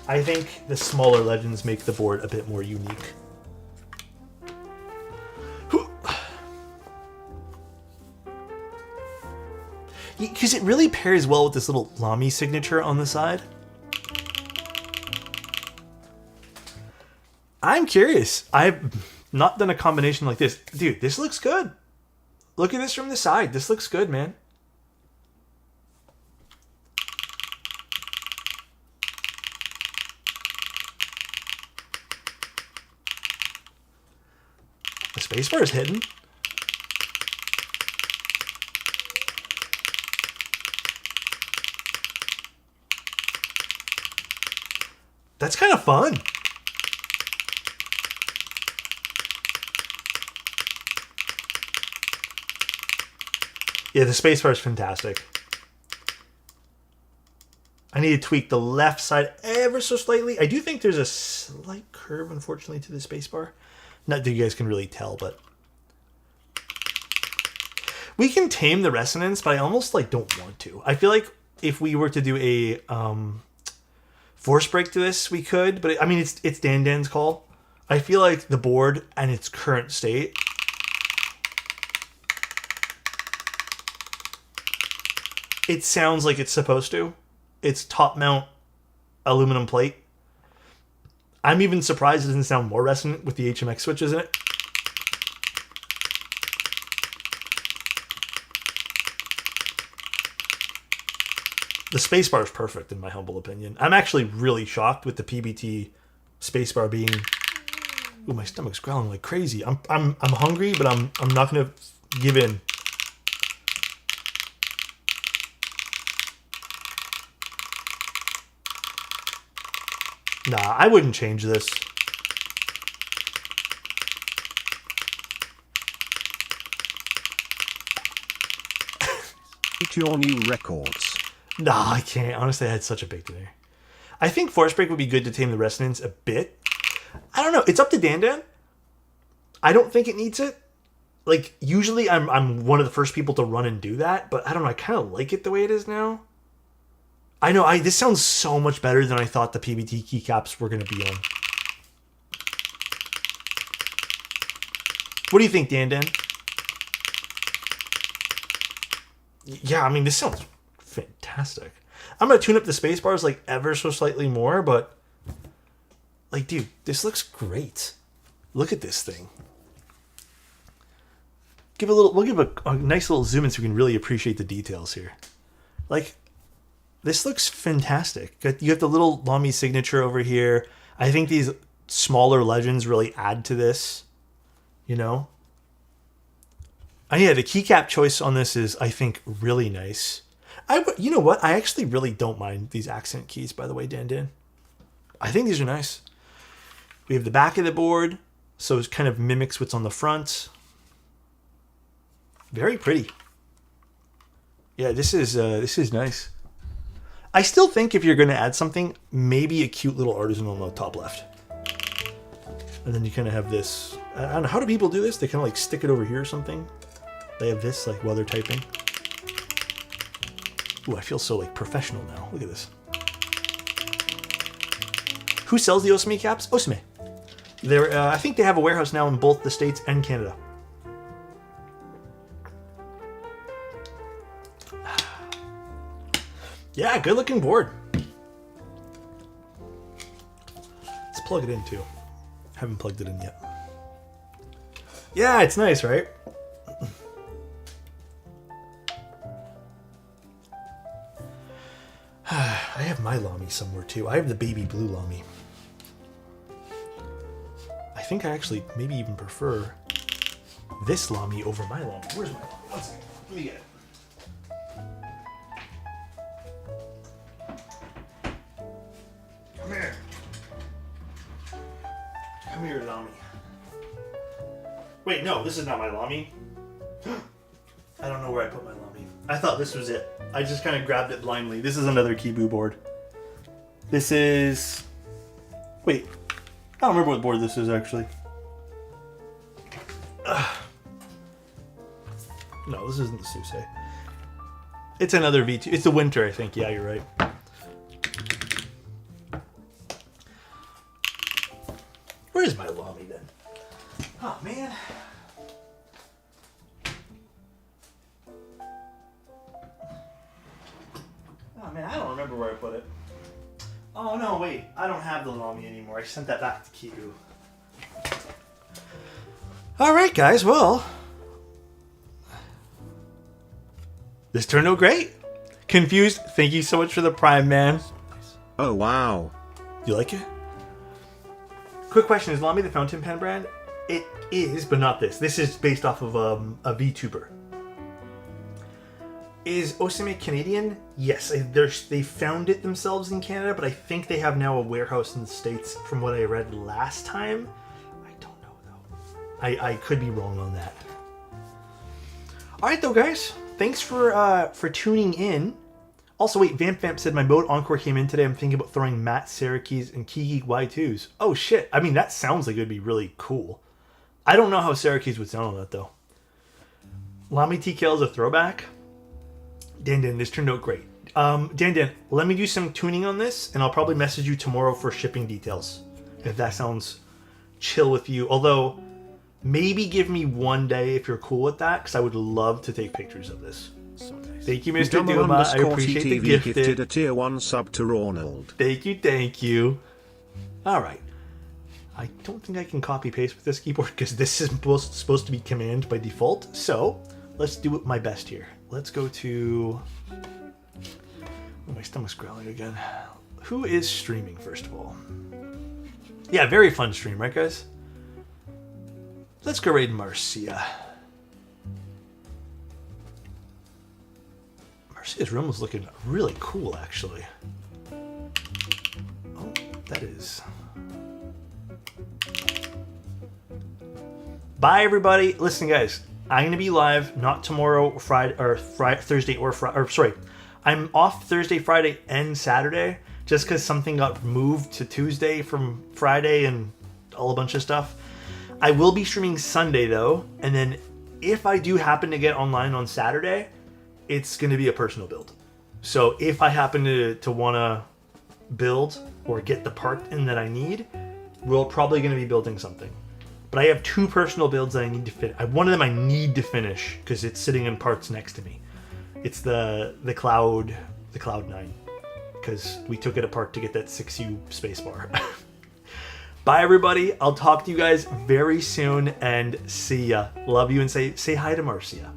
Speaker 1: I think the smaller legends make the board a bit more unique. Because it really pairs well with this little Lami signature on the side. I'm curious. I've not done a combination like this. Dude, this looks good. Look at this from the side. This looks good, man. The spacebar is hidden. That's kind of fun. Yeah, the spacebar is fantastic. I need to tweak the left side ever so slightly. I do think there's a slight curve, unfortunately, to the spacebar. Not that you guys can really tell, but we can tame the resonance, but I almost like don't want to. I feel like if we were to do a force break to this, we could, but I mean, it's Dan's call. I feel like the board and its current state It sounds like it's supposed to. It's top mount aluminum plate. I'm even surprised it doesn't sound more resonant with the HMX switches in it. The spacebar is perfect in my humble opinion. I'm actually really shocked with the PBT spacebar being. Ooh, my stomach's growling like crazy. I'm hungry, but I'm not gonna give in. Nah, I wouldn't change this.
Speaker 2: Eat your new records.
Speaker 1: Nah, I can't. Honestly, I had such a big day. I think Force Break would be good to tame the resonance a bit. I don't know. It's up to Dan. I don't think it needs it. Like, usually I'm one of the first people to run and do that, but I don't know. I kind of like it the way it is now. I know. This sounds so much better than I thought the PBT keycaps were going to be on. What do you think, Dan? Yeah, I mean, this sounds fantastic. I'm going to tune up the space bars like ever so slightly more, but like, dude, this looks great. Look at this thing. We'll give a nice little zoom in so we can really appreciate the details here. Like, this looks fantastic. You have the little Lami signature over here. I think these smaller legends really add to this, you know? And yeah, the keycap choice on this is, I think, really nice. You know what? I actually really don't mind these accent keys, by the way, Dan. I think these are nice. We have the back of the board, so it kind of mimics what's on the front. Very pretty. Yeah, this is nice. I still think if you're going to add something, maybe a cute little artisan on the top left. And then you kind of have this. I don't know, how do people do this? They kind of like stick it over here or something. They have this like while they're typing. Ooh, I feel so like professional now. Look at this. Who sells the Osme caps? Osme. I think they have a warehouse now in both the States and Canada. Yeah, good looking board. Let's plug it in too. Haven't plugged it in yet. Yeah, it's nice, right? I have my Lami somewhere too. I have the baby blue Lami. I think I actually maybe even prefer this Lami over my Lami. Where's my Lami? One second. Let me get it. Come here. Come here, Lami. Wait, no, this is not my Lami. I don't know where I put my Lami. I thought this was it. I just kind of grabbed it blindly. This is another Kibu board. This is... Wait. I don't remember what board this is, actually. No, this isn't the Suse. It's another V2. It's the Winter, I think. Yeah, you're right. Where is my Lami, then? Oh, man. Oh, man, I don't remember where I put it. Oh, no, wait. I don't have the Lami anymore. I sent that back to Kibu. All right, guys. Well, this turned out great. Confused? Thank you so much for the Prime, man.
Speaker 2: Oh, wow.
Speaker 1: You like it? Quick question. Is Lami the fountain pen brand? It is, but not this. This is based off of a VTuber. Is Osame Canadian? Yes, they found it themselves in Canada, but I think they have now a warehouse in the States from what I read last time. I don't know, though. I could be wrong on that. Alright, though, guys. Thanks for tuning in. Also, wait, Vamp said my mode Encore came in today. I'm thinking about throwing Matt Syracuse and Kiki Y2s. Oh, shit. I mean, that sounds like it would be really cool. I don't know how Syracuse would sound on that, though. Lamy TKL is a throwback. Dan, this turned out great. Dan, let me do some tuning on this, and I'll probably message you tomorrow for shipping details, if that sounds chill with you. Although, maybe give me one day if you're cool with that, because I would love to take pictures of this. So nice. Thank you, Mr. Duma. I appreciate the
Speaker 2: CTV
Speaker 1: gifted.
Speaker 2: gifted a tier 1 sub to Ronald.
Speaker 1: Thank you, thank you. All right. I don't think I can copy paste with this keyboard because this is supposed to be command by default. So let's do my best here. Let's go to... Oh, my stomach's growling again. Who is streaming, first of all? Yeah, very fun stream, right, guys? Let's go raid Marcia. Marcia's room was looking really cool, actually. Oh, that is... Bye, everybody. Listen, guys, I'm going to be live, not tomorrow, Friday, or Thursday, or sorry. I'm off Thursday, Friday, and Saturday, just because something got moved to Tuesday from Friday and all a bunch of stuff. I will be streaming Sunday, though, and then if I do happen to get online on Saturday, it's going to be a personal build. So if I happen to want to build or get the part in that I need, we're probably going to be building something. But I have 2 personal builds that I need to finish. One of them I need to finish because it's sitting in parts next to me. It's the Cloud 9, because we took it apart to get that 6U spacebar. Bye, everybody. I'll talk to you guys very soon, and see ya. Love you, and say hi to Marcia.